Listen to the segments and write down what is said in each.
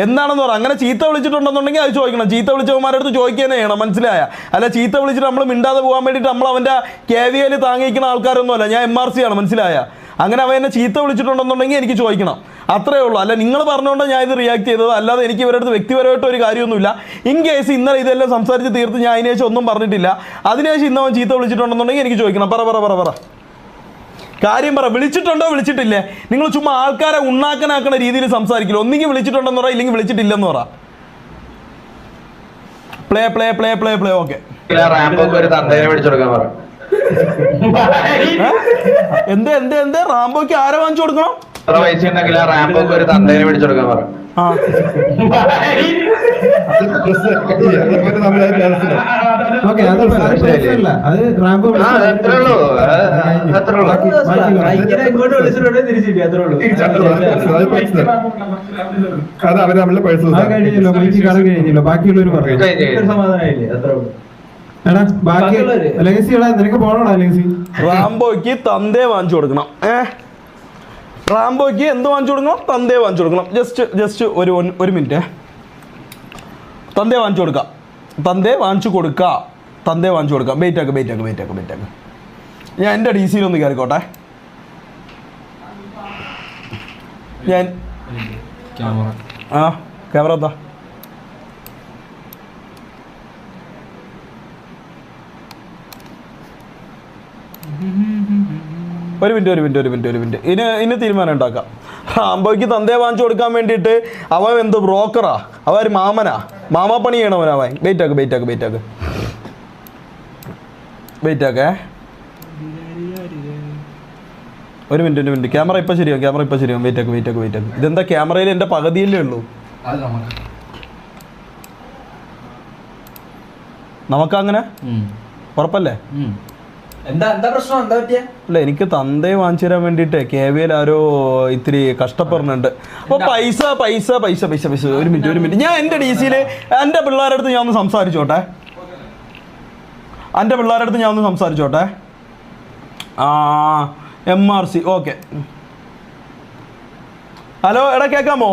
എന്താണെന്ന് പറ. അങ്ങനെ ചീത്ത വിളിച്ചിട്ടുണ്ടെന്നുണ്ടെങ്കിൽ അത് ചോദിക്കണം. ചീത്ത വിളിച്ചവന്മാരുടെ അടുത്ത് ചോദിക്കുകയെന്നെ ചെയ്യണം, മനസ്സിലായ? അല്ല ചീത്ത വിളിച്ചിട്ട് നമ്മൾ മിണ്ടാതെ പോകാൻ വേണ്ടിയിട്ട് നമ്മൾ അവൻ്റെ KVL താങ്ങിയിരിക്കുന്ന ആൾക്കാരൊന്നുമല്ല. ഞാൻ MRC ആണ്, മനസ്സിലായ? അങ്ങനെ അവൻ എന്നെ ചീത്ത വിളിച്ചിട്ടുണ്ടെന്നുണ്ടെങ്കിൽ എനിക്ക് ചോദിക്കണം, അത്രേ ഉള്ളൂ. അല്ല നിങ്ങൾ പറഞ്ഞുകൊണ്ട് ഞാൻ ഇത് റിയാക്ട് ചെയ്തത്, അല്ലാതെ എനിക്ക് ഇവരുടെ അടുത്ത് വ്യക്തിപരമായിട്ട് ഒരു കാര്യമൊന്നുമില്ല. ഇൻ കേസ് ഇന്നലെ ഇതെല്ലാം സംസാരിച്ച് തീർത്ത് ഞാൻ അതിനുശേഷം ഒന്നും പറഞ്ഞിട്ടില്ല, അതിനുശേഷം ഇന്നവൻ ചീത്ത വിളിച്ചിട്ടുണ്ടെന്നുണ്ടെങ്കിൽ എനിക്ക് ചോദിക്കണം. പറ കാര്യം പറ. വിളിച്ചിട്ടുണ്ടോ വിളിച്ചിട്ടില്ലേ? നിങ്ങൾ ചുമ്മാ ആൾക്കാരെ ഉണ്ണാക്കനാക്കണ രീതിയിൽ സംസാരിക്കില്ല. ഒന്നെങ്കിൽ വിളിച്ചിട്ടുണ്ടെന്ന് പറ, ഇല്ലെങ്കിൽ വിളിച്ചിട്ടില്ലെന്ന് പറ. Play okay. എന്ത് റാംബോയ്ക്ക് ആരെ വാങ്ങിച്ചു കൊടുക്കണം? ഒരു തന്തേനെ മേടിച്ചു കൊടുക്കാൻ പറ. ബാക്കിയുള്ളവർ പറഞ്ഞു നിനക്ക് പോണോടാ ലെഗസി. റാംബോയ്ക്ക് തന്തേ വാങ്ങിച്ചു കൊടുക്കണം. റാംബോയ്ക്ക് എന്ത് വാങ്ങിച്ചു കൊടുക്കണം? തന്തേ വാങ്ങിച്ചു കൊടുക്കണം. ജസ്റ്റ് ഒരു മിനിറ്റ്. തന്തേ വാങ്ങിച്ചു കൊടുക്കാം. വെയിറ്റ് ആക്ക്. ഞാൻ എൻ്റെ DC-യിലൊന്ന് കയറിക്കോട്ടെ. ഞാൻ ക്യാമറ എന്താ? ഒരു മിനിറ്റ്. ഇനി തീരുമാനം ഉണ്ടാക്കാം. റാംബോയ്ക്ക് തന്തയെ വാങ്ങിച്ചു കൊടുക്കാൻ വേണ്ടിയിട്ട് അവൻ എന്ത് ബ്രോക്കറാ? അവൻ ഒരു മാമാപ്പണി ചെയ്യണവനവൻ. വെയിറ്റ് ആക്കേ. ഒരു മിനിറ്റ്. ക്യാമറ ഇപ്പം ശരിയാവും. വെയിറ്റ് ആക്ക്. ഇതെന്താ ക്യാമറയിൽ എൻ്റെ പകുതിയല്ലേ ഉള്ളൂ? നമുക്കങ്ങനെ ഉറപ്പല്ലേ? അല്ല എനിക്ക് തന്തയെ വാങ്ങിച്ചു തരാൻ വേണ്ടിയിട്ട് KVL ആരോ ഇത്തിരി കഷ്ടപ്പെടുന്നുണ്ട്. അപ്പോൾ പൈസ. ഒരു മിനിറ്റ്. ഞാൻ എൻ്റെ DC-യിൽ എൻ്റെ പിള്ളേരുടെ അടുത്ത് ഞാൻ ഒന്ന് സംസാരിച്ചോട്ടെ. MRC okay. ഹലോ എടാ കേൾക്കാമോ?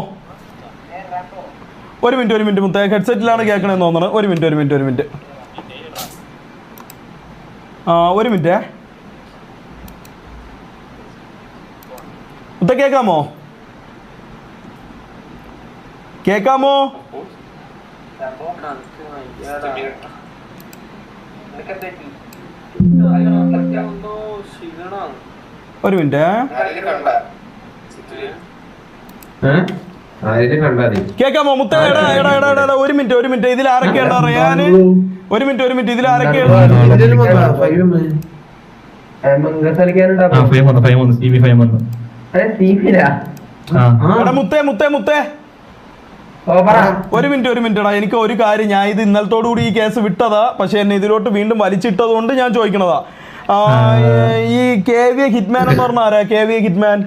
ഒരു മിനിറ്റ് മുത്തേ, ഹെഡ്സെറ്റിലാണ് കേൾക്കണമെന്ന് തോന്നുന്നത്. ഒരു മിനിറ്റ്. ഒരു മിനിറ്റ് മുത്ത, കേൾക്കാമോ? ഒരു മിനിറ്റ് കേൾക്കാമോ മുത്ത? എടാ ഒരു മിനിറ്റ്. ഇതിൽ ആരൊക്കെയാണ് അറിയാൻ? ഒരു മിനിറ്റ്. ഇതിൽ ആരൊക്കെയാണ്? മുത്തേ ഒരു മിനിറ്റ്. എനിക്ക് ഒരു കാര്യം, ഞാൻ ഇത് ഇന്നലത്തോടുകൂടി ഈ കേസ് വിട്ടതാ, പക്ഷെ എന്നെ ഇതിലോട്ട് വീണ്ടും വലിച്ചിട്ടത് കൊണ്ട് ഞാൻ ചോദിക്കണതാ. ഈ KVA ഹിറ്റ്മാൻ എന്ന് പറഞ്ഞ ആരാ? KVA ഹിറ്റ്മാൻ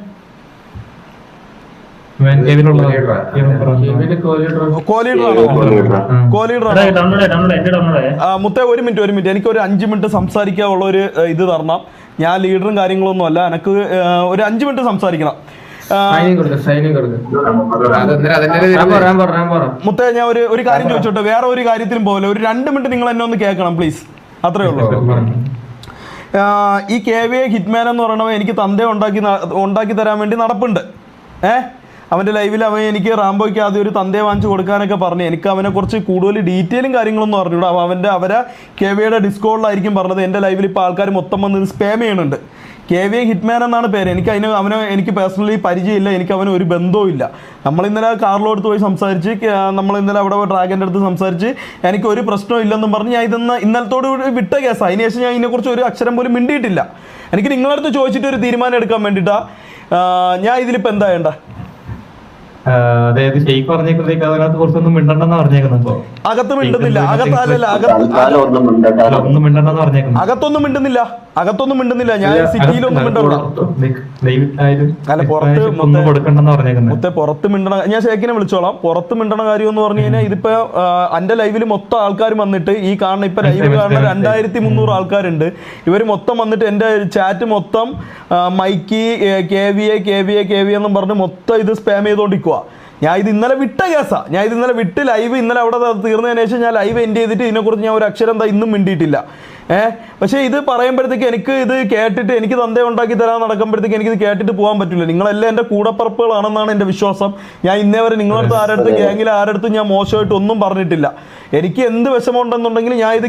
മുത്തേ ഒരു മിനിറ്റ്. എനിക്കൊരു 5 മിനിറ്റ് സംസാരിക്കാനുള്ള ഒരു ഇത് തരണം. ഞാൻ ലീഡറും കാര്യങ്ങളൊന്നും അല്ല, എനിക്ക് ഒരു 5 മിനിറ്റ് സംസാരിക്കണം. മുത്തേ ഞാൻ ഒരു കാര്യം ചോദിച്ചോട്ടെ, വേറെ ഒരു കാര്യത്തിലും പോലെ ഒരു 2 മിനിറ്റ് നിങ്ങൾ എന്നെ ഒന്ന് കേൾക്കണം പ്ലീസ്, അത്രേ ഉള്ളൂ. ഈ KVA ഹിറ്റ്മാൻ എന്ന് പറയണവൻ എനിക്ക് തന്തയെ ഉണ്ടാക്കി തരാൻ വേണ്ടി നടപ്പുണ്ട്. അവൻ്റെ ലൈവിൽ അവൻ എനിക്ക് റാംബോയ്ക്ക് ആദ്യം ഒരു തന്തയെ വാങ്ങിച്ചു കൊടുക്കാനൊക്കെ പറഞ്ഞു. എനിക്ക് അവനെക്കുറിച്ച് കൂടുതൽ ഡീറ്റെയിലും കാര്യങ്ങളൊന്നും അറിഞ്ഞൂടാ. അവരെ KVAയുടെ ഡിസ്കോഡിലായിരിക്കും പറഞ്ഞത്. എൻ്റെ ലൈവിൽ ഇപ്പോൾ ആൾക്കാർ മൊത്തം വന്ന് സ്പാം ചെയ്യുന്നുണ്ട്. KVA ഹിറ്റ്മാൻ എന്നാണ് പേര്. എനിക്ക് പേഴ്സണലി പരിചയമില്ല, എനിക്ക് അവന് ഒരു ബന്ധവും ഇല്ല. നമ്മളിന്നലെ കാറിലോടുത്ത് പോയി സംസാരിച്ച്, നമ്മളിന്നലെ അവിടെ ഡ്രാഗൻ്റെ അടുത്ത് സംസാരിച്ച് എനിക്ക് ഒരു പ്രശ്നവും ഇല്ലെന്നും പറഞ്ഞ് ഞാൻ ഇന്നലത്തോട് വിട്ട കേസാണ്. അതിനുശേഷം ഞാൻ ഇതിനെക്കുറിച്ച് ഒരു അക്ഷരം പോലും മിണ്ടിയിട്ടില്ല. എനിക്ക് നിങ്ങളടുത്ത് ചോദിച്ചിട്ട് ഒരു തീരുമാനം എടുക്കാൻ വേണ്ടിയിട്ടാണ്. ഞാൻ ഇതിലിപ്പോൾ എന്താ വേണ്ട? അതായത് ഷെയ്ഖ് പറഞ്ഞേക്കുന്നേക്ക് അതിനകത്ത് കുറച്ചൊന്നും മിണ്ടണ്ടെന്ന് പറഞ്ഞേക്കുന്നു. അകത്ത് മിണ്ടുന്നില്ല, അകത്തൊന്നും മിണ്ടുന്നില്ല. ഞാൻ സിറ്റിയിലൊന്നും മിണ്ടൂടാ. പുറത്ത് മിണ്ടണ, ഞാൻ ഷേഖിനെ വിളിച്ചോളാം. പുറത്ത് മിണ്ടണ കാര്യം എന്ന് പറഞ്ഞു കഴിഞ്ഞാൽ ഇതിപ്പോ എന്റെ ലൈവിൽ മൊത്തം ആൾക്കാർ വന്നിട്ട്, ഈ കാണുന്ന ഇപ്പൊ ലൈവ് കാണുന്ന 2300 ആൾക്കാരുണ്ട്. ഇവർ മൊത്തം വന്നിട്ട് എന്റെ ചാറ്റ് മൊത്തം മൈക്കി KVA എന്നും പറഞ്ഞ് മൊത്തം ഇത് സ്പാം ചെയ്തോണ്ടിരിക്കുക. ഞാൻ ഇത് ഇന്നലെ വിട്ട കേസാണ്. ഞാൻ ഇത് ഇന്നലെ വിട്ട് ലൈവ് ഇന്നലെ അവിടെ തീർന്നതിന് ശേഷം ഞാൻ ലൈവ് എൻഡ് ചെയ്തിട്ട് ഇതിനെക്കുറിച്ച് ഞാൻ ഒരു അക്ഷരം എന്താ ഇന്നും മിണ്ടിയിട്ടില്ല. പക്ഷേ ഇത് പറയുമ്പോഴത്തേക്ക് എനിക്ക് ഇത് കേട്ടിട്ട് എനിക്ക് തന്തേ ഉണ്ടാക്കി തരാൻ നടക്കുമ്പോഴത്തേക്ക് എനിക്കിത് കേട്ടിട്ട് പോകാൻ പറ്റില്ല. നിങ്ങളെല്ലാം എൻ്റെ കൂടപ്പറപ്പുകളാണെന്നാണ് എൻ്റെ വിശ്വാസം. ഞാൻ ഇന്നേ വരെ നിങ്ങളടുത്ത് ആരടുത്തും ഗ്യാങ്ങിൽ ആരടുത്തും ഞാൻ മോശമായിട്ട് ഒന്നും പറഞ്ഞിട്ടില്ല. എനിക്ക് എന്ത് വിഷമമുണ്ടെന്നുണ്ടെങ്കിൽ ഞാൻ ഇത്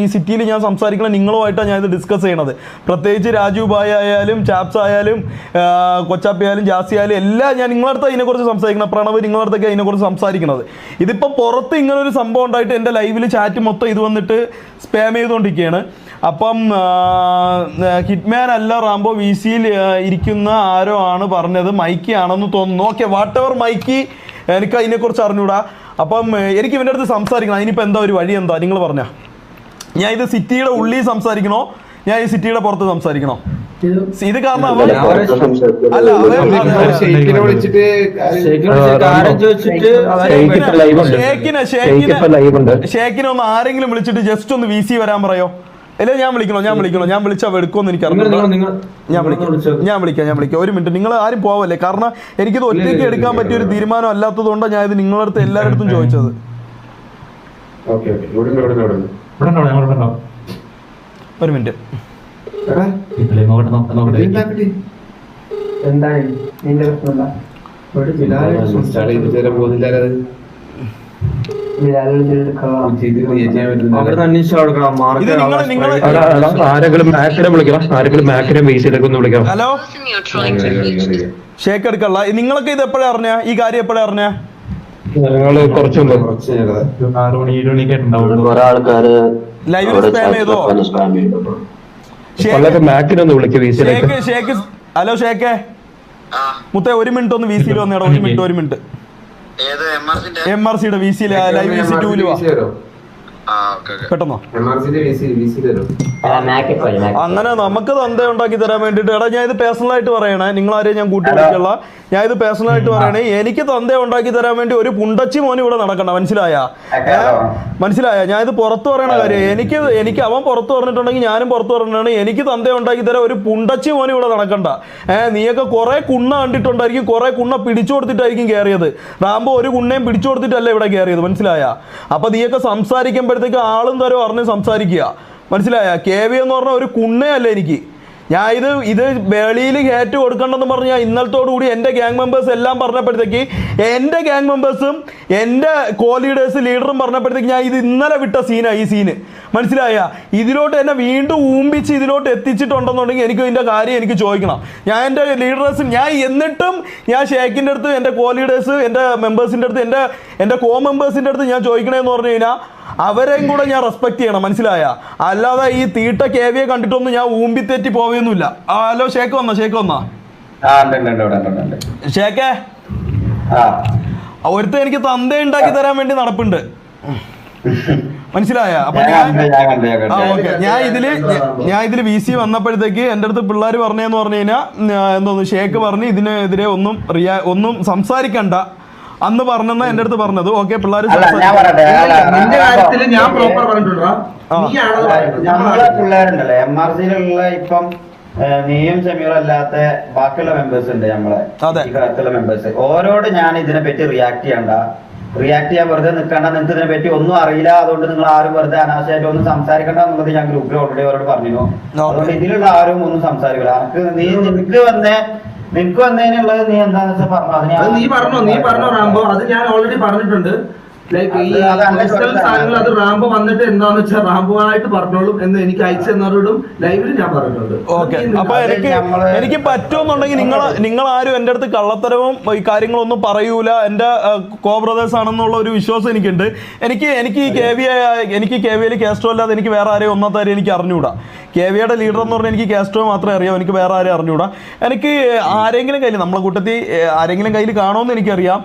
ഈ സിറ്റിയിൽ ഞാൻ സംസാരിക്കണം നിങ്ങളുമായിട്ടാണ് ഞാൻ ഇത് ഡിസ്കസ് ചെയ്യണത്. പ്രത്യേകിച്ച് രാജു ഭായ് ആയാലും ചാപ്സ് ആയാലും കൊച്ചാപ്പി ആയാലും ജാസി ആയാലും എല്ലാം ഞാൻ നിങ്ങളടുത്ത് അതിനെക്കുറിച്ച് സംസാരിക്കണം. പ്രണവ് നിങ്ങളടുത്തൊക്കെ അതിനെക്കുറിച്ച് സംസാരിക്കുന്നത്. ഇതിപ്പോൾ പുറത്ത് ഇങ്ങനൊരു സംഭവം ഉണ്ടായിട്ട് എൻ്റെ ലൈവിൽ ചാറ്റ് മൊത്തം ഇത് വന്നിട്ട് സ്പാം ചെയ്തുകൊണ്ടിരിക്കുകയാണ്. അപ്പം ഹിറ്റ്മാൻ അല്ല റാംബോ VCയിൽ ഇരിക്കുന്ന ആരോ ആണ് പറഞ്ഞത്, മൈക്കി ആണെന്ന് തോന്നുന്നു. ഓക്കെ, വാട്ട് എവർ മൈക്കി, എനിക്ക് അതിനെക്കുറിച്ച് അറിഞ്ഞൂടാ. അപ്പം എനിക്ക് ഇവൻ്റെ അടുത്ത് സംസാരിക്കണം. അതിനിപ്പോൾ എന്താ ഒരു വഴി എന്താ നിങ്ങൾ പറഞ്ഞാൽ? ഞാൻ ഇത് സിറ്റിയുടെ ഉള്ളിൽ സംസാരിക്കണോ, ഞാൻ ഈ സിറ്റിയുടെ പുറത്ത് സംസാരിക്കണോ? ഇത് കാരണം ഷേക്കിനെ ഒന്ന് ആരെങ്കിലും വിളിച്ചിട്ട് ജസ്റ്റ് ഒന്ന് VC വരാൻ പറയോ? അല്ലെ ഞാൻ വിളിച്ചാൽ എടുക്കുമെന്ന് എനിക്ക് അറിയാം. ഞാൻ വിളിക്കാം. ഒരു മിനിറ്റ്, നിങ്ങൾ ആരും പോവല്ലേ. കാരണം എനിക്കിത് ഒറ്റയ്ക്ക് എടുക്കാൻ പറ്റിയ ഒരു തീരുമാനം അല്ലാത്തത് കൊണ്ടാണ് ഞാൻ ഇത് നിങ്ങളുടെ അടുത്ത് എല്ലാവരുടെ ചോദിച്ചത്. ഒരു മിനിറ്റ്. Hello shake എടുക്കല്ല. നിങ്ങളൊക്കെ ഇത് എപ്പോഴാ അറിഞ്ഞ? ഈ കാര്യം എപ്പോഴാ അറിഞ്ഞ? ലൈവിൽ സ്പാം ചെയ്തോ? ഹലോ ഷേക്കെ മുത്തേ, ഒരു മിനിറ്റ് ഒന്ന് VCയിൽ വന്നേടാ. ഒരു മിനിറ്റ്. MRCയുടെ VCയിൽ ലൈവ് VC 2 പെട്ടെന്നോ? അങ്ങനെ നമുക്ക് തന്ത ഉണ്ടാക്കി തരാൻ വേണ്ടിട്ട് എടാ, ഞാൻ ഇത് പേഴ്സണലായിട്ട് പറയണേ, നിങ്ങളാരെയും ഞാൻ കൂട്ടി വിളിക്കല്ല. ഞാൻ ഇത് പേഴ്സണലായിട്ട് പറയണേ. എനിക്ക് തന്ത ഉണ്ടാക്കി തരാൻ വേണ്ടി ഒരു പുണ്ടച്ചി മോനും ഇവിടെ നടക്കണ്ട. മനസ്സിലായ? ഞാൻ ഇത് പുറത്ത് പറയണ കാര്യം. എനിക്ക് അവൻ പുറത്ത് പറഞ്ഞിട്ടുണ്ടെങ്കിൽ ഞാനും പുറത്ത് പറഞ്ഞിട്ടാണ്. എനിക്ക് തന്ത ഉണ്ടാക്കി തരാൻ ഒരു പുണ്ടച്ചി മോനും ഇവിടെ നടക്കണ്ട. നീയൊക്കെ കുറെ കുണ്ണ കണ്ടിട്ടുണ്ടായിരിക്കും, കുറെ കുണ്ണ പിടിച്ചു കൊടുത്തിട്ടായിരിക്കും കയറിയത്. റാംബോ ഒരു കുണ്ണയും പിടിച്ചു കൊടുത്തിട്ടല്ല ഇവിടെ കയറിയത്. മനസ്സിലായ? അപ്പൊ നീയൊക്കെ സംസാരിക്കുമ്പോഴത്തേക്ക് ആളും തരം അറിഞ്ഞ് സംസാരിക്കുക. മനസ്സിലായ? KV എന്ന് പറഞ്ഞ ഒരു കുണ്ണയല്ല എനിക്ക്. ഞാൻ ഇത് വെളിയിൽ കയറ്റി കൊടുക്കണ്ടെന്ന് പറഞ്ഞാൽ ഇന്നലത്തോടു കൂടി എൻ്റെ ഗ്യാങ് മെമ്പേഴ്സ് എല്ലാം പറഞ്ഞപ്പോഴത്തേക്ക്, എൻ്റെ ഗ്യാങ് മെമ്പേഴ്സും എൻ്റെ ലീഡേഴ്സ് ലീഡറും പറഞ്ഞപ്പോഴത്തേക്ക് ഞാൻ ഇത് ഇന്നലെ വിട്ട സീനാണ് ഈ സീന്. മനസ്സിലായ? ഇതിലോട്ട് എന്നെ വീണ്ടും ഊമ്പിച്ച് ഇതിലോട്ട് എത്തിച്ചിട്ടുണ്ടെന്നുണ്ടെങ്കിൽ എനിക്ക് ഇതിൻ്റെ കാര്യം എനിക്ക് ചോദിക്കണം. ഞാൻ എൻ്റെ ലീഡേഴ്സ് എന്നിട്ടും ഞാൻ ഷേക്കിൻ്റെ അടുത്ത്, എൻ്റെ ലീഡേഴ്സ്, എൻ്റെ മെമ്പേഴ്സിൻ്റെ അടുത്ത്, എൻ്റെ മെമ്പേഴ്സിൻ്റെ അടുത്ത് ഞാൻ ചോദിക്കണേന്ന് പറഞ്ഞു കഴിഞ്ഞാൽ അവരെയും കൂടെ ഞാൻ റെസ്പെക്ട് ചെയ്യണം. മനസ്സിലായ? അല്ലാതെ ഈ തീട്ട KVയെ കണ്ടിട്ടൊന്നും ഞാൻ ഊമ്പി തെറ്റി പോവുകയൊന്നുമില്ല. ഹലോ ഷേക്ക് വന്നോ? ഷേക്കേ, ഒരുത്ത എനിക്ക് തന്ത ഉണ്ടാക്കി തരാൻ വേണ്ടി നടപ്പുണ്ട്. മനസ്സിലായ? അപ്പൊ ഞാൻ ഇതില് VC വന്നപ്പോഴത്തേക്ക് എൻ്റെ അടുത്ത് പിള്ളേർ പറഞ്ഞെന്ന് പറഞ്ഞു കഴിഞ്ഞാൽ എന്തോന്നു, ഷേക്ക് പറഞ്ഞ് ഇതിനെതിരെ ഒന്നും സംസാരിക്കണ്ട അന്ന് പറഞ്ഞെന്നാ എൻ്റെ അടുത്ത് പറഞ്ഞത്. ഓക്കെ, പിള്ളേർ പിള്ളേരുണ്ടല്ലോ MRCയിലുള്ള ഇപ്പം നീയും ഷമീറും അല്ലാത്ത ബാക്കിയുള്ള മെമ്പേഴ്സ് ഉണ്ട് നമ്മളെ മെമ്പേഴ്സ്. ഓരോട് ഞാൻ ഇതിനെ പറ്റി റിയാക്ട് ചെയ്യാൻ വെറുതെ നിൽക്കണ്ട. നിങ്ങൾക്ക് ഇതിനെ പറ്റി ഒന്നും അറിയില്ല, അതുകൊണ്ട് നിങ്ങൾ ആരും വെറുതെ അനാവശ്യമായിട്ട് ഒന്നും സംസാരിക്കണ്ട എന്നുള്ളത് ഞാൻ ഗ്രൂപ്പിൽ ഓൾറെഡി അവരോട് പറഞ്ഞു. അതുകൊണ്ട് ഇതിലുള്ള ആരും ഒന്നും സംസാരിക്കില്ല. നിനക്ക് വന്നതിനുള്ളത് നീ എന്താന്ന് വെച്ചാൽ പറഞ്ഞു. നീ പറഞ്ഞോ റാംബോ, അത് ഞാൻ ഓൾറെഡി പറഞ്ഞിട്ടുണ്ട്. ലൈക്ക് ഈ സാധനങ്ങൾ അത് റാംബോ വന്നിട്ട് എന്താന്ന് വെച്ചാൽ റാംബോനായിട്ട് പറഞ്ഞോളും എന്ന് എനിക്ക് അയച്ചു തന്നവരോടും ലൈവിൽ ഞാൻ പറഞ്ഞിട്ടുണ്ട്. ഓക്കെ, അപ്പൊ എനിക്ക് പറ്റുമെന്നുണ്ടെങ്കിൽ നിങ്ങൾ ആരും എൻ്റെ അടുത്ത് കള്ളത്തരവും ഈ കാര്യങ്ങളൊന്നും പറയൂല. എൻ്റെ ബ്രദേഴ്സ് ആണെന്നുള്ള ഒരു വിശ്വാസം എനിക്കുണ്ട്. എനിക്ക് KVയിൽ കാസ്ട്രോ അല്ലാതെ എനിക്ക് വേറെ ആരെയും ഒന്നാമത്തെ കാര്യം എനിക്ക് അറിഞ്ഞൂടാ. KVയുടെ ലീഡർ എന്ന് പറഞ്ഞാൽ എനിക്ക് കാസ്ട്രോ മാത്രമേ അറിയാം. എനിക്ക് വേറെ ആരെയും അറിഞ്ഞൂടാ. എനിക്ക് ആരെങ്കിലും കയ്യിൽ, നമ്മളെ കൂട്ടത്തിൽ ആരെങ്കിലും കയ്യിൽ കാണുമെന്ന് എനിക്കറിയാം.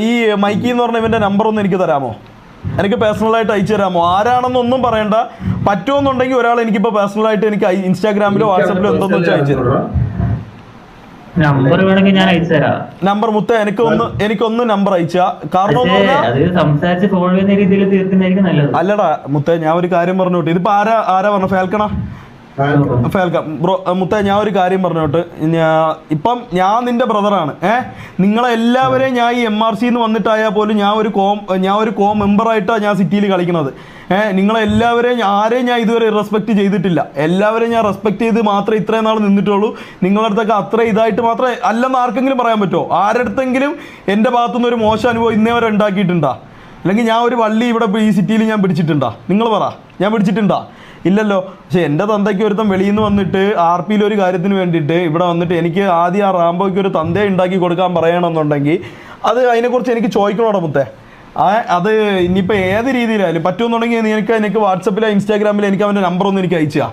ഈ മൈക്കി എന്ന് പറഞ്ഞ ഇവൻ്റെ നമ്പർ ഒന്ന് എനിക്ക് തരാമോ? എനിക്ക് പേഴ്സണലായിട്ട് അയച്ചു തരാമോ? ആരാണെന്നൊന്നും പറയണ്ട. പറ്റുമെന്നുണ്ടെങ്കിൽ ഒരാൾ എനിക്കിപ്പോൾ പേഴ്സണലായിട്ട് എനിക്ക് ഇൻസ്റ്റാഗ്രാമിലോ വാട്സാപ്പിലോ എന്തെന്ന് വെച്ചാൽ അയച്ചു തരാം. നമ്പർ വേണമെങ്കിൽ ഞാൻ അയച്ചു തരാം. നമ്പർ മുത്ത എനിക്കൊന്ന് നമ്പർ അയച്ചാ. കാരണം അല്ലടാ മുത്ത, ഞാൻ ഒരു കാര്യം പറഞ്ഞോട്ടെ. ഇതിപ്പോ ആരാ പറഞ്ഞ ഫാൽക്കണ? ഫാൽക്കം ബ്രോ മുത്ത, ഞാൻ ഒരു കാര്യം പറഞ്ഞോട്ട്, ഇപ്പം ഞാൻ നിന്റെ ബ്രദറാണ്. നിങ്ങളെല്ലാവരെയും ഞാൻ ഈ MRC വന്നിട്ടായാൽ പോലും ഞാൻ ഒരു കോ മെമ്പറായിട്ടാണ് ഞാൻ സിറ്റിയിൽ കളിക്കുന്നത്. നിങ്ങളെല്ലാവരെയും ആരെയും ഞാൻ ഇതുവരെ റെസ്പെക്റ്റ് ചെയ്തിട്ടില്ല. എല്ലാവരെയും ഞാൻ റെസ്പെക്ട് ചെയ്ത് മാത്രമേ ഇത്രയും നാൾ നിന്നിട്ടുള്ളൂ. നിങ്ങളുടെ അടുത്തൊക്കെ അത്ര ഇതായിട്ട് മാത്രമേ അല്ലെന്ന് ആർക്കെങ്കിലും പറയാൻ പറ്റുമോ? ആരടുത്തെങ്കിലും എൻ്റെ ഭാഗത്തുനിന്ന് ഒരു മോശം അനുഭവം ഇന്നേ വരെ ഉണ്ടാക്കിയിട്ടുണ്ടാ? അല്ലെങ്കിൽ ഞാൻ ഒരു വള്ളി ഇവിടെ ഈ സിറ്റിയിൽ ഞാൻ പിടിച്ചിട്ടുണ്ടാ? നിങ്ങൾ പറ, ഞാൻ പിടിച്ചിട്ടുണ്ടാ? ഇല്ലല്ലോ. പക്ഷെ എൻ്റെ തന്തയ്ക്ക് ഒരുത്തം വെളിയിൽ നിന്ന് വന്നിട്ട് RPയിൽ ഒരു കാര്യത്തിന് വേണ്ടിയിട്ട് ഇവിടെ വന്നിട്ട് എനിക്ക് ആദ്യം ആ റാംബോയ്ക്ക് ഒരു തന്തയെ ഉണ്ടാക്കി കൊടുക്കാൻ പറയണമെന്നുണ്ടെങ്കിൽ അത് അതിനെക്കുറിച്ച് എനിക്ക് ചോദിക്കണോടാ മുത്തേ. അത് ഇനിയിപ്പോൾ ഏത് രീതിയിലായാലും പറ്റുമെന്നുണ്ടെങ്കിൽ എനിക്ക് വാട്സപ്പിലോ ഇൻസ്റ്റാഗ്രാമിലോ എനിക്ക് അവൻ്റെ നമ്പറൊന്നും എനിക്ക് അയച്ചാ.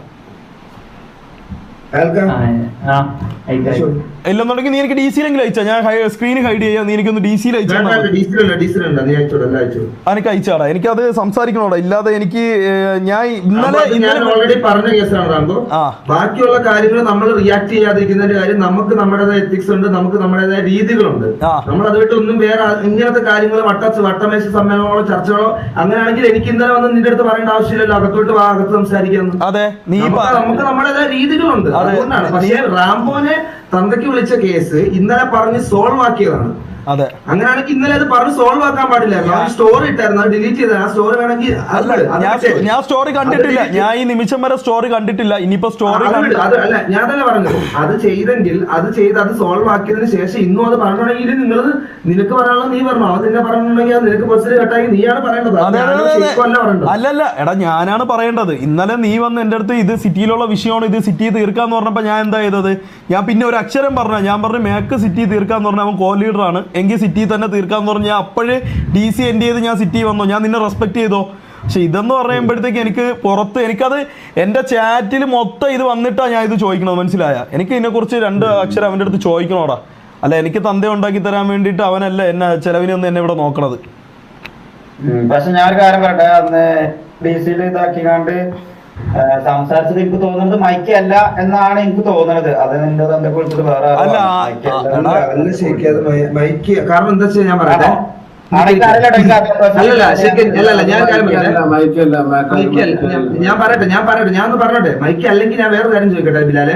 ഇല്ലെന്നുണ്ടെങ്കിൽ നീ എനിക്ക് DC-യിലെങ്കിലും അയച്ചാ. ഞാൻ സ്ക്രീന് ഹൈഡ് ചെയ്യാം, നീ എനിക്കൊന്ന് DC-യിൽ അയച്ചാ. എനിക്ക് അയച്ചാടാ, എനിക്കത് സംസാരിക്കണോടാ. ഇല്ലാതെ എനിക്ക് ഞാൻ ഇന്നലെ ഓൾറെഡി പറഞ്ഞ കേസാണ് റാംബോ. ബാക്കിയുള്ള കാര്യങ്ങൾ നമ്മൾ റിയാക്ട് ചെയ്യാതിരിക്കുന്നതിന്റെ കാര്യം നമുക്ക് നമ്മുടേതായ എത്തിക്സ് ഉണ്ട്, നമുക്ക് നമ്മുടേതായ രീതികളുണ്ട്. നമ്മൾ അതുമായിട്ട് ഒന്നും വേറെ ഇങ്ങനത്തെ കാര്യങ്ങൾ വട്ടമേശ സമ്മേളനങ്ങളോ ചർച്ചകളോ അങ്ങനെയാണെങ്കിൽ എനിക്ക് ഇന്നലെ വന്ന് നിന്റെ അടുത്ത് പറയേണ്ട ആവശ്യമില്ലല്ലോ. അകത്തോട്ട് അകത്ത് സംസാരിക്കുന്നു. അതെ, നമുക്ക് നമ്മുടേതായ രീതികളുണ്ട്. അതുകൊണ്ടാണ്. പക്ഷേ റാംബോനെ തന്തയ്ക്ക് വിളിച്ച കേസ് ഇന്നലെ പറഞ്ഞ് സോൾവ് ആക്കിയതാണ്. അതെ, അങ്ങനെയാണെങ്കിൽ ഇന്നലെ അത് പറഞ്ഞ് സോൾവ് ആക്കാൻ പാടില്ലായിരുന്നു. സ്റ്റോറി ഇട്ടായിരുന്നു, അത് ഡിലീറ്റ് ചെയ്ത. ആ സ്റ്റോറി വേണമെങ്കിൽ ഞാൻ സ്റ്റോറി കണ്ടിട്ടില്ല. ഞാൻ ഈ നിമിഷം വരെ സ്റ്റോറി കണ്ടിട്ടില്ല. ഇനിയിപ്പോ സ്റ്റോറി അല്ല, ഞാൻ തന്നെ പറഞ്ഞത് അത് ചെയ്തെങ്കിൽ അത് സോൾവ് ആക്കിയതിന് ശേഷം ഇന്നും അത് പറഞ്ഞിട്ടുണ്ടെങ്കിൽ നിനക്ക് പറയാനുള്ള നീ പറഞ്ഞു. അത് നിന്നെ പറഞ്ഞിട്ടുണ്ടെങ്കിൽ അത് നിനക്ക് ബസ്സിൽ കട്ടായി നീയാണ് പറയേണ്ടത്. അല്ലല്ല എടാ, ഞാനാണ് പറയേണ്ടത്. ഇന്നലെ നീ വന്ന് എൻ്റെ അടുത്ത് ഇത് സിറ്റിയിലുള്ള വിഷയമാണ്, ഇത് സിറ്റി തീർക്കാന്ന് പറഞ്ഞപ്പോൾ ഞാൻ എന്താ ചെയ്തത്? ഞാൻ പിന്നെ ഒരു അക്ഷരം ഞാൻ പറഞ്ഞു മേക്ക് സിറ്റി തീർക്കാന്ന് പറഞ്ഞാൽ അവൻ കോ ലീഡറാണ്, എങ്കിൽ സിറ്റി തന്നെ തീർക്കാന്ന് പറഞ്ഞാൽ അപ്പോഴേ DC എൻഡ് ചെയ്ത് ഞാൻ സിറ്റി വന്നോ, ഞാൻ നിന്നെ റെസ്പെക്ട് ചെയ്തോ. പക്ഷെ ഇതെന്ന് പറയുമ്പോഴത്തേക്ക് എനിക്ക് പുറത്ത് എനിക്കത് എൻ്റെ ചാറ്റിൽ മൊത്തം ഇത് വന്നിട്ടാണ് ഞാൻ ഇത് ചോദിക്കണത്. മനസ്സിലായ? എനിക്ക് ഇതിനെക്കുറിച്ച് 2 അക്ഷരം അവൻ്റെ അടുത്ത് ചോദിക്കണോടാ. അല്ല, എനിക്ക് തന്ത ഉണ്ടാക്കി തരാൻ വേണ്ടിയിട്ട് അവനല്ല എന്നെ ചെലവിനൊന്നും എന്നെ ഇവിടെ നോക്കണത്. പക്ഷെ ഞാൻ ഒരു കാര്യം പറയട്ടെ, അന്ന് DC-യിൽ ഇതാക്കിക്കാണ്ട് സംസാരിച്ചത് എനിക്ക് തോന്നുന്നത് മൈക്ക് അല്ല എന്നാണ് എനിക്ക് തോന്നുന്നത്. അത് നിന്റെ തന്നെ കുറിച്ചിട്ട് വേറെ മൈക്ക്. കാരണം എന്താ വെച്ചാൽ ഞാൻ പറയട്ടെ, ഞാൻ പറഞ്ഞോട്ടെ. മൈക്ക് അല്ലെങ്കിൽ ഞാൻ വേറെ കാര്യം ചോദിക്കട്ടെ ബിലാലെ.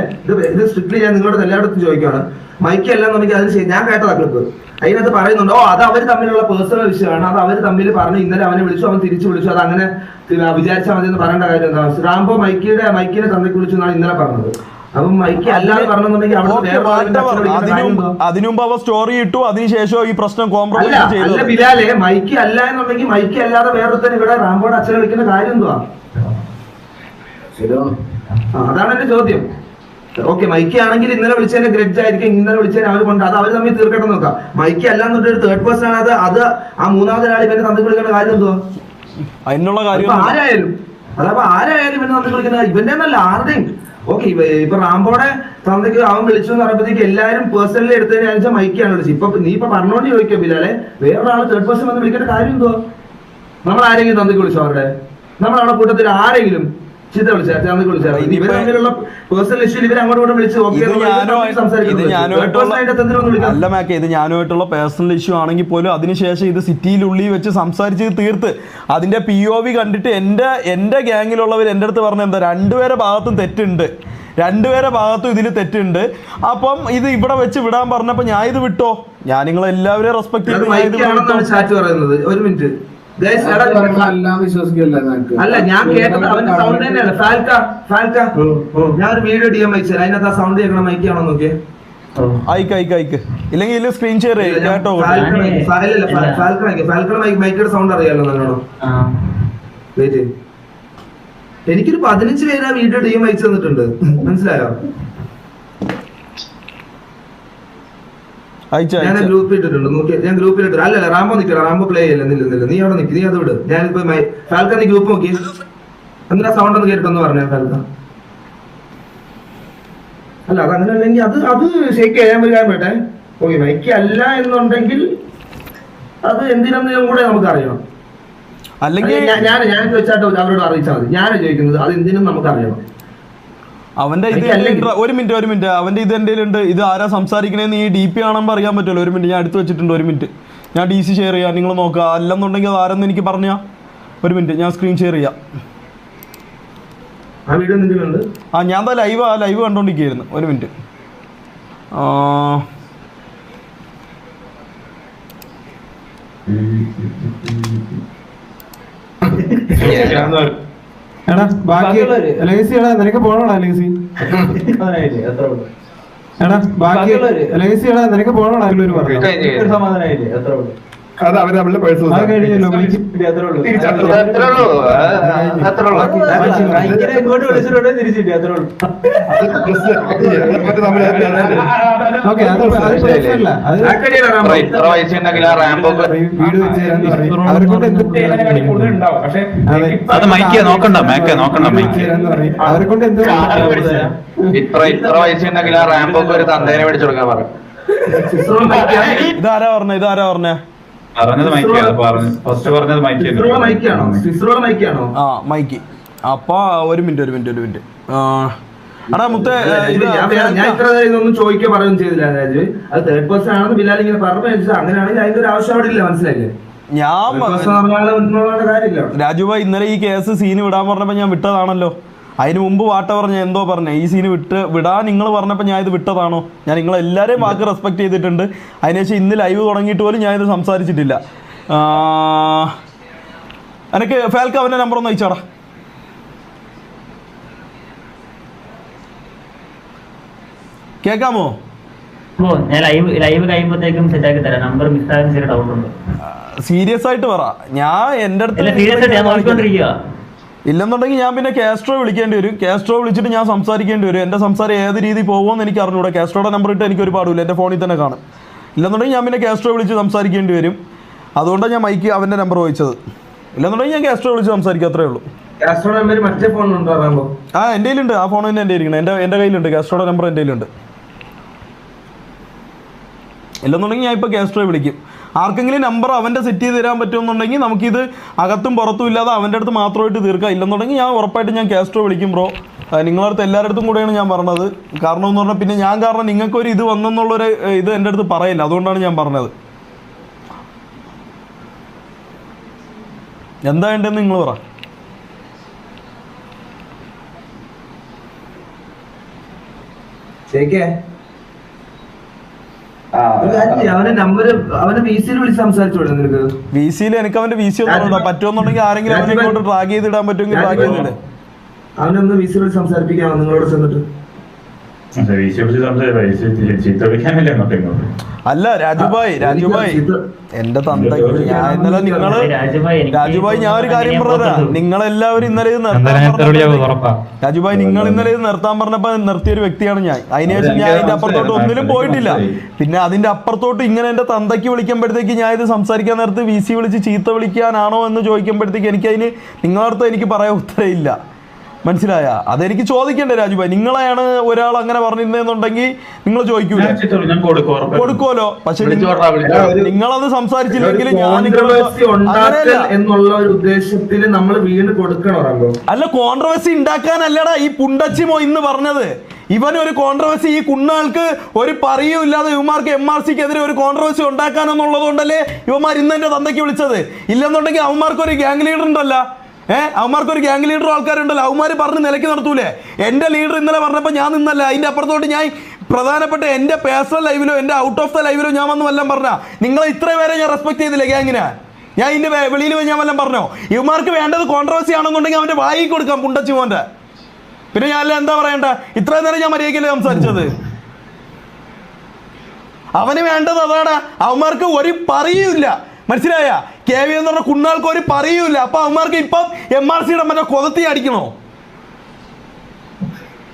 ഇത് സ്ട്രിക്ട്ലി ഞാൻ നിങ്ങളോട് എല്ലായിടത്തും ചോദിക്കുകയാണ്. മൈക്ക് അല്ല നമുക്ക് അതിന് ഞാൻ കേട്ടതാ ക്ലിപ്പ്. അതിനകത്ത് പറയുന്നുണ്ട്, അത് അവർ തമ്മിലുള്ള പേഴ്സണൽ വിഷയമാണ്, അത് അവർ തമ്മിൽ പറഞ്ഞു. ഇന്നലെ അവനെ വിളിച്ചു, അവൻ തിരിച്ചു വിളിച്ചു. അത് അങ്ങനെ വിചാരിച്ചാൽ മതി എന്ന് പറയേണ്ട കാര്യം എന്താ? റാംബോ മൈക്കിനെ തന്തയ്ക്ക് വിളിച്ചു എന്നാണ് ഇന്നലെ പറഞ്ഞത്. അപ്പം മൈക്ക് അല്ലാതെ പറഞ്ഞെന്നുണ്ടെങ്കിൽ അതിനു മുമ്പ് അവ സ്റ്റോറി ഇട്ടു, അതിനുശേഷം ഈ പ്രശ്നം കോംപ്രമൈസ് ചെയ്തു. അല്ല ബിലാലെ, മൈക്ക് അല്ല എന്നുണ്ടെങ്കിൽ മൈക്ക് അല്ലാതെ വേറൊരുത്തൻ ഇവിടെ റാംബോയുടെ അച്ഛനെ വിളിക്കുന്ന കാര്യം എന്തുവാ? അതാണ് എന്റെ ചോദ്യം. ഓക്കെ, മൈക്ക് ആണെങ്കിൽ ഇന്നലെ വിളിച്ചതിന്റെ ഗ്രഡ്ജ് ആയിരിക്കും, ഇന്നലെ വിളിച്ചതിന് അവർ കൊണ്ട് അത് അവർ തമ്മിൽ തീർക്കട്ടെ നോക്കാം. മൈക്ക് അല്ലാന്നിട്ട് ഒരു തേർഡ് പേഴ്സൺ ആണ് അത് ആ മൂന്നാമത്തെ ഒരാൾ ഇവന്റെ തന്തയ്ക്ക് വിളിക്കേണ്ട കാര്യം എന്തുവാ? അതിനുള്ള കാര്യം ആരായാലും ഇവന്റെ തന്തയ്ക്ക് വിളിക്കുന്ന ഇവന്റെ എന്നല്ല ആരുടെയും. ഓക്കെ, ഇപ്പൊ റാംബോയുടെ തന്തയ്ക്ക് അവൻ വിളിച്ചു എന്ന് പറയുമ്പോഴത്തേക്ക് എല്ലാവരും പേഴ്സണലി എടുത്തതിന് അനുസരിച്ച് മൈക്കാണ് വിളിച്ചത്. നീ ഇപ്പൊ പറഞ്ഞോണ്ട് ചോദിക്കോ ബിലാലെ, വേറൊരാൾ തേർഡ് പേഴ്സൺ വന്ന് വിളിക്കേണ്ട കാര്യം എന്തുവാ? നമ്മൾ ആരെങ്കിലും തന്തയ്ക്ക് വിളിച്ചോ? അവരുടെ നമ്മളവിടെ കൂട്ടത്തിൽ ആരെങ്കിലും ചീത്ത വിളിച്ചാൽ ഇവർ തമ്മിലുള്ള പേഴ്സണൽ ഇഷ്യൂ ഇവർ അങ്ങോട്ടും വിളിച്ച് അല്ല മാക്കെ, ഇത് ഞാനുമായിട്ടുള്ള പേഴ്സണൽ ഇഷ്യൂ ആണെങ്കിൽ പോലും അതിനുശേഷം ഇത് സിറ്റിയിലുള്ളിൽ വെച്ച് സംസാരിച്ച് തീർത്ത് അതിന്റെ POV കണ്ടിട്ട് എന്റെ ഗ്യാങ്ങിലുള്ളവർ എൻ്റെ അടുത്ത് പറഞ്ഞ എന്താ, 2 പേരെ ഭാഗത്തും തെറ്റുണ്ട്, 2 പേരെ ഭാഗത്തും ഇതിൽ തെറ്റുണ്ട്. അപ്പം ഇത് ഇവിടെ വെച്ച് വിടാൻ പറഞ്ഞപ്പോ ഞാൻ ഇത് വിട്ടോ. ഞാൻ നിങ്ങളെല്ലാവരെയും റെസ്പെക്ട് ചെയ്ത്. ഒരു മിനിറ്റ്, അല്ല ഞാൻ കേട്ടത് അവന്റെ സൗണ്ട് തന്നെയാണ്. ഫാൽക്ക ഞാൻ ഒരു വീഡിയോ DM അയച്ചു, അതിനകത്ത് ആ സൗണ്ട് കേൾക്കണം. മൈക്കാണോ നോക്കിയേ? അയക്ക് ഇല്ലെങ്കിൽ സ്ക്രീൻ ഷെയർ കേട്ടോ. മൈക്കിയുടെ സൗണ്ട് അറിയാലോ നല്ലോണം. എനിക്കൊരു 15 പേര് ആ വീഡിയോ DM അയച്ചു തന്നിട്ടുണ്ട്, മനസ്സിലായോ? ഞാൻ ഗ്രൂപ്പിൽ ഇട്ടിട്ടുണ്ട്, നോക്കി. ഞാൻ ഗ്രൂപ്പിൽ ഇട്ടു. അല്ലല്ല, റാംബോ നിൽക്കണം, റാംബോ പ്ലേ ചെയ്യല്ല. നില്ല നീ അവിടെ നിൽക്കി, നീ അത് വിട്. ഞാനിപ്പോ ഫാൽക്ക നീ ഗ്രൂപ്പ് നോക്കി, എന്നിട്ട് സൗണ്ട് ഒന്ന് കേട്ടിട്ടൊന്ന് പറഞ്ഞേ ഫാൽക്ക. അല്ല അതങ്ങനെ അല്ലെങ്കിൽ അത് ഷേക്ക് ചെയ്യാൻ ഒരു കാര്യം പറ്റേ. ഓക്കെ, മൈക്ക് അല്ല എന്നുണ്ടെങ്കിൽ അത് എന്തിനെന്നും കൂടെ നമുക്ക് അറിയണം. അല്ലെങ്കിൽ ഞാൻ ചോദിച്ചാട്ടോ അവരോട് അറിയിച്ചാൽ മതി. ഞാനാ ചോദിക്കുന്നത്, അത് എന്തിനും നമുക്ക് അറിയണം. അവന്റെ ഇത് ഒരു മിനിറ്റ് അവന്റെ ഇത് എൻ്റെ ഉണ്ട്. ഇത് ആരാ സംസാരിക്കണേന്ന് ഈ DP കാണുമ്പോൾ അറിയാൻ പറ്റുമല്ലോ. ഒരു മിനിറ്റ്, ഞാൻ എടുത്ത് വെച്ചിട്ടുണ്ട്. ഒരു മിനിറ്റ്, ഞാൻ DC ഷെയർ ചെയ്യാം, നിങ്ങൾ നോക്കുക. അല്ലെന്നുണ്ടെങ്കിൽ അത് ആരെന്ന് എനിക്ക് പറഞ്ഞാൽ. ഒരു മിനിറ്റ്, ഞാൻ സ്ക്രീൻ ഷെയർ ചെയ്യാം. ആ വീഡിയോ എന്തെങ്കിലും ഉണ്ട്? ഞാൻ ലൈവ് കണ്ടോണ്ടിരിക്കുകയായിരുന്നു. ഒരു മിനിറ്റ്. എടാ ബാക്കി ലെഗസി എടാ നിനക്ക് പോണോടാ ലെഗസി എടാ ബാക്കി ലെഗസി എടാ നിനക്ക് പോണോടാ ഒരു പറഞ്ഞു സമാധാനായില്ലേ? എത്ര അത് അവര് തമ്മിലെ പേഴ്സണൽ അത് കഴിഞ്ഞല്ലോ ഓക്കെ അത് മൈക്ക് നോക്കണ്ട അവരെ കൊണ്ട് എന്ത് ഇത്ര വയസ്സുണ്ടെങ്കിൽ ആ റാംബോക്ക് ഒരു തന്തേനെ മേടിച്ചു കൊടുക്കാൻ പറഞ്ഞു. ഇതാരാ പറഞ്ഞേ? പറഞ്ഞത് മൈക്കാണോ? ആ മൈക്ക്. അപ്പൊ ഒരു മിനിറ്റ്. എടാ മുത്തേ, ഞാൻ ഇത്ര ഇതൊന്നും ചോദിക്കുക പറയുകയും ചെയ്തില്ല. അത് തേർഡ് പേഴ്സൺ ആണെന്ന് ബിലാൽ ഇങ്ങനെ പറഞ്ഞു. അങ്ങനെയാണെങ്കിൽ അതിന്റെ ഒരു ആവശ്യം അവിടെ ഇല്ല. മനസ്സിലായില്ലേ? രാജുഭായ് ഇന്നലെ ഈ കേസ് സീന് വിടാൻ പറഞ്ഞപ്പോ ഞാൻ വിട്ടതാണല്ലോ. അതിന് മുമ്പ് വാട്ട പറഞ്ഞ എന്തോ പറഞ്ഞേ ഈ സീന് വിടാൻ നിങ്ങൾ പറഞ്ഞപ്പോൾ ഞാൻ ഇത് വിട്ടതാണോ? ഞാൻ നിങ്ങളെല്ലാവരെയും വാക്ക് റെസ്പെക്ട് ചെയ്തിട്ടുണ്ട്. അതിനുശേഷം ഇന്ന് ലൈവ് തുടങ്ങിയിട്ട് പോലും ഞാൻ ഇത് സംസാരിച്ചിട്ടില്ല. എനിക്ക് ഫാൽക്ക് അവൻ്റെ നമ്പർ ഒന്ന് അയച്ചാടാ. കേൾക്കാമോ? സീരിയസ് ആയിട്ട് പറ. ഞാൻ എൻ്റെ അടുത്ത് ഇല്ലെന്നുണ്ടെങ്കിൽ ഞാൻ പിന്നെ കാസ്ട്രോ വിളിക്കേണ്ടി വരും. കാസ്ട്രോ വിളിച്ചിട്ട് ഞാൻ സംസാരിക്കേണ്ടി വരും. എൻ്റെ സംസാരം ഏത് രീതി പോകുമെന്ന് എനിക്ക് അറിഞ്ഞൂടെ. കാസ്ട്രോയുടെ നമ്പർ ഇട്ട് എനിക്ക് ഒരു പാടില്ല, എൻ്റെ ഫോണിൽ തന്നെ കാണും. ഇല്ലെന്നുണ്ടെങ്കിൽ ഞാൻ പിന്നെ കാസ്ട്രോ വിളിച്ച് സംസാരിക്കേണ്ടി വരും. അതുകൊണ്ടാണ് ഞാൻ മൈക്ക് അവൻ്റെ നമ്പർ ചോദിച്ചത്. ഇല്ലെന്നുണ്ടെങ്കിൽ ഞാൻ കാസ്ട്രോ വിളിച്ച് സംസാരിക്കും, അത്രേ ഉള്ളൂ. എൻ്റെ കയ്യിലുണ്ട്. ആ ഫോൺ തന്നെ എൻ്റെ ഇരിക്കണം. എൻ്റെ കയ്യിലുണ്ട് കാസ്ട്രോയുടെ നമ്പർ. എൻ്റെ കയ്യിലുണ്ട്. ഇല്ലെന്നുണ്ടെങ്കിൽ ഞാൻ ഇപ്പോൾ കാസ്ട്രോ വിളിക്കും. ആർക്കെങ്കിലും നമ്പർ അവൻ്റെ സെറ്റ് ചെയ്ത് തരാൻ പറ്റുമെന്നുണ്ടെങ്കിൽ നമുക്കിത് അകത്തും പുറത്തും ഇല്ലാതെ അവൻ്റെ അടുത്ത് മാത്രമായിട്ട് തീർക്കാം. ഇല്ലെന്നുണ്ടെങ്കിൽ ഞാൻ ഉറപ്പായിട്ട് ഞാൻ കാസ്ട്രോ വിളിക്കും ബ്രോ. നിങ്ങളടുത്ത് എല്ലാവരുടെ അടുത്തും കൂടെയാണ് ഞാൻ പറഞ്ഞത്. കാരണം എന്ന് പറഞ്ഞാൽ പിന്നെ ഞാൻ കാരണം നിങ്ങൾക്കൊരു ഇത് വന്നെന്നുള്ളൊരു ഇത് എൻ്റെ അടുത്ത് പറയില്ല. അതുകൊണ്ടാണ് ഞാൻ പറഞ്ഞത്. എന്താ വേണ്ടതെന്ന് നിങ്ങൾ പറ. വിസിയിൽ എനിക്ക് അവന്റെ വിസി ഒന്നും പറ്റുമെന്നുണ്ടെങ്കിൽ ആരെങ്കിലും അവനെ ഇങ്ങോട്ട് ട്രാക്ക് ചെയ്തിടാൻ പറ്റുമെങ്കിൽ ട്രാക്ക് ചെയ്തിട്ട് അവനൊന്ന് വിസിയിൽ സംസാരിപ്പിക്കാമോ നിങ്ങളോട് ചെന്നിട്ട്? അല്ല രാജുഭായ് എന്റെ തന്ത ഞാൻ ഇന്നലെ രാജുഭായ് ഞാൻ ഒരു കാര്യം പറഞ്ഞതാ. നിങ്ങളെല്ലാവരും ഇന്നലെ ഇത് രാജുഭായ് നിങ്ങൾ ഇന്നലെ ഇത് നിർത്താൻ പറഞ്ഞപ്പോ നിർത്തിയൊരു വ്യക്തിയാണ് ഞാൻ. അതിനുശേഷം ഞാൻ അതിന്റെ അപ്പുറത്തോട്ട് ഒന്നിലും പോയിട്ടില്ല. പിന്നെ അതിന്റെ അപ്പുറത്തോട്ട് ഇങ്ങനെ എന്റെ തന്തയ്ക്ക് വിളിക്കുമ്പോഴത്തേക്ക് ഞാൻ ഇത് സംസാരിക്കാൻ നേരത്ത് വിസി വിളിച്ച് ചീത്ത വിളിക്കാനാണോ എന്ന് ചോദിക്കുമ്പോഴത്തേക്ക് എനിക്കതിന് നിങ്ങളടുത്ത് എനിക്ക് പറയാൻ ഉത്തരവില്ല. മനസ്സിലായ? അതെനിക്ക് ചോദിക്കണ്ടേ രാജുഭായ്? നിങ്ങളെയാണ് ഒരാൾ അങ്ങനെ പറഞ്ഞിരുന്നെന്നുണ്ടെങ്കിൽ നിങ്ങൾ ചോദിക്കൂല, കൊടുക്കുമല്ലോ. പക്ഷെ നിങ്ങളത് സംസാരിച്ചില്ലെങ്കിൽ എന്നുള്ള ഒരു ഉദ്ദേശത്തിൽ നമ്മൾ വീണ്ടും കൊടുക്കണോ? അല്ല, കോൺട്രവേഴ്സി ഉണ്ടാക്കാനല്ലടാ ഈ പുണ്ടച്ചിമോ ഇന്ന് പറഞ്ഞത്. ഇവനൊരു കോൺട്രവേഴ്സി ഈ കുണ്ണാൾക്ക് ഒരു പറയൂല്ലാതെ ഇവന്മാർക്ക് MRCക്കെതിരെ ഒരു കോൺട്രവേഴ്സി ഉണ്ടാക്കാനെന്നുള്ളത് കൊണ്ടല്ലേ ഇവന്മാർ ഇന്ന് എന്റെ തന്തയ്ക്ക് വിളിച്ചത്. ഇല്ലെന്നുണ്ടെങ്കിൽ അവന്മാർക്കൊരു ഗ്യാങ് ലീഡർ ഉണ്ടല്ലോ. അവന്മാർക്കൊരു ഗ്യാങ് ലീഡർ ആൾക്കാരുണ്ടല്ലോ. അവന്മാർ പറഞ്ഞ് നിലയ്ക്ക് നിർത്തൂലേ? എൻ്റെ ലീഡർ ഇന്നലെ പറഞ്ഞപ്പോൾ ഞാൻ നിന്നല്ല. അതിൻ്റെ അപ്പുറത്തോട്ട് ഞാൻ പ്രധാനപ്പെട്ട എൻ്റെ പേഴ്സണൽ ലൈവിലോ എൻ്റെ ഔട്ട് ഓഫ് ദ ലൈവിലോ ഞാൻ വന്ന് വല്ലതും പറഞ്ഞാൽ നിങ്ങളെ ഇത്ര പേരെ ഞാൻ റെസ്പെക്ട് ചെയ്തില്ല ഗ്യാങ്ങിനെ. ഞാൻ ഇതിൻ്റെ വെളിയിൽ ഞാൻ വല്ലതും പറഞ്ഞോ? ഇവന്മാർക്ക് വേണ്ടത് കോൺട്രവേഴ്സി ആണെന്നുണ്ടെങ്കിൽ അവൻ്റെ വായി കൊടുക്കാം പുണ്ടച്ചിമോൻ്റെ. പിന്നെ ഞാനല്ല എന്താ പറയണ്ട? ഇത്രയും നേരം ഞാൻ മര്യാദയ്ക്കല്ലേ സംസാരിച്ചത്? അവന് വേണ്ടത് അതാണ്. അവന്മാർക്ക് ഒരു പറയൂല്ല. മനസ്സിലായ? KV എന്ന് പറഞ്ഞ കുണ്ണാൾക്ക് ഒരു പറയൂല. അപ്പൊ അവന്മാർക്ക് ഇപ്പം MRCയുടെ മറ്റേ കൊതത്തി അടിക്കണോ?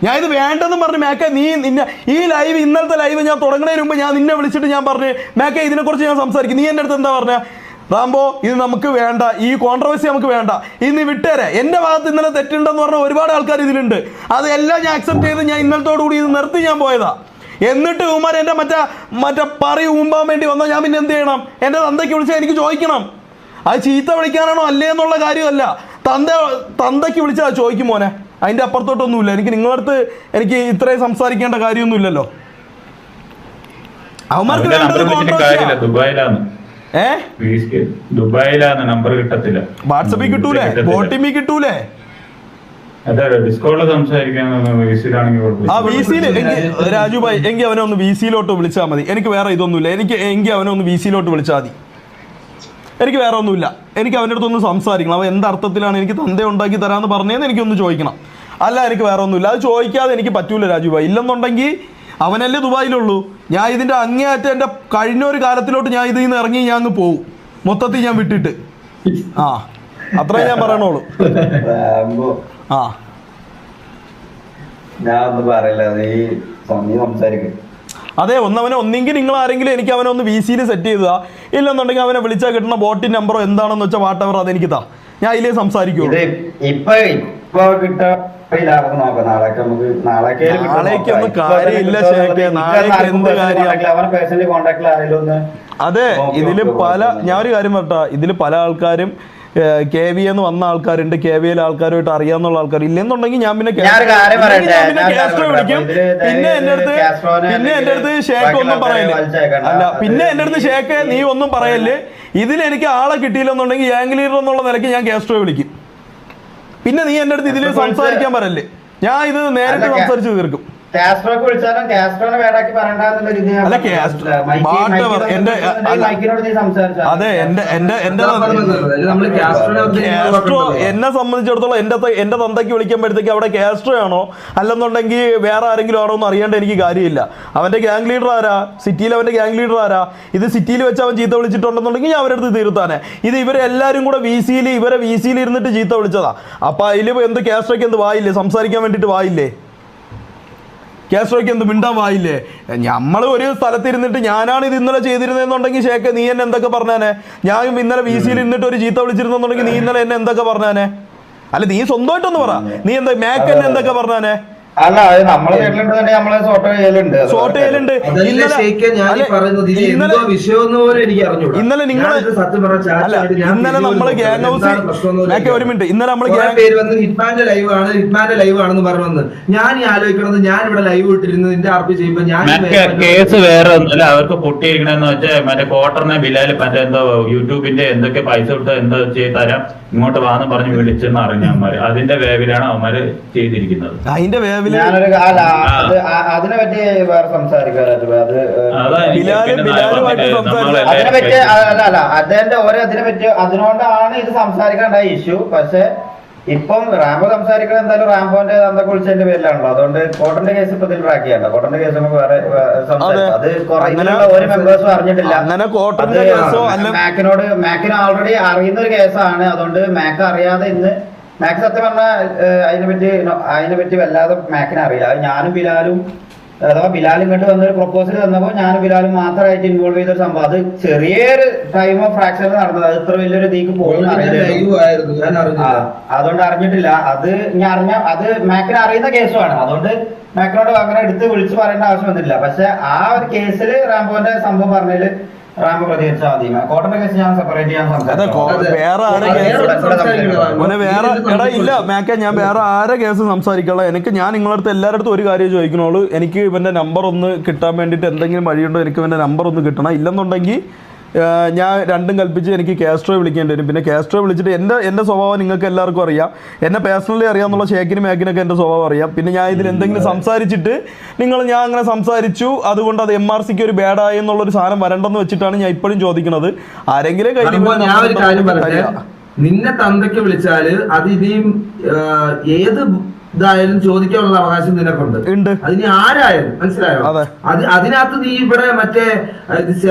ഞാൻ ഇത് വേണ്ടെന്ന് പറഞ്ഞു മേക്ക. നീ നിന്നെ ഈ ലൈവ് ഇന്നലത്തെ ലൈവ് ഞാൻ തുടങ്ങുന്നതിന് മുമ്പ് ഞാൻ നിന്നെ വിളിച്ചിട്ട് ഞാൻ പറഞ്ഞു മേക്ക ഇതിനെക്കുറിച്ച് ഞാൻ സംസാരിക്കും. നീ എൻ്റെ അടുത്ത് എന്താ പറഞ്ഞ? റാംബോ ഇത് നമുക്ക് വേണ്ട, ഈ കോൺട്രവേഴ്സി നമുക്ക് വേണ്ട, ഇത് നീ വിട്ടേരെ. എൻ്റെ ഭാഗത്ത് ഇന്നലെ തെറ്റുണ്ടെന്ന് പറഞ്ഞ ഒരുപാട് ആൾക്കാർ ഇതിലുണ്ട്. അതെല്ലാം ഞാൻ അക്സെപ്റ്റ് ചെയ്ത് ഞാൻ ഇന്നലത്തോടുകൂടി ഇത് നിർത്തി ഞാൻ പോയതാ. എന്നിട്ട് ഉമാർ എൻ്റെ മറ്റേ പറി ഊമ്പാൻ വേണ്ടി വന്നാൽ ഞാൻ പിന്നെ എന്ത് ചെയ്യണം? എൻ്റെ തന്തയ്ക്ക് വിളിച്ചാൽ എനിക്ക് ചോദിക്കണം. അത് ചീത്ത വിളിക്കാനാണോ അല്ലേ എന്നുള്ള കാര്യമല്ല. തന്തയ്ക്ക് വിളിച്ചാൽ ചോദിക്കും മോനെ. അതിൻ്റെ അപ്പുറത്തോട്ടൊന്നുമില്ല. എനിക്ക് നിങ്ങളടുത്ത് എനിക്ക് ഇത്രയും സംസാരിക്കേണ്ട കാര്യമൊന്നുമില്ലല്ലോ. അവന്മാർക്ക് ദുബായിലാണ് നമ്പർ കിട്ടത്തില്ല. വാട്സപ്പിൽ കിട്ടൂലേ? OTP കിട്ടൂലേ? ഡിസ്കോഡിൽ സംസാരിക്കാൻ ആ വി സിയിൽ രാജുഭായ് എങ്കിൽ അവനെ ഒന്ന് വി സിയിലോട്ട് വിളിച്ചാൽ മതി. എനിക്ക് വേറെ ഇതൊന്നുമില്ല. എങ്കിൽ അവനെ ഒന്ന് വി സിയിലോട്ട് വിളിച്ചാൽ മതി. എനിക്ക് വേറെ ഒന്നുമില്ല. എനിക്ക് അവൻ്റെ അടുത്തൊന്ന് സംസാരിക്കണം. അവൻ എന്തർത്ഥത്തിലാണ് എനിക്ക് തന്ത ഉണ്ടാക്കി തരാമെന്ന് പറഞ്ഞതെന്ന് എനിക്കൊന്ന് ചോദിക്കണം. അല്ല എനിക്ക് വേറെ ഒന്നുമില്ല. അത് ചോദിക്കാതെ എനിക്ക് പറ്റൂല രാജുഭായ്. ഇല്ലെന്നുണ്ടെങ്കിൽ അവനല്ലേ ദുബായിലുള്ളൂ. ഞാൻ ഇതിൻ്റെ അങ്ങേയറ്റം എൻ്റെ കഴിഞ്ഞ ഒരു കാലത്തിലോട്ട് ഞാൻ ഇതിൽ നിന്ന് ഇറങ്ങി ഞാൻ അങ്ങ് പോവും. മൊത്തത്തിൽ ഞാൻ വിട്ടിട്ട്. ആ അത്രേ ഞാൻ പറയണോളൂ. ആ ഞാൻ ഒന്നും പറയില്ല, നീ സംസാരിക്കും. അതെ, ഒന്നെങ്കിൽ നിങ്ങൾ ആരെങ്കിലും എനിക്ക് അവനെ ഒന്ന് വി സിയിൽ സെറ്റ് ചെയ്തതാ. ഇല്ലെന്നുണ്ടെങ്കിൽ അവനെ വിളിച്ചാൽ കിട്ടുന്ന ബോട്ടിൻ നമ്പറോ എന്താണെന്ന് വെച്ചാൽ വാട്ടവർ അതെനിക്ക് താ. ഞാൻ അതിലേ സംസാരിക്കുള്ളൂ. നാളേക്ക് ഒന്നും കാര്യമില്ല ഷേഖേ. നാളേക്ക് എന്ത് കാര്യം? അതെ, ഇതില് ഞാൻ ഒരു കാര്യം പറട്ടാ, ഇതില് പല ആൾക്കാരും KV എന്ന് വന്ന ആൾക്കാരുണ്ട്, KVL ആൾക്കാരുമായിട്ട് അറിയാന്നുള്ള ആൾക്കാർ. ഇല്ലെന്നുണ്ടെങ്കിൽ ഞാൻ പിന്നെ കാസ്ട്രോ വിളിക്കും. പിന്നെ എന്റെ അടുത്ത് ഷേഖ് ഒന്നും പറയല്ലേ. അല്ല, പിന്നെ എന്റെ അടുത്ത് ഷേഖ് നീ ഒന്നും പറയല്ലേ. ഇതിലെനിക്ക് ആളെ കിട്ടിയില്ലെന്നുണ്ടെങ്കിൽ ഗ്യാങ് ലീഡർ എന്നുള്ള നിലയ്ക്ക് ഞാൻ കാസ്ട്രോ വിളിക്കും. പിന്നെ നീ എന്റെ അടുത്ത് ഇതിൽ സംസാരിക്കാൻ പറയല്ലേ. ഞാൻ ഇത് നേരിട്ട് സംസാരിച്ച് തീർക്കും. അതെ, എന്നെ സംബന്ധിച്ചിടത്തോളം എന്റെ തന്തയ്ക്ക് വിളിക്കുമ്പോഴത്തേക്ക് അവിടെ കാസ്ട്രോ ആണോ അല്ലെന്നുണ്ടെങ്കിൽ വേറെ ആരെങ്കിലും ആണോ എന്ന് അറിയേണ്ട എനിക്ക് കാര്യമില്ല. അവന്റെ ഗ്യാങ് ലീഡർ ആരാ, സിറ്റിയിൽ അവന്റെ ഗ്യാങ് ലീഡർ ആരാ, ഇത് സിറ്റിയിൽ വെച്ച് അവൻ ചീത്ത വിളിച്ചിട്ടുണ്ടെന്നുണ്ടെങ്കിൽ ഞാൻ അവരുടെ അടുത്ത് തീർത്താനെ. ഇത് ഇവരെല്ലാരും കൂടെ ഇവരെ വി സിയിൽ ഇരുന്നിട്ട് ചീത്ത വിളിച്ചതാ. അപ്പൊ അതിൽ എന്ത് കാസ്ട്രോയ്ക്ക് എന്ത് വായില്ലേ, സംസാരിക്കാൻ വേണ്ടിയിട്ട് വായില്ലേ, കാസ്ട്രോയ്ക്ക് എന്ത് മിണ്ടാൻ വായില്ലേ. നമ്മൾ ഒരു സ്ഥലത്തിരുന്നിട്ട് ഞാനാണ് ഇത് ഇന്നലെ ചെയ്തിരുന്നതെന്നുണ്ടെങ്കിൽ ഷേഖ് നീ എന്നെ എന്തൊക്കെ പറഞ്ഞാനെ. ഞാൻ ഇന്നലെ വി സിയിൽ ഇരുന്നിട്ട് ഒരു ചീത്ത വിളിച്ചിരുന്നെന്നുണ്ടെങ്കിൽ നീ ഇന്നലെ എന്നെ എന്തൊക്കെ പറഞ്ഞാനെ. അല്ല, നീ സ്വന്തമായിട്ടൊന്ന് പറ. നീ എന്താ മാക്ക് എന്നെ എന്തൊക്കെ പറഞ്ഞാനെ. അല്ല, അത് നമ്മളെ വീട്ടിലുണ്ട് തന്നെ, നമ്മളെ സോർട്ട് ചെയ്യലുണ്ട്. ഇന്നലെ നിങ്ങൾ ഇന്നലെ നമ്മള് ഗ്യാങ് ഹൗസ് ഒരു മിനിറ്റ് ഇന്നലെ നമ്മള് ഹിറ്റ്മാന്റെ ലൈവ് ആണെന്ന് പറഞ്ഞു. ഞാൻ ഈ ആലോചിക്കണത്, ഞാൻ ഇവിടെ ലൈവ് ഇട്ടിരുന്നു നിന്റെ RP ചെയ്യുമ്പോ ഞാൻ കേസ് വേറെ ഒന്നുമില്ല. അവർക്ക് പൊട്ടിയിരിക്കണെന്ന് വെച്ചാൽ മറ്റേ ക്വാർട്ടറിനെ ബിലാല് മറ്റേ എന്തോ യൂട്യൂബിന്റെ എന്തൊക്കെ പൈസ ഇട്ട് എന്തോ ചെയ്ത് തരാം ഇങ്ങോട്ട് വാന്ന് പറഞ്ഞ് വിളിച്ചെന്ന് അറിഞ്ഞവന്മാര്. അതിന്റെ വേവിലാണ് അവന്മാര് ചെയ്തിരിക്കുന്നത്. അതിന്റെ വേവില് അതിനെ പറ്റി വേറെ സംസാരിക്കാൻ അതിനോണ്ടാണ് ഇത് സംസാരിക്കേണ്ട ഇഷ്യൂ. പക്ഷെ ഇപ്പം റാംബോ സംസാരിക്കുന്നത് എന്തായാലും റാംബോന്റെ തന്തൊക്കെ വിളിച്ചതിന്റെ പേരിലാണല്ലോ. അതുകൊണ്ട് കോട്ടന്റെ കേസ് ഇപ്പൊ ഇതിൽ ട്രാക്ക് ചെയ്യണ്ട. കോട്ടന്റെ കേസ് നമുക്ക് വേറെ അത് ഒരു മെമ്പേഴ്സും അറിഞ്ഞിട്ടില്ല. മാക്കിന് ഓൾറെഡി അറിയുന്ന ഒരു കേസാണ്. അതുകൊണ്ട് മാക്ക് അറിയാതെ ഇന്ന് മാക്ക് സത്യം പറഞ്ഞാൽ അതിനെപ്പറ്റി വല്ലാതെ മാക്കിനെ അറിയില്ല. അത് ഞാനും ബിലാലും, അഥവാ ബിലാൽ ഇങ്ങോട്ട് വന്നൊരു പ്രൊപ്പോസൽ തന്നപ്പോൾ ഞാനും ബിലാലും മാത്രമായിട്ട് ഇൻവോൾവ് ചെയ്തൊരു സംഭവം. അത് ചെറിയൊരു ടൈം ഓഫ് ഫ്രാക്ഷൻ നടന്നത്. അത് ഇത്ര വലിയൊരു ഇതിക്ക് പോകുന്ന അതുകൊണ്ട് അറിഞ്ഞിട്ടില്ല. അത് അത് മാക്കിനെ അറിയുന്ന കേസുമാണ്. അതുകൊണ്ട് മാക്കിനോട് അങ്ങനെ എടുത്ത് വിളിച്ച് പറയേണ്ട ആവശ്യം വന്നിട്ടില്ല. പക്ഷെ ആ ഒരു കേസിൽ റാംബോന്റെ സംഭവം പറഞ്ഞതില് റാംബോ പ്രതികരിച്ചാൽ മതി. കോട്ടന്റെ കേസ് ഞാൻ സെപ്പറേറ്റ് ചെയ്യാൻ ഇല്ല മാക്ക, ഞാൻ വേറെ ആരെ കേസ് സംസാരിക്കാനുള്ള. ഞാൻ നിങ്ങളുടെ അടുത്ത് എല്ലാവരുടെ അടുത്തും ഒരു കാര്യം ചോദിക്കണോളൂ. എനിക്ക് ഇവന്റെ നമ്പർ ഒന്ന് കിട്ടാൻ വേണ്ടിയിട്ട് എന്തെങ്കിലും വഴിയുണ്ടോ? എനിക്ക് ഇവന്റെ നമ്പർ ഒന്ന് കിട്ടണം. ഇല്ലെന്നുണ്ടെങ്കിൽ ഞാൻ രണ്ടും കൽപ്പിച്ച് എനിക്ക് കാസ്ട്രോ വിളിക്കേണ്ടി വരും. പിന്നെ കാസ്ട്രോ വിളിച്ചിട്ട് എൻ്റെ സ്വഭാവം നിങ്ങൾക്ക് എല്ലാവർക്കും അറിയാം. എന്നെ പേഴ്സണലി അറിയാമെന്നുള്ള ഷേക്കിനും മാക്കിനൊക്കെ എൻ്റെ സ്വഭാവം അറിയാം. പിന്നെ ഞാൻ ഇതിൽ എന്തെങ്കിലും സംസാരിച്ചിട്ട് ഞാൻ അങ്ങനെ സംസാരിച്ചു, അതുകൊണ്ട് അത് MRCക്ക് ഒരു ബാഡായി എന്നുള്ളൊരു സാധനം വരണ്ടെന്ന് വെച്ചിട്ടാണ് ഞാൻ ഇപ്പോഴും ചോദിക്കുന്നത്. ആരെങ്കിലും നിന്നെ തന്തയ്ക്ക് വിളിച്ചാല് അത് ഇനിയും ഏത് ഇതായാലും ചോദിക്കാനുള്ള അവകാശം നിനക്കുണ്ട്. അതിന് ആരായാലും മനസ്സിലായോ? അതിനകത്ത് നീ ഇവിടെ മറ്റേ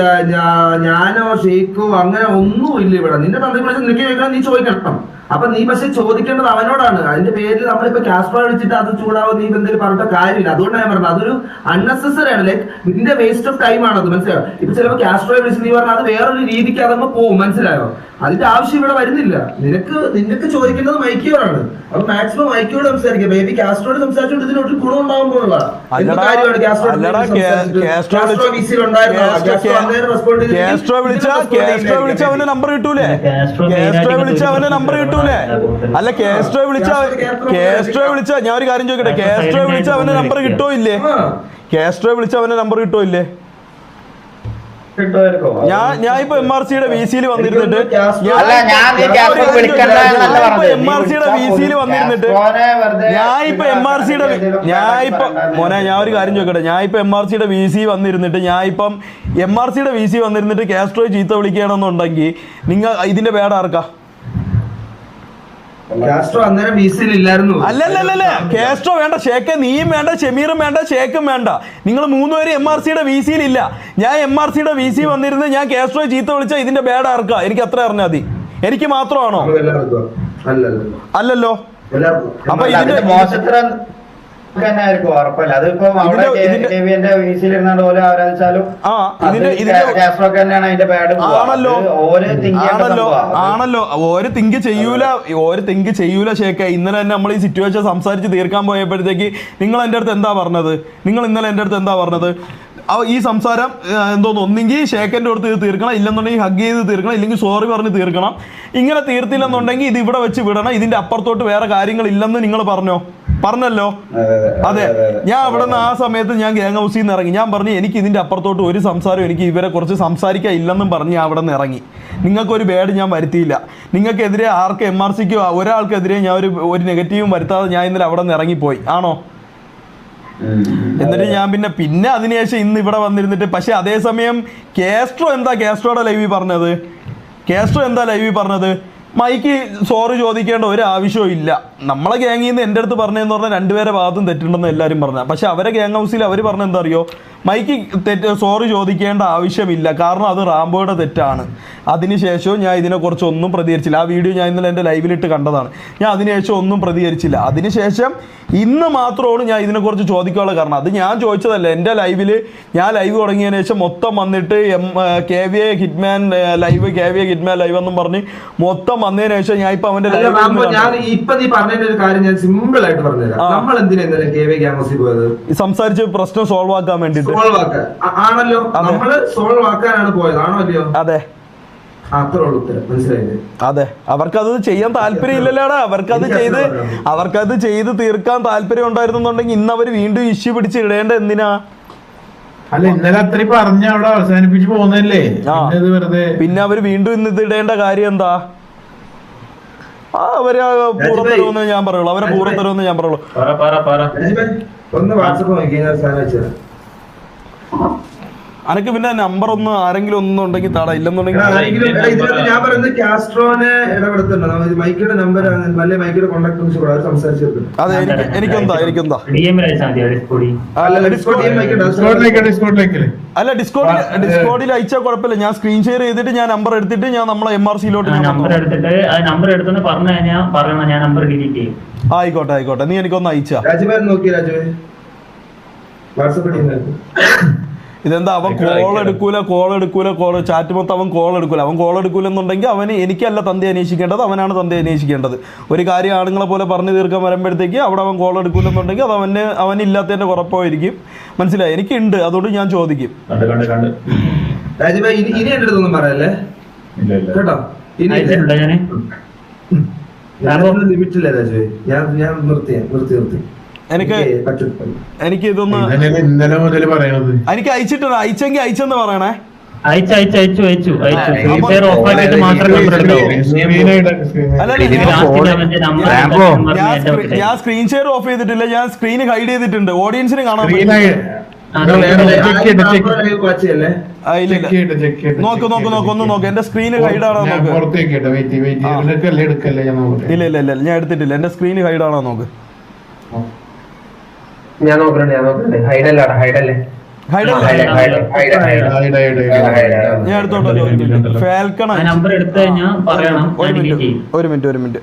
ഞാനോ ഷെയ്ഖോ അങ്ങനെ ഒന്നും ഇല്ല ഇവിടെ. നിന്റെ തന്തയ്ക്ക് വിളിച്ചാൽ നിനക്ക് ചോദിക്കണം, നീ ചോദിക്കണം. അപ്പൊ നീ പക്ഷെ ചോദിക്കേണ്ടത് അവനോടാണ്. അതിന്റെ പേരിൽ നമ്മളിപ്പോ കാസ്ട്രോ വിളിച്ചിട്ട് അത് ചൂടാവും നീ എന്തെങ്കിലും പറഞ്ഞിട്ട് കാര്യമില്ല. അതുകൊണ്ടാണ് ഞാൻ പറഞ്ഞത് അതൊരു അൺനെസസറി ആണ്. ലൈക്ക് നിന്റെ വേസ്റ്റ് ഓഫ് ടൈം ആണത്. മനസ്സിലായോ? ഇപ്പൊ ചിലപ്പോൾ കാസ്ട്രോ വിളിച്ച് നീ പറഞ്ഞാൽ അത് വേറൊരു രീതിക്ക് അതങ്ങ് പോകും. മനസ്സിലായോ? അതിന്റെ ആവശ്യം ഇവിടെ വരുന്നില്ല. നിനക്ക് ചോദിക്കേണ്ടത് മൈക്കിയോടാണ്. അപ്പൊ മാക്സിമം മൈക്കിയോട് സംസാരിക്കാം. ബേബി കാസ്ട്രോട് സംസാരിച്ചോണ്ട് ഇതിനൊരു ഗുണം ഉണ്ടാവാൻ പോകുള്ള കാര്യമാണ്. കാസ്ട്രോ വിളിച്ച അവന്റെ നമ്പർ കിട്ടൂലേ? അവന്റെ നമ്പർ കിട്ടൂലേ? അല്ല, കാസ്ട്രോ വിളിച്ച ഞാൻ ഒരു കാര്യം ചോദിക്കട്ടെ, കാസ്ട്രോ വിളിച്ച അവന്റെ നമ്പർ കിട്ടോ ഇല്ലേ? കാസ്ട്രോ വിളിച്ച അവന്റെ നമ്പർ കിട്ടോ ഇല്ലേ? ഞാൻ ഇപ്പൊ MRC-യുടെ VC-യിൽ വന്നിരുന്നിട്ട് അല്ല, ഞാൻ ഈ ക്യാസ്ട്രോ വിളിക്കണ്ട എന്നല്ല പറഞ്ഞത്. MRC-യുടെ VC-യിൽ വന്നിരുന്നിട്ട് മോനെ ഞാൻ ഒരു കാര്യം ചോദിക്കട്ടെ, ഞാൻ ഇപ്പൊ MRC-യുടെ VC വന്നിരുന്നിട്ട് MRC-യുടെ VC വന്നിരുന്നിട്ട് കാസ്ട്രോയെ ചീത്ത വിളിക്കണമെന്നുണ്ടെങ്കിൽ നിങ്ങൾ ഇതിന്റെ പേട ആർക്കാ? അല്ലല്ലല്ല, കാസ്ട്രോ വേണ്ട, ഷേക്ക് നീയും വേണ്ട, ഷമീറും വേണ്ട, ഷേക്കും വേണ്ട, നിങ്ങൾ മൂന്നുപേരും MRC-യുടെ VC-യിൽ ഇല്ല. ഞാൻ MRC-യുടെ VC വന്നിരുന്ന് ഞാൻ കാസ്ട്രോയെ ചീത്ത വിളിച്ചാൽ ഇതിന്റെ പേട ആർക്കാ? എനിക്ക് അത്ര അറിഞ്ഞാൽ മതി. എനിക്ക് മാത്രമാണോ? അല്ലല്ലോ. അപ്പൊ ഇതിന്റെ ആണല്ലോ ഒരു തിങ്ക് ചെയ്യൂല ഷേക്ക. ഇന്നലെ തന്നെ നമ്മൾ ഈ സിറ്റുവേഷൻ സംസാരിച്ച് തീർക്കാൻ പോയപ്പോഴത്തേക്ക് നിങ്ങൾ എൻ്റെ അടുത്ത് എന്താ പറഞ്ഞത്? ഈ സംസാരം എന്തോന്ന്, ഒന്നെങ്കിൽ ഷേക്കൻ്റെ അടുത്ത് ഇത് തീർക്കണം, ഇല്ലെന്നുണ്ടെങ്കിൽ ഹഗ് ചെയ്ത് തീർക്കണം, ഇല്ലെങ്കിൽ സോറി പറഞ്ഞ് തീർക്കണം. ഇങ്ങനെ തീർത്തില്ലെന്നുണ്ടെങ്കിൽ ഇത് ഇവിടെ വെച്ച് വിടണം, ഇതിന്റെ അപ്പുറത്തോട്ട് വേറെ കാര്യങ്ങളില്ലെന്ന് നിങ്ങൾ പറഞ്ഞല്ലോ. അതെ, ഞാൻ അവിടെ നിന്ന് ആ സമയത്ത് ഞാൻ ഗ്യാങ് ഹൗസിൽ നിന്ന് ഇറങ്ങി. ഞാൻ പറഞ്ഞു എനിക്ക് ഇതിന്റെ അപ്പുറത്തോട്ട് ഒരു സംസാരം എനിക്ക് ഇവരെ കുറിച്ച് സംസാരിക്കാൻ ഇല്ലെന്നും പറഞ്ഞ് അവിടെ നിന്ന് ഇറങ്ങി. നിങ്ങൾക്കൊരു ബേഡ് ഞാൻ വരുത്തിയില്ല. നിങ്ങൾക്കെതിരെ ആർക്ക് MRC-ക്കോ ഒരാൾക്കെതിരെ ഞാൻ ഒരു നെഗറ്റീവും വരുത്താതെ ഞാൻ ഇന്നലെ അവിടെ നിന്ന് ഇറങ്ങിപ്പോയി ആണോ? എന്നിട്ട് ഞാൻ പിന്നെ അതിനുശേഷം ഇന്ന് ഇവിടെ വന്നിരുന്നിട്ട്, പക്ഷെ അതേസമയം കാസ്ട്രോയുടെ ലൈവിൽ പറഞ്ഞത് മൈക്ക് സോറി ചോദിക്കേണ്ട ഒരു ആവശ്യവും ഇല്ല. നമ്മളെ ഗ്യാങ്ങിൽ നിന്ന് എൻ്റെ അടുത്ത് പറഞ്ഞതെന്ന് പറഞ്ഞാൽ രണ്ടുപേരെ ഭാഗത്തും തെറ്റുണ്ടെന്ന് എല്ലാവരും പറഞ്ഞ. പക്ഷെ അവരെ ഗ്യാങ് ഹൗസിൽ അവർ പറഞ്ഞ എന്താ അറിയോ, മൈക്ക് സോറി ചോദിക്കേണ്ട ആവശ്യമില്ല, കാരണം അത് റാംബോയുടെ തെറ്റാണ്. അതിനുശേഷവും ഞാൻ ഇതിനെക്കുറിച്ച് ഒന്നും പ്രതികരിച്ചില്ല. ആ വീഡിയോ ഞാൻ ഇന്നലെ എൻ്റെ ലൈവിലിട്ട് കണ്ടതാണ്. ഞാൻ അതിനുശേഷം ഒന്നും പ്രതികരിച്ചില്ല. അതിനുശേഷം ഇന്ന് മാത്രമാണ് ഞാൻ ഇതിനെക്കുറിച്ച് ചോദിക്കാനുള്ള കാരണം. അത് ഞാൻ ചോദിച്ചതല്ല. എൻ്റെ ഞാൻ ലൈവ് തുടങ്ങിയതിന് ശേഷം മൊത്തം വന്നിട്ട് KVA ഹിറ്റ്മാൻ ലൈവ് എന്നും പറഞ്ഞ് മൊത്തം വന്നതിന് ശേഷം ഞാൻ ഇപ്പൊ അവന്റെ സംസാരിച്ച് പ്രശ്നം സോൾവ് ആക്കാൻ വേണ്ടിട്ട് ആണല്ലോ, നമ്മള് സോൾവ് ആക്കാനാണ് പോയത് ആണോ അല്ലയോ? അതെ അതെ, അവർക്കത് ചെയ്യാൻ താല്പര്യം ഇല്ലല്ലോടാ. അവർക്കത് ചെയ്ത് തീർക്കാൻ താല്പര്യം ഉണ്ടായിരുന്നുണ്ടെങ്കിൽ ഇന്ന് അവര് വീണ്ടും ഇഷ്യൂ പിടിച്ച് ഇടേണ്ട എന്തിനാ? അല്ല, ഇന്നലെ അത്രയും പറഞ്ഞ അവിടെ അവസാനിപ്പിച്ച് പോകുന്നല്ലേ. പിന്നെ അവര് വീണ്ടും ഇന്ന് ഇത് ഇടേണ്ട കാര്യം എന്താ? അവര് പൂർത്തരവെന്ന് ഞാൻ പറയുള്ളൂ. ഒന്ന് വാട്സപ്പ് നോക്കി അനക്ക് പിന്നെ നമ്പർ ഒന്ന് ആരെങ്കിലും ഒന്നുണ്ടെങ്കിൽ താടാ, ഇല്ലെന്നുണ്ടെങ്കിൽ ഞാൻ പറയുന്നത് കാസ്ട്രോനെ ഇടപെടുത്തുന്നുണ്ട്. മൈക്കിയുടെ നമ്പർ മൈക്കിയുടെ കോൺടാക്ട് സംസാരിച്ചിട്ടുണ്ട്. അതെ, എനിക്കെന്താ അല്ല ഡിസ്കോഡിൽ അയച്ചാൽ കുഴപ്പമില്ല. ഞാൻ സ്ക്രീൻ ഷെയർ ചെയ്തിട്ട് ഞാൻ നമ്പർ എടുത്തിട്ട് ഞാൻ നമ്മളെ MRC-യിലോട്ട് ആയിക്കോട്ടെ. നീ എനിക്കൊന്ന് അയച്ചാ ഇതെന്താ അവൻ കോൾ എടുക്കൂല ചാറ്റ് മൊത്തം അവൻ കോൾ എടുക്കൂലെന്നുണ്ടെങ്കിൽ അവന് എനിക്കല്ല തന്തെ അന്വേഷിക്കേണ്ടത്, അവനാണ് തന്തെ അന്വേഷിക്കേണ്ടത്. ഒരു കാര്യം ആണുങ്ങളെ പോലെ പറഞ്ഞു തീർക്കാൻ വരുമ്പോഴത്തേക്ക് അവിടെ അവൻ കോൾ എടുക്കൂലെന്നുണ്ടെങ്കിൽ അത് അവനില്ലാത്തതിന്റെ കുഴപ്പമായിരിക്കും. മനസ്സിലായി? എനിക്കുണ്ട്, അതുകൊണ്ട് ഞാൻ ചോദിക്കും. ഇനി എന്റെ അടുത്തൊന്നും പറയല്ലേ കേട്ടോ. ലിമിറ്റില്ല രാജു, ഞാൻ നിർത്തി. എനിക്ക് ഇതൊന്ന് ഇന്നലെ മുതൽ പറയണത് എനിക്ക് അയച്ചെങ്കിൽ അയച്ചെന്ന് പറയണേ. ഞാൻ സ്ക്രീൻ ഷെയർ ഓഫ് ചെയ്തിട്ടില്ല, ഞാൻ സ്ക്രീൻ ഹൈഡ് ചെയ്തിട്ടുണ്ട്. ഓഡിയൻസിന് കാണാൻ നോക്ക്. എന്റെ സ്ക്രീൻ ഹൈഡ് ആണോ നോക്ക്. ഇല്ല ഞാൻ എടുത്തിട്ടില്ല. എന്റെ സ്ക്രീൻ ഹൈഡ് ആണോ നോക്ക്. ഞാൻ നോക്കുന്നുണ്ട്. ഹൈഡല്ലേ ഞാൻ എടുത്തോട്ടെ. ഫാൽക്കൺ ഒരു മിനിറ്റ്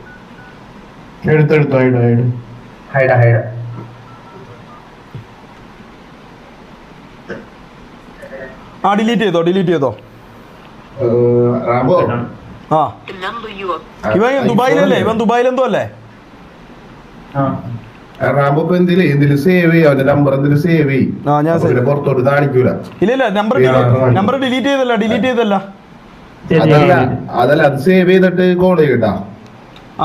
ഡിലീറ്റ് ചെയ്തോ. ഇവൻ ദുബായിലെന്തോ അല്ലേ? ഇല്ല നമ്പർ ഡിലീറ്റ് ചെയ്തല്ല. അതല്ല, അത് സേവ് ചെയ്തിട്ട് കോൾ ചെയ്യട്ടാ. ആ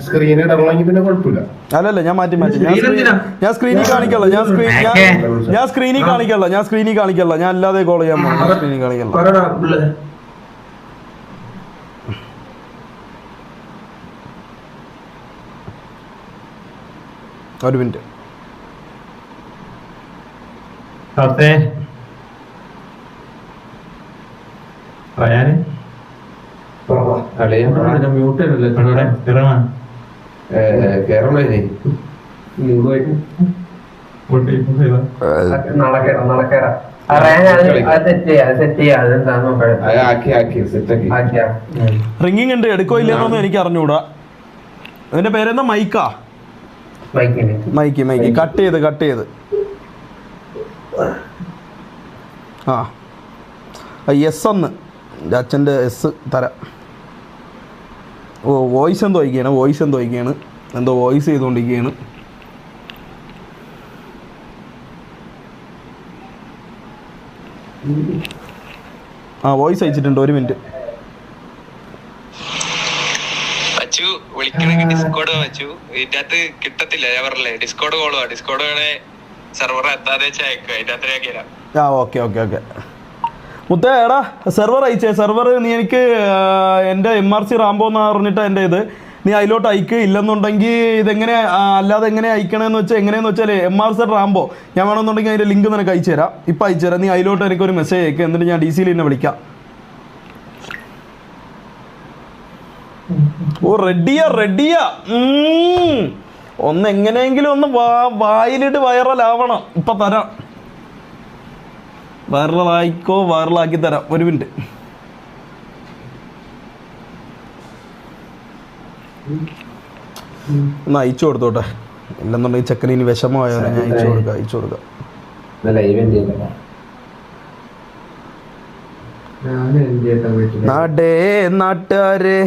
സ്ക്രീൻ ഇടണമെങ്കിൽ പിന്നെ കുഴപ്പമില്ല. അല്ലല്ല ഞാൻ മാറ്റി ഞാൻ സ്ക്രീനിൽ കാണിക്കല്ല ഞാൻ സ്ക്രീനിൽ കാണിക്കല്ല ഞാൻ അല്ലാതെ കോൾ ചെയ്യാൻ പോകും. സ്ക്രീനിൽ കാണിക്കല്ല. ഒരു മിനിറ്റ്. റിംഗിങ് ഉണ്ട്, എടുക്കോ ഇല്ലെന്നൊന്നും എനിക്ക് അറിഞ്ഞൂടാ. അതിന്റെ പേരെന്താ? മൈക്കാ? മൈക്ക് കട്ട് ചെയ്ത് എസ് ഒന്ന് അച്ഛൻ്റെ എസ് തരാം. ഓ വോയിസ് എന്തോ വയ്ക്കുകയാണ് എന്തോ വോയിസ് ചെയ്തുകൊണ്ടിരിക്കുകയാണ്. വോയിസ് അയച്ചിട്ടുണ്ട്. ഒരു മിനിറ്റ്. വിളിക്കണമെങ്കിൽ ഡിസ്കോഡ് വെച്ചു, ഇതിനകത്ത് കിട്ടത്തില്ല. ഞാൻ പറഞ്ഞില്ലേ ഡിസ്കോഡ് കോളുവാ, ഡിസ്കോഡ് വേണേ സെർവർ എത്താതെ അയക്കും, അതിന്റെ അത്രയാക്കിയാ. ഓക്കെ മുത്തേ എടാ സെർവർ അയച്ചേ. സെർവർ നീ എനിക്ക് എൻ്റെ MRC റാംബോ എന്ന് പറഞ്ഞിട്ട് എൻ്റെ ഇത് നീ അതിലോട്ട് അയക്ക്. ഇല്ലെന്നുണ്ടെങ്കിൽ ഇതെങ്ങനെ അല്ലാതെ എങ്ങനെ അയക്കണമെന്ന് വെച്ചാൽ എങ്ങനെയെന്ന് വെച്ചാൽ MRC റാംബോ ഞാൻ വേണമെന്നുണ്ടെങ്കിൽ അതിൻ്റെ ലിങ്ക് നിനക്ക് അയച്ചു തരാം. ഇപ്പം അയച്ചു തരാം. നീ അതിലോട്ട് എനിക്കൊരു മെസ്സേജ് അയക്കുക. എന്നിട്ട് ഞാൻ DC എന്നെ വിളിക്കാം. ഓ റെഡിയാ. ഒന്ന് എങ്ങനെയെങ്കിലും ഒന്ന് വായിലിട്ട് വൈറലാവണം. ഇപ്പം തരാം. വൈറലാക്കി തരാം. ഒരു മിനിറ്റ്. ഒന്ന് അയച്ചു കൊടുത്തോട്ടെ. ഇല്ലെന്നുണ്ടെങ്കിൽ ചെക്കന് ഇനി വിഷമമായാലും ഞാൻ അയച്ചു കൊടുക്കാം. നാട്ടുകാരെ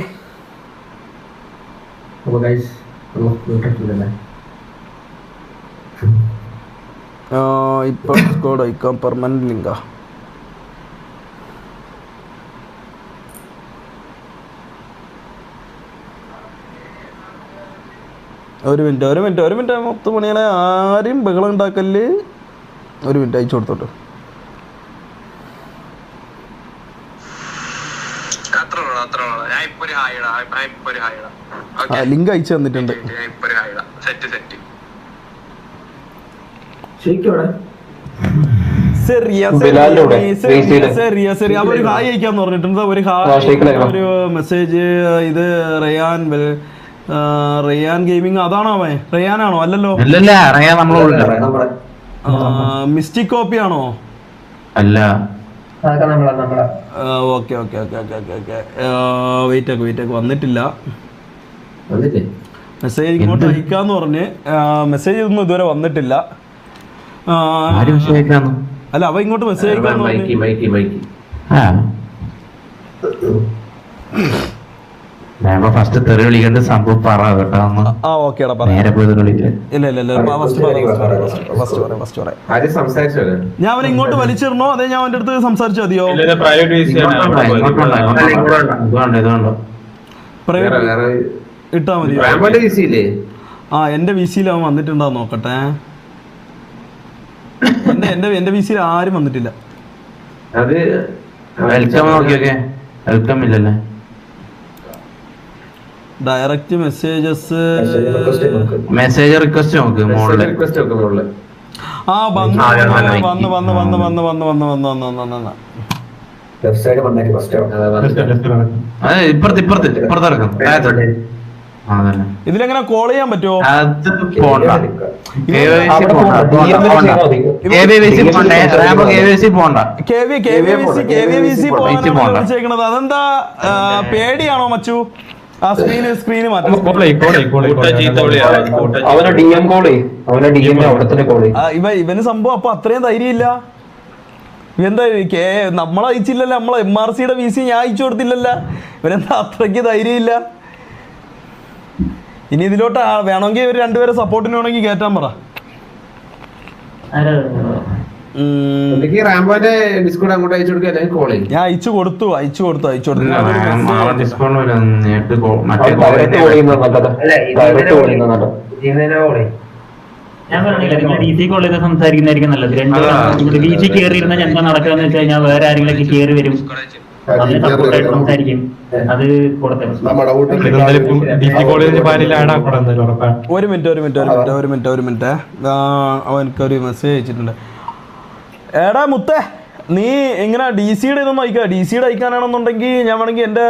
ഇപ്പൊ ഡിസ്കോഡ് അയക്കാം. പെർമനന്റ് ലിങ്കാ. ഒരു മിനിറ്റ് 10 മണിയാണെ ആരും ബഹളം ഉണ്ടാക്കല്. ഒരു മിനിറ്റ് അയച്ചു കൊടുത്തോട്ടെ. ലിങ്ക് അയച്ചു തന്നിട്ടുണ്ട്. ഒരു ഹായ് അയക്കാന്ന് പറഞ്ഞിട്ടുണ്ട്. ഒരു മെസ്സേജ്. ഇത് റയാൻ ഗെയിമിംഗ് അതാണോ? അവൻ റയാനാണോ? അല്ലല്ലോ. മിസ്റ്റിക് കോപ്പി ആണോ? അല്ല. ഓക്കെ വെയിറ്റ് വന്നിട്ടില്ല. മെസ്സേജ് ഇങ്ങോട്ട് അയക്കാന്ന് പറഞ്ഞ് മെസ്സേജ് ഒന്നും ഇതുവരെ വന്നിട്ടില്ല. അല്ല അവ ഇങ്ങോട്ട് മെസ്സേജ് അയക്കാന്ന് ഫസ്റ്റ് തെറി വിളിക്കേണ്ട സംഭവം പറ കേട്ടോ. ഞാൻ അവനെ ഇങ്ങോട്ട് വലിച്ചിരണോ അതെ ഞാൻ അവന്റെ അടുത്ത് സംസാരിച്ചാൽ മതിയോ? ഇട്ടാ മതിയോ? എന്റെ VC അവൻ വന്നിട്ടുണ്ടോ നോക്കട്ടെ. എന്റെ VC ആരും വന്നിട്ടില്ല. ഡയറക്റ്റ് മെസ്സേജസ് റിക്വസ്റ്റ് നോക്ക് മോളില്. ഇതിലെങ്ങനെ കോൾ ചെയ്യാൻ പറ്റുമോ? അതെന്താ പേടിയാണോ മച്ചു? ആ സ്ക്രീന് മാറ്റാം. ഇവന് സംഭവം അപ്പൊ അത്രയും ധൈര്യമില്ല. ഇവന്താ നമ്മളെ അയച്ചില്ലല്ലോ. നമ്മളെ MRCയുടെ VC ഞാൻ അയച്ചു കൊടുത്തില്ലല്ലോ. ഇവനെന്താ അത്രയ്ക്ക് ധൈര്യമില്ല? ഇനി ഇതിലോട്ട് വേണമെങ്കിൽ ഇവർ രണ്ടുപേരെ സപ്പോർട്ടിന് വേണമെങ്കിൽ കയറ്റാൻ പറ. റാംബോന്റെ ഡിസ്കോഡ് അങ്ങോട്ട് അയച്ചു കൊടുക്കുക അല്ലെങ്കിൽ കോൾ ചെയ്യും. ഞാൻ അയച്ചു കൊടുത്തു. ഡിസ്കൗണ്ട് വരും നേരിട്ട് ഞാൻ പറഞ്ഞില്ല നിങ്ങൾ ഡി സി കോൾ ചെയ്ത് സംസാരിക്കുന്നതായിരിക്കും നല്ലത്. രണ്ടുപേരും ഡി സി കയറിയിരുന്ന എന്താ നടക്കാന്ന് വെച്ച് കഴിഞ്ഞാൽ വേറെ ആരെങ്കിലും കയറി വരും, അതിന് സപ്പോർട്ടായിട്ട് സംസാരിക്കും. അത് കൊടുത്തേ ഒരു മിനിറ്റ്. അവനക്കൊരു മെസ്സേജ് അയച്ചിട്ടുണ്ട്. എടാ മുത്തേ, നീ ഇങ്ങനെ ഡി സിയുടെ ഇതൊന്നും അയക്കുക. ഡി സിയുടെ അയക്കാനാണെന്നുണ്ടെങ്കിൽ ഞാൻ വേണമെങ്കിൽ എൻ്റെ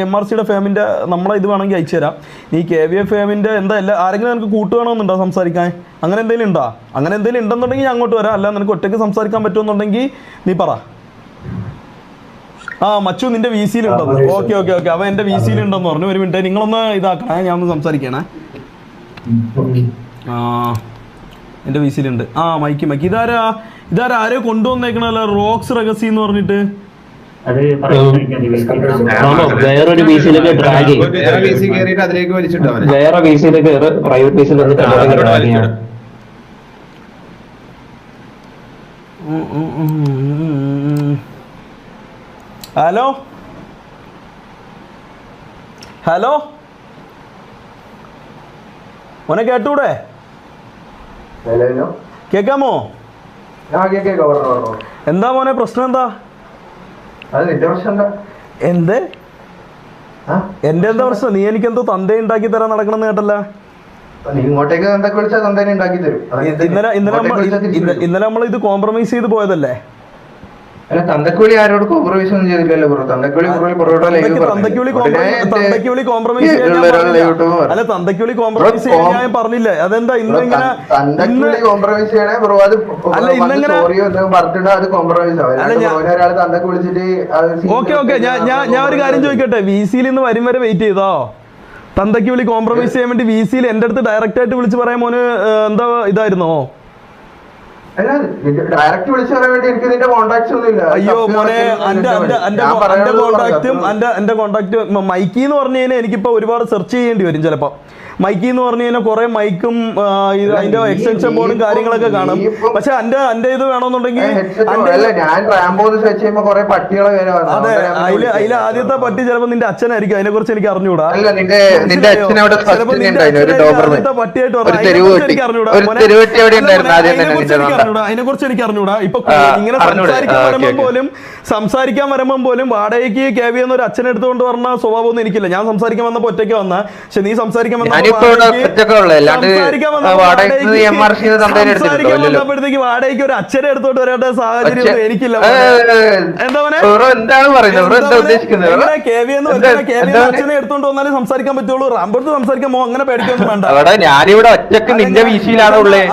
MRCയുടെ ഫാമിൻ്റെ നമ്മളെ ഇത് വേണമെങ്കിൽ അയച്ചു തരാം. നീ KVA ഫാമിൻ്റെ എന്താ ആരെങ്കിലും നിനക്ക് കൂട്ടുവേണമെന്നുണ്ടോ സംസാരിക്കാൻ? അങ്ങനെ എന്തെങ്കിലും ഉണ്ടോ? അങ്ങനെ എന്തെങ്കിലും ഉണ്ടെന്നുണ്ടെങ്കിൽ ഞാൻ അങ്ങോട്ട് വരാം. അല്ല നിനക്ക് ഒറ്റയ്ക്ക് സംസാരിക്കാൻ പറ്റുമെന്നുണ്ടെങ്കിൽ നീ പറ. മച്ചു നിന്റെ VC ഉണ്ടെന്ന്. ഓക്കെ. അവൻ എൻ്റെ VC ഉണ്ടെന്ന് പറഞ്ഞു. ഒരു മിനിറ്റ് നിങ്ങളൊന്ന് ഇതാക്കണേ, ഞാൻ ഒന്ന് സംസാരിക്കണേ. എൻ്റെ VC ഉണ്ട്. മൈക്ക് ഇതാരാ ആരോ കൊണ്ടുവന്നേക്കണല്ലോ, റോക്സ് റഗസി എന്ന് പറഞ്ഞിട്ട്. വേറൊരു VC-യിലേക്ക് ഡ്രാഗ് ചെയ്യും. അതിലേക്ക് വലിച്ചിട്ടോ വേറെ VC-യിലേക്ക് പ്രൈവറ്റ് VC-യിൽ ഹലോ മോനെ, കേട്ടൂടെ? കേക്കാമോ? എന്താ മോനെ പ്രശ്നം? എന്ത് എന്റെ എന്താ പ്രശ്നം? നീ എനിക്കെന്തോ തന്ത ഉണ്ടാക്കി തരാൻ നടക്കണമെന്ന് കേട്ടല്ല. ഇങ്ങോട്ടേക്ക് എന്തൊക്കെ വിളിച്ചാൽ തന്തേനെ ഉണ്ടാക്കി തരും. ഇന്നലെ നമ്മൾ ഇത് കോംപ്രമൈസ് ചെയ്ത് പോയതല്ലേ? അല്ല, തന്തക്കുളി ആരോട് കോംപ്രമൈസ് ഒന്നും ചെയ്തില്ലല്ലോ ബ്രോ. തന്തക്കുളി ഞാൻ പറഞ്ഞില്ലേ? അതെന്താ ഇന്നിങ്ങനെ കോംപ്രമൈസ് ചെയ്യണേ ബ്രോ? അത് പറഞ്ഞിട്ട് അത് കോംപ്രമൈസ് ആവും. ഒരാൾ തന്തക്ക് വിളിച്ചിട്ട് ഓക്കെ. ഞാൻ ഒരു കാര്യം ചോദിക്കട്ടെ, VC-യിൽ നിന്ന് വരും വരെ വെയിറ്റ് ചെയ്തോ? തന്തയ്ക്ക് വിളി കോംപ്രമൈസ് ചെയ്യാൻ വേണ്ടി VC-യിൽ എൻ്റെ അടുത്ത് ഡയറക്റ്റ് ആയിട്ട് വിളിച്ച് പറയാൻ മോന് എന്താ ഇതായിരുന്നോ? ഡയറക്റ്റ് വിളിച്ചു പറയാൻ വേണ്ടി എനിക്ക് നിന്റെ കോൺടാക്ട്സ് ഒന്നും ഇല്ല. അയ്യോ മോനെ, എന്റെ കോൺടാക്ട് മൈക്കി എന്ന് പറഞ്ഞു കഴിഞ്ഞാൽ എനിക്കിപ്പോ ഒരുപാട് സെർച്ച് ചെയ്യേണ്ടി വരും ചിലപ്പോ. മൈക്കി എന്ന് പറഞ്ഞു കഴിഞ്ഞാൽ കുറെ മൈക്കും അതിന്റെ എക്സ്റ്റൻഷൻ ബോർഡും കാര്യങ്ങളൊക്കെ കാണും. പക്ഷെ എന്റെ ഇത് വേണമെന്നുണ്ടെങ്കിൽ അതെ, അതിൽ ആദ്യത്തെ പട്ടി ചിലപ്പോ നിന്റെ അച്ഛനായിരിക്കും. അതിനെ കുറിച്ച് എനിക്ക് അറിഞ്ഞൂടാ. അതിനെ കുറിച്ച് എനിക്ക് അറിഞ്ഞൂടാ. ഇപ്പൊ ഇങ്ങനെ സംസാരിക്കാൻ വരുമ്പോ പോലും വാടകയ്ക്ക് KVA എന്നൊരു അച്ഛനെ എടുത്തുകൊണ്ട് പറഞ്ഞ സ്വഭാവമൊന്നും എനിക്കില്ല. ഞാൻ സംസാരിക്കാൻ വന്നപ്പോ ഒറ്റയ്ക്ക് വന്ന, പക്ഷെ നീ സംസാരിക്കാൻ വന്നപ്പോഴത്തേക്ക് വാടകയ്ക്ക് ഒരു അച്ഛനെ എടുത്തോണ്ട് വരേണ്ട സാഹചര്യം എനിക്കില്ല. എന്താ KVA അച്ഛനെ എടുത്തോണ്ട് വന്നാലേ സംസാരിക്കാൻ പറ്റുള്ളൂ. റാംബോർത്ത് സംസാരിക്കാൻ അങ്ങനെ പേടിക്കൊന്നും വേണ്ട. ഞാനിവിടെ ഒറ്റക്ക് നിന്റെ വീശിയിലാണ് ഉള്ളത്.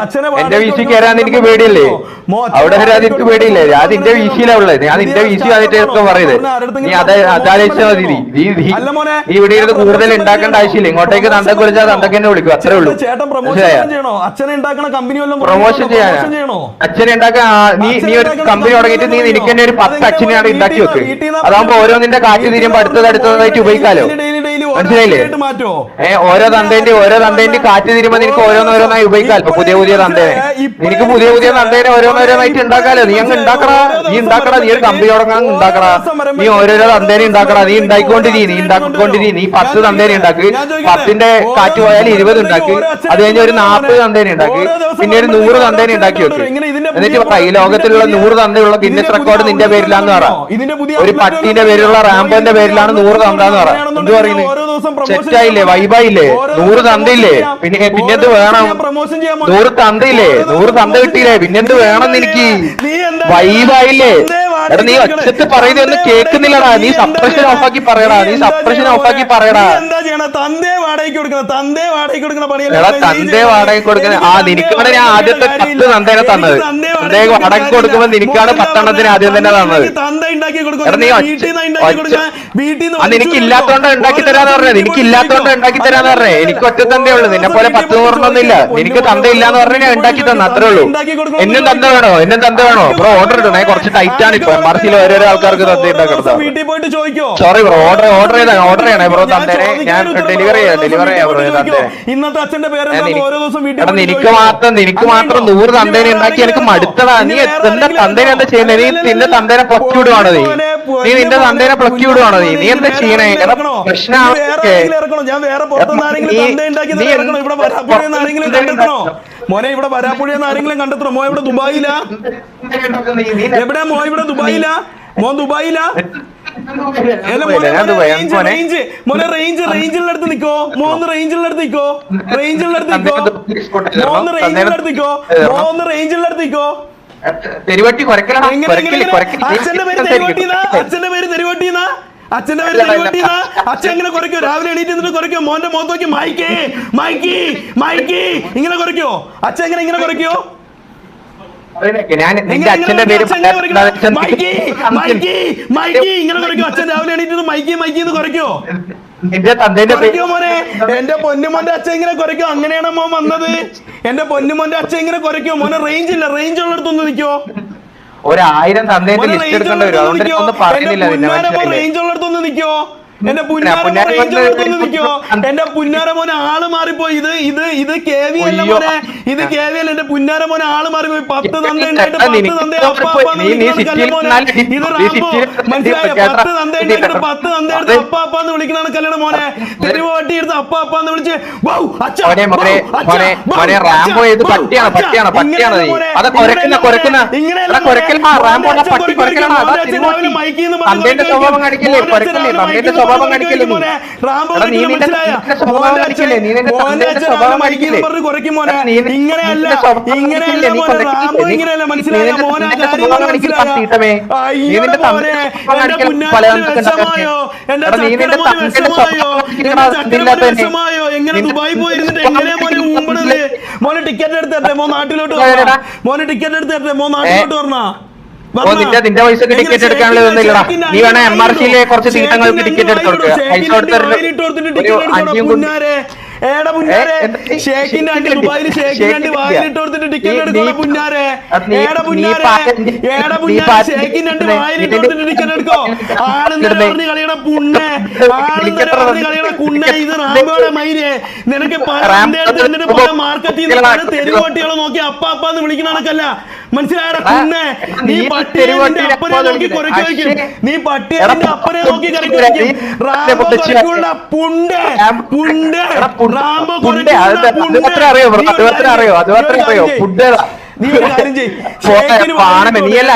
എന്റെ വീശി കയറാൻ എനിക്ക് പേടിയില്ലേ? അവിടെ എനിക്ക് പേടിയില്ലേ? ഞാൻ നിന്റെ വീശിയിലാ ഉള്ളത്. ഞാൻ നിന്റെ വീശി ആയിട്ട് പറയുന്നത്. നീ അതാലോചിച്ചാൽ മതി. നീ ഇവിടെ ഇരുന്ന് കൂടുതൽ ഉണ്ടാക്കേണ്ട ആവശ്യമില്ല. ഇങ്ങോട്ടേക്ക് തന്തക്ക് വിളിച്ചാൽ തന്തക്ക് തന്നെ വിളിക്കും, അത്രേ ഉള്ളൂ. പ്രൊമോഷൻ ചെയ്യാനോ? അച്ഛനെ ഉണ്ടാക്കാൻ നീ ഒരു കമ്പനി തുടങ്ങിയിട്ട് നീ നിനക്ക് തന്നെ ഒരു 10 അച്ഛനെയാണ് ഉണ്ടാക്കി വെക്ക്. അതാകുമ്പോ ഓരോന്നിന്റെ കാറ്റ് തിരിയുമ്പോ അടുത്തതായിട്ട് ഉപയോഗിക്കാലോ. മനസ്സിലായില്ലേ? ഓരോ തന്തേന്റെ കാറ്റ് തിരുമ്പോ നിനക്ക് ഓരോന്നോരോന്നായി ഉപയോഗിക്കാലോ. പുതിയ തന്തേനെ നിനക്ക് പുതിയ തന്തേനെ ഓരോന്നോരോന്നായിട്ട് ഉണ്ടാക്കാലോ. നീ അങ്ങ് ഉണ്ടാക്കടാ. നീ ഒരു കമ്പനി തുടങ്ങാൻ ഉണ്ടാക്കടാ. നീ ഓരോരോ തന്തേനെ ഉണ്ടാക്കടാ. നീ ഉണ്ടാക്കിക്കൊണ്ടിരി. നീ 10 തന്തേനെ ഉണ്ടാക്ക്. 10ന്റെ കാറ്റ് പോയാൽ 20 ഉണ്ടാക്കി. അത് കഴിഞ്ഞ് ഒരു 40 തന്തേനെ ഉണ്ടാക്കി. പിന്നെ ഒരു 100 തന്തേനെ ഉണ്ടാക്കി വെക്ക്. എന്നിട്ട് ഈ ലോകത്തിലുള്ള 100 തന്തയുള്ള ഗിന്നസ് റെക്കോർഡ് നിന്റെ പേരിലാന്ന് പറ. ഒരു പട്ടിന്റെ പേരിലുള്ള റാംബോന്റെ പേരിലാണ് 100 തന്താന്ന് പറ. എന്ത് പറയുന്നത്? സെറ്റായില്ലേ? വൈബായില്ലേ? 100 തന്തയില്ലേ? പിന്നെന്ത് വേണം? 100 തന്തയില്ലേ? 100 തന്ത കിട്ടിയില്ലേ? പിന്നെന്ത് വേണം നിനക്ക്? വൈബായില്ലേ? എടാ നീ ഒച്ചത്ത് പറയുന്നൊന്നും കേൾക്കുന്നില്ലടാ. നീ സപ്രഷൻ ഓഫാക്കി പറയടാ. തന്തേ വാടകയ്ക്ക് കൊടുക്കുന്ന നിനക്കാണ് ഞാൻ ആദ്യത്തെ 10 തന്തേനെ തന്നത്. തന്തേ വാടകയ്ക്ക് കൊടുക്കുമ്പോ നിനക്കാണ് 10 എണ്ണത്തിന് ആദ്യം തന്നെ തന്നത്. ഉണ്ടാക്കി കൊടുക്കും. എനിക്ക് ഇല്ലാത്തോണ്ട് ഉണ്ടാക്കി തരാന്ന് പറഞ്ഞത്. എനിക്ക് ഇല്ലാത്തോണ്ട് ഉണ്ടാക്കി തരാന്ന് പറഞ്ഞേ. എനിക്ക് ഒറ്റ തന്തേ ഉള്ളൂ. നിന്നെ പോലെ 10 നൂറൊന്നുമില്ല. എനിക്ക് തന്ത ഇല്ലാന്ന് പറഞ്ഞാൽ ഞാൻ ഉണ്ടാക്കി തന്ന അത്രേ ഉള്ളൂ. എന്നും തന്ത വേണോ? എന്നും തന്ത വേണോ? ബ്രോ ഓർഡർ ഇടണേ. കുറച്ച് ടൈറ്റ് ആണ് ഇപ്പൊ. MRCയിൽ ഓരോരോ ആൾക്കാർക്ക് തന്ത ഉണ്ടാക്കുന്നത്. വീട്ടിൽ പോയിട്ട് ചോദിക്കോ. സോറി ബ്രോ, ഓർഡർ ചെയ്യണേ ബ്രോ. തന്തേനെ ഞാൻ ഡെലിവറി ചെയ്യാം ബ്രോ. തന്തേ ഇന്നത്തെ അച്ഛന്റെ പേരെന്താ ഓരോ ദിവസം വീട്ടിൽ നിനക്ക് മാത്രം 100 തന്തേനെ ഉണ്ടാക്കി എനിക്ക് മടുത്തടാ. നീ നിന്റെ തന്തേനെ എന്താ ചെയ്യുന്നത്? നീ നിന്റെ തന്തേനെ പ്ലക്കി വിടുവാണോ? നീ നിന്റെ തന്തേനെ പ്ലക്കി വിടുവാണോ? നീ എന്താ ചെയ്യണേ? പ്രശ്നമാണ്. ഞാൻ വേറെ പുറത്തുനിന്ന് ആരെങ്കിലും തന്ത ഉണ്ടാക്കി ഇറക്കണോ? ഇവിടെ വരാപ്പുഴയെന്ന് ആരെങ്കിലും കണ്ടെത്തണോ മോനെ? ഇവിടെ വരാപ്പുഴയെന്ന് ആരെങ്കിലും കണ്ടെത്തണോ? മോ ഇവിടെ ദുബായിലാ? എവിടെയാ മോ? ഇവിടെ ദുബായിലാ? മോൻ ദുബായിലാ? റേഞ്ചിലടുത്ത് നിക്കോ. മോന്ന് റേഞ്ചിലടുത്ത് നിക്കോ. റേഞ്ചിലടുത്ത് നിക്കോ. മോന്ന് റേഞ്ചിലടുത്ത് നിക്കോ. മോന്ന് റേഞ്ചിലടുത്ത് നിക്കോ. അച്ഛന്റെ പേര് തെരുവട്ടിന്നാ. അച്ഛന്റെ പേര് തെരുവട്ടിന്നാ. അച്ഛന്റെ പേര് തെരുവട്ടിന്നാ. അച്ഛൻ എങ്ങനെ കുറയ്ക്കോ? രാവിലെ എണീറ്റ് കുറയ്ക്കോ? മോന്റെ മുഖത്ത് നോക്കി മൈക്കി മൈക്കി മൈക്കി ഇങ്ങനെ കുറയ്ക്കോ? അച്ഛൻ എങ്ങനെ ഇങ്ങനെ കുറയ്ക്കോ? അച്ഛന്റെ പേര് ഇങ്ങനെ കുറയ്ക്കോ? അച്ഛൻ രാവിലെ എണീറ്റ് മൈക്കി മൈക്കി എന്ന് കുറയ്ക്കോ? കുറയ്ക്കോ മോനെ? എന്റെ പൊന്നുമോന്റെ അച്ഛൻ ഇങ്ങനെ കുറയ്ക്കോ? അങ്ങനെയാണ് മോൻ വന്നത്. എന്റെ പൊന്നുമോന്റെ അച്ഛൻ ഇങ്ങനെ കുറയ്ക്കോ? മോനെ റേഞ്ച് ഇല്ല. റേഞ്ച് ഉള്ളിടത്തൊന്ന് നിൽക്കോ. 1000 തന്തേന്റെ ലിസ്റ്റ് എടുക്കേണ്ടി വരും. അതുകൊണ്ട് ഒന്നും പറയുന്നില്ല. റേഞ്ച് ഉള്ളിടത്തൊന്ന് നിൽക്കോ. എന്റെ പുന്നാരമോനെ എന്റെ പുന്നാരമോനെ ആള് മാറിപ്പോയി. ഇത് KV അല്ല മോനെ. ഇത് KV അല്ല. എന്റെ പുന്നാരമോനെ ആള് മാറിപ്പോയി. 10 തന്തയുണ്ടായിട്ട് 10 തന്തയെ അപ്പാപ്പാന്ന് വിളിക്കണ മോനെ. ഇത് റാംബോ മനസ്സിലായ? 10 തന്തയുണ്ടായിട്ട് 10 തന്തയെടുത്ത് അപ്പാപ്പാന്ന് വിളിക്കണ കല്യാണം മോനെ. തെരുവോട്ടി എടുത്ത് അപ്പാപ്പാന്ന് വിളിച്ച് എങ്ങനെ ദുബായി പോയിരുന്നിട്ട് എങ്ങനെയാ മോനെ മുമ്പണത്? മോനെ ടിക്കറ്റ് എടുത്തേ. മോ നാട്ടിലോട്ട് മോനെ ടിക്കറ്റ് എടുത്തേ. മോ നാട്ടിലോട്ട് പറഞ്ഞാ നിന്റെ പൈസ ടിക്കറ്റ് എടുക്കാനുള്ളതൊന്നുമില്ലടാ. നീ വേണേ MRCയിലെ കുറച്ച് തീട്ടങ്ങൾക്ക് ടിക്കറ്റ് എടുത്ത് കൊടുക്കുക. പൈസ കൊടുത്തൊരു ഏടാ പുന്നാരെ ഷേഖിന്റെ അണ്ടി ദുബായിൽ ഷേഖിന്റെ അണ്ടി വായിലിട്ട് കൊടുത്തിട്ട് ടിക്കറ്റ് എടുക്കോ പുന്നാരെ. ഏടാ പുന്നാരെ ഷേഖിന്റെ അണ്ടി വായിലിട്ട് കൊടുത്തിട്ട് ടിക്കറ്റ് എടുക്കോ. ആണെന്ന് പറഞ്ഞ് കളിയണ പുണ്ണെ. ആണെന്ന് പറഞ്ഞ് കളിയണ കുണ്ണെ. ഇത് റാംബോയുടെ മൈരെ. നിനക്ക് എന്നിട്ട് പോലെ മാർക്കറ്റിൽ നിന്ന് തെരുവോട്ടികളെ നോക്കി അപ്പ അപ്പാന്ന് വിളിക്കുന്ന കണക്കല്ല. മനസ്സിലായടാ കുണ്ണെ. നീ പട്ടിയെ അപ്പനെ നോക്കി കുറയ്ക്കും. നീ പട്ടിയെ അപ്പനെ നോക്കി കറിക്കും. റാംബോ കുറയ്ക്കുള്ള പുണ്ടെ പുണ്ടെ. റാംബോ അറിയോ? ഫുഡ് നീ ഒരു കാര്യം ചെയ്യ്. നീയല്ല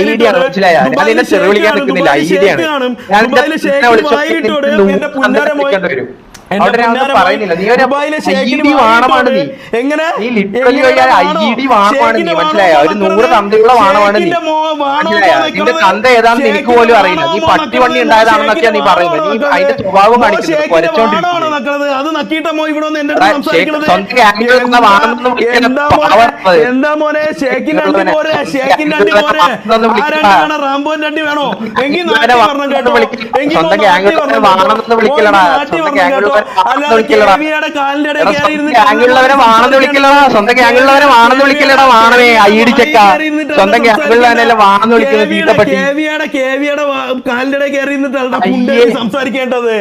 ഐഡിയാണ്. മനസ്സിലായ? ഞാൻ നിന്നെ ചെറു വിളിക്കാൻ നിൽക്കുന്നില്ല. ഐഡിയാണ്. ഞാൻ പറയുന്നില്ല. നീ ഒരു വാണമാണ്. എങ്ങനെ നീ ലിറ്ററലി ഐഡി വാണമാണ് നീ. മനസ്സിലായ? ഒരു 100 തന്തയുള്ള വാണമാണ് നീ. നിന്റെ തന്ത ഏതാണെന്ന് എനിക്ക് പോലും അറിയില്ല. നീ പട്ടി വണ്ടി ഉണ്ടായതാണെന്നൊക്കെയാ നീ പറയുന്നത്. നീ അതിന്റെ സ്വഭാവം കാണിക്കുന്നത് എന്താ മോനെ? ഷേഖിന്റെ അണ്ടി പോരെ. ഷേഖിന്റെ അണ്ടി പോരെ. റാംബോന്റെ അണ്ടി വേണോ? എങ്കിൽ സ്വന്തം ഗ്യാങ്ങുള്ളവരെ വാണെന്ന് വിളിക്കലടാ. സ്വന്തം ഗ്യാങ്ങുള്ളവരെ വാണെന്ന് വിളിക്കലടാ. സ്വന്തം ഗ്യാങ്ങുള്ളവരെ വാണെന്ന് വിളിക്കലടാ. വാണമേ ഐഡി ചെക്ക. സ്വന്തം ഗ്യാങ്ങുള്ളവരെ വാണെന്ന് വിളിക്കുന്നത് തീട്ടപ്പറ്റി. കേവിയുടെ കാലിന്റെ കയറി സംസാരിക്കേണ്ടത്.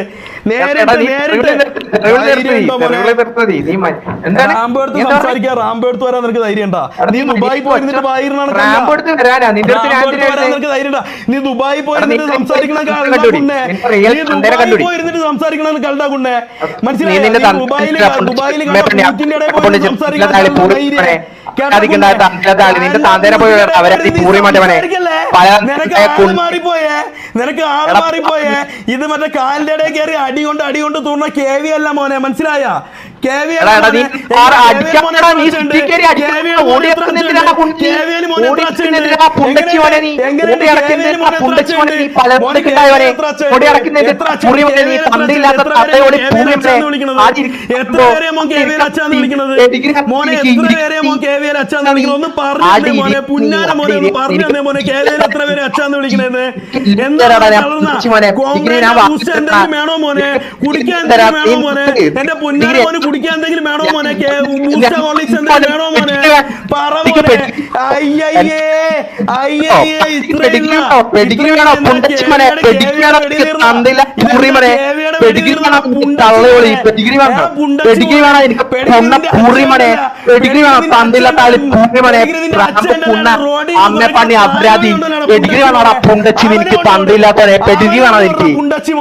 റാംബോ എടുത്ത് വരാൻ നിനക്ക് ധൈര്യം. നീ ദുബായി പോയിരുന്നിട്ട് നീ ദുബായി പോയിരുന്നിട്ട് സംസാരിക്കണ സംസാരിക്കണ കണ്ടാ കുണ്ണെ. മനസ്സിലായി? ദുബായിൽ നിനക്ക് ആള് മാറിപ്പോയേ. ഇത് മറ്റേ കാലിന്റെ ഇടയിൽ കയറി അടി കൊണ്ട് തൂർന്ന KV അല്ല മോനെ. മനസ്സിലായ? വേണോ മോനെ, കുടിക്കാൻ വേണോ മോനെ, എന്റെ പൊന്നാര മോന് കുടിക്കാൻ എന്തെങ്കിലും വേണോ മോനെ, വേണോ മോനെ, പറ മോനെ. അയ്യയ്യേ അമ്മപ്പണി അപരാധി പെഡിഗ്രി വേണോടാ പുണ്ടച്ചി നിനക്ക് തണ്ടില്ലാത്തവനെ പെഡിഗ്രി വേണോ എനിക്ക്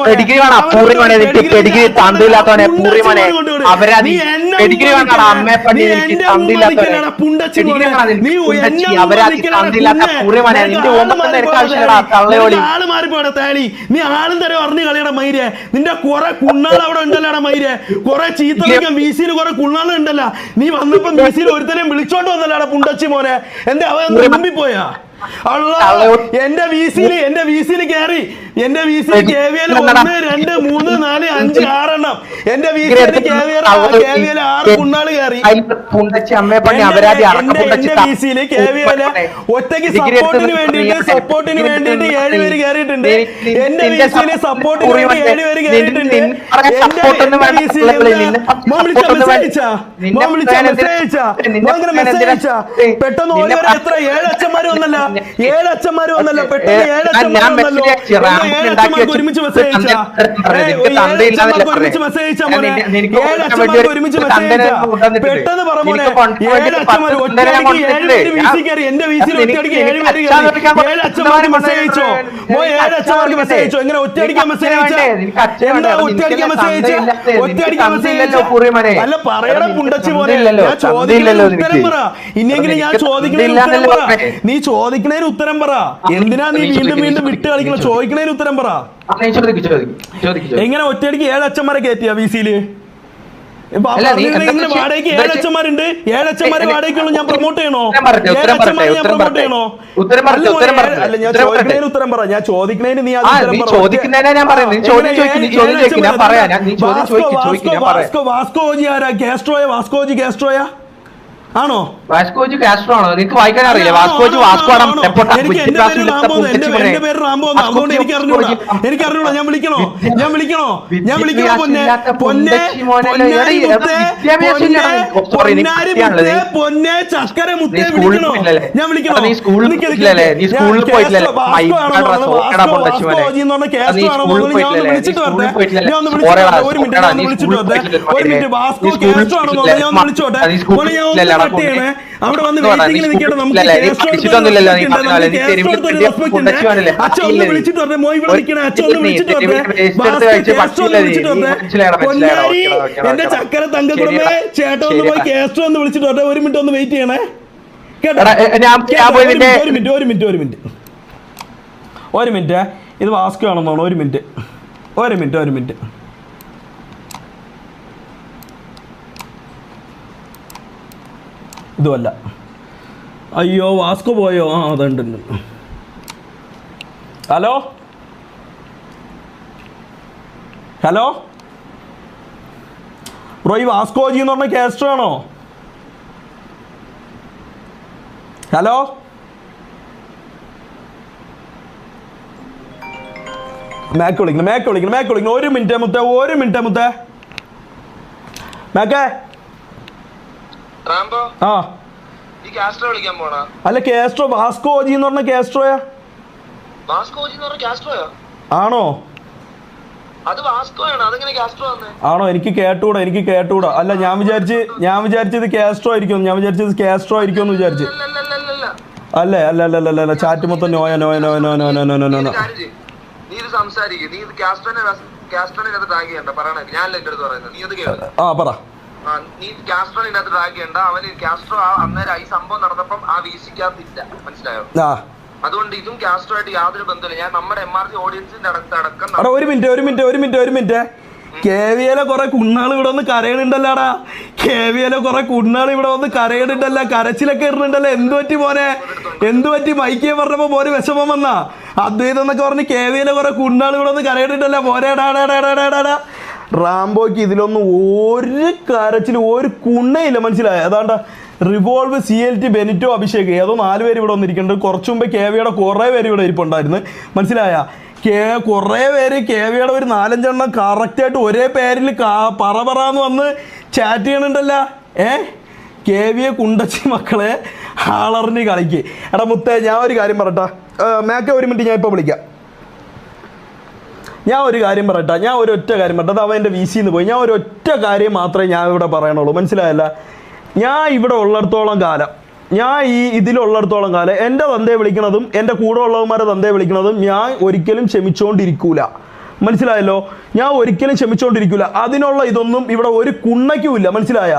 പെഡിഗ്രി വേണം പൂറിമോനെ നിനക്ക് പെഡിഗ്രി തണ്ടില്ലാത്തവനെ പൂറിമോനെ അപരാധി പെഡിഗ്രി വേണോടാ അമ്മപ്പണി എനിക്ക് തണ്ടില്ലാത്തവനെ പെഡിഗ്രി വേണം നിനക്ക് അപരാധി തണ്ടില്ലാത്ത പൂറിമോനെ നിന്റെ ഓമ്പത്തിന് എനിക്ക് ആവശ്യമില്ലടാ തള്ളയോളി. ആള് മാറിപ്പോടെ തേളി, നീ ആളും തരം അറിഞ്ഞു കളിയടാ മൈരെ. നിന്റെ കുറെ കുണ്ണാൾ അവിടെ ഉണ്ടല്ലോടാ മൈരെ, കുറെ ചീത്ത വിളിക്കാൻ വീസിയിൽ കുറെ കുണ്ണാൾ ഉണ്ടല്ലോ. നീ വന്നപ്പോ വീസിയിൽ ഒരുത്തനെയും വിളിച്ചോണ്ട് വന്നല്ലോടാ പുണ്ടച്ചി മോനെ. എന്റെ അവൻ മുമ്പിപ്പോയാ എന്റെ വീസിയിൽ കയറി, എന്റെ വീസിയിൽ KVL 1 2 3 4 5 6 എണ്ണം എന്റെ വീസിൽ KVL 6 കുണ്ണാള് കയറി. എന്റെ വീസിൽ KVL ഒറ്റയ്ക്ക് സപ്പോർട്ടിന് വേണ്ടിയിട്ട് 7 പേര് കയറിയിട്ടുണ്ട്. എന്റെ വീസിൽ സപ്പോർട്ടിന് വേണ്ടി 7 പേര് കയറിയിട്ടുണ്ട്. പെട്ടെന്ന് ഓരോ എത്ര 7 അച്ഛന്മാര് വന്നല്ല, 7 അച്ഛന്മാര് വന്നല്ലോ, പെട്ടെന്ന് 7 അച്ഛന്മാര് വന്നല്ലോ. ഒരുമിച്ച് മെസ്സേജ് അയച്ചാ, ഒരുമിച്ച് മെസ്സേജ് അയച്ചാ മോനെ, 7 അച്ഛന്മാർക്ക് ഒരുമിച്ച് മെസ്സേജ് അയച്ചാ. പെട്ടെന്ന് പറ മോനെ, 7 അച്ഛന്മാർ ഒറ്റയടിക്ക് 7 പേര് വീസി കയറി. എന്റെ വീസിൽ ഒറ്റയടിക്ക് 7 പേര് കയറി. 7 അച്ഛന്മാർക്ക് മെസ്സേജ് അയച്ചോ മോ, 7 അച്ഛന്മാർക്ക് മെസ്സേജ് അയച്ചോ. എങ്ങനെ ഒറ്റയടിക്കാൻ മെസ്സേജ് അയച്ചാ? എന്താ ഒറ്റയടിക്കാൻ മെസ്സേജ് അയച്ചാ? ഒറ്റയടിക്കാൻ മെസ്സേജ് അയച്ചാ? അല്ല പറയണ പുണ്ടച്ചി പോലെ, ഞാൻ ചോദിക്കുന്നതിന് ഉത്തരം പറ. ഇനിയെങ്കിലും ഞാൻ ചോദിക്കുന്നതിന് ഉത്തരം പറ. നീ ചോദിക്കുന്നതിന് ഉത്തരം പറ. എന്തിനാ നീ വീണ്ടും വിട്ട് കളിക്കണം? ചോദിക്കുന്നതിന് ഉത്തരം പറ. എങ്ങനെ ഒറ്റയടിക്ക് 7 അച്ഛന്മാരെ കയറ്റിയ വീസിയില്? വാടകയ്ക്ക് 7 അച്ഛന്മാരുണ്ട്. 7 അച്ഛന്മാരെ വാടകയ്ക്കുള്ളൂ. ഞാൻ പ്രൊമോട്ട് ചെയ്യണോ? 7 അച്ഛന്മാരെ ഞാൻ പ്രൊമോട്ട് ചെയ്യണോ? അല്ല ഞാൻ ചോദിക്കുന്നതിന് ഉത്തരം പറ. ഞാൻ ചോദിക്കുന്നതിന് നീ വാസ്കോജി ആരാ? കാസ്ട്രോയ ആണോ? വാസ്കോജി കാസ്ട്രോ ആണോ? നിനക്ക് വായിക്കാൻ അറിയില്ല? വാസ്കോജി വാസ്കോ എന്റെ പേര് റാംബോ, അതുകൊണ്ട് എനിക്ക് അറിഞ്ഞൂടാ. ഞാൻ വിളിക്കണോ പൊന്നെ ചക്കര മുത്തേ വിളിക്കണോ? ഞാൻ വിളിക്കണോ? വിളിച്ചിട്ട് വരട്ടെ. ഞാൻ ഒന്ന് വിളിച്ചിട്ട് വരട്ടെ. ഒരു മിനിറ്റ് വാസ്കോ കാസ്ട്രോ ആണോ? ഞാൻ ഒന്ന് വിളിച്ചോട്ടെ. അവിടെ വന്ന് വെയിറ്റിംഗിൽ നിൽക്കട്ടെ. നമുക്ക് അച്ഛൻ ഒന്ന് വിളിച്ചിട്ട് വരട്ടെ. മോയ് വിളിക്കണേ. അച്ഛൻ ഒന്ന് വിളിച്ചിട്ട് വരട്ടെ. പൊന്നാരി എന്റെ ചക്കര തങ്കക്കുറമേ ചേട്ടൻ ഒന്ന് പോയി കാസ്ട്രോ ഒന്ന് വിളിച്ചിട്ട് വരട്ടെ. 1 മിനിറ്റ് ഒന്ന് വെയിറ്റ് ചെയ്യണേ കേട്ടോ. 1 മിനിറ്റ്. ഇത് വാസ്കോ ആണെന്ന് തോന്നുന്നു. 1 മിനിറ്റ്. ഇതുമല്ല. അയ്യോ വാസ്കോ പോയോ? ആ അതുണ്ട്. ഹലോ ബ്രോ, ഈ വാസ്കോജി എന്ന് പറഞ്ഞ കാസ്ട്രോ ആണോ? ഹലോ മാക്ക് വിളിക്കണം. 1 മിനിറ്റ് മുത്തേ. മാക്കേ ആ അല്ല കാസ്ട്രോ വാസ്കോജി എന്ന് പറഞ്ഞ കാസ്ട്രോയാ ആണോ? ആണോ? എനിക്ക് കേട്ടൂടാ. അല്ല ഞാൻ വിചാരിച്ചത് കാസ്ട്രോ ആയിരിക്കും. എന്ന് വിചാരിച്ചു. അല്ലേ? അല്ല ചാറ്റ് മൊത്തം നോയ. ആ പറ. നീ കാസ്ട്രോനകത്ത് ഡ്രാഗ് ചെയ്യണ്ട. അവന് കാസ്ട്രോ അന്നേരം ഈ സംഭവം നടന്നപ്പം ആ വീസിക്കകത്തില്ല, മനസ്സിലായോ? അതുകൊണ്ട് ഇതും കാസ്ട്രോ ആയിട്ട് യാതൊരു ബന്ധമില്ല. ഞാൻ നമ്മുടെ MRC ഓഡിയൻസിന്റെ അടക്കം. ഒരു മിനിറ്റ്. കേവിയിലെ കുറെ കുണ്ണാൾ ഇവിടെ വന്ന് കരയണുണ്ടല്ലോടാ. കേവിയിലെ കുറെ കുണ്ണാൾ ഇവിടെ വന്ന് കരയണുണ്ടല്ലോ, കരച്ചിലൊക്കെ ഇടുന്നുണ്ടല്ലോ. എന്ത് പറ്റി മോനെ, എന്ത് പറ്റി? മൈക്കിയെ പറഞ്ഞപ്പോ മോന് വിഷമം വന്നാ? അദ്വൈതം എന്നൊക്കെ പറഞ്ഞ് കേവിയിലെ കുറെ കുണ്ണാൾ ഇവിടെ വന്ന് കരയണുണ്ടല്ലോ മോനെ. ഡാ റാംബോയ്ക്ക് ഇതിലൊന്നും ഒരു കരച്ചിലും ഒരു കുണ്ണയില്ല, മനസ്സിലായോ? അതാണ്ട റിവോൾവ്, CLT, ബെനിറ്റോ, അഭിഷേക് ഏതോ 4 പേര് ഇവിടെ വന്നിരിക്കുന്നുണ്ട്. കുറച്ചു മുമ്പ് കേവിയുടെ കുറേ പേര് ഇവിടെ ഇരിപ്പുണ്ടായിരുന്നു, മനസ്സിലായ? കുറേ പേര് കേവിയുടെ ഒരു 4-5 എണ്ണം കറക്റ്റായിട്ട് ഒരേ പേരിൽ പറന്ന് വന്ന് ചാറ്റ് ചെയ്യണുണ്ടല്ലോ. കേവിയെ കുണ്ടച്ചി മക്കളെ ആളറിഞ്ഞ് കളിക്ക്. എടാ മുത്തേ, ഞാൻ ഒരു കാര്യം പറയട്ടാ. മേക്ക ഒരു മിനിറ്റ്, ഞാൻ ഇപ്പോൾ വിളിക്കാം. ഞാൻ ഒരു കാര്യം പറയട്ടെ, ഞാൻ ഒരൊറ്റ കാര്യം പറയട്ടെ. അത് അവൻ എൻ്റെ VC-ന്ന് പോയി. ഞാൻ ഒരൊറ്റ കാര്യം മാത്രമേ ഞാൻ ഇവിടെ പറയണുള്ളൂ, മനസ്സിലായല്ല? ഞാൻ ഇവിടെ ഉള്ളിടത്തോളം കാലം, ഞാൻ ഇതിലുള്ളിടത്തോളം കാലം എൻ്റെ തന്തയെ വിളിക്കണതും എൻ്റെ കൂടെ ഉള്ളവന്മാരെ തന്തയെ വിളിക്കണതും ഞാൻ ഒരിക്കലും ക്ഷമിച്ചുകൊണ്ടിരിക്കൂല, മനസ്സിലായല്ലോ? ഞാൻ ഒരിക്കലും ക്ഷമിച്ചുകൊണ്ടിരിക്കില്ല. അതിനുള്ള ഇതൊന്നും ഇവിടെ ഒരു കുണ്ണയ്ക്കുമില്ല, മനസ്സിലായ?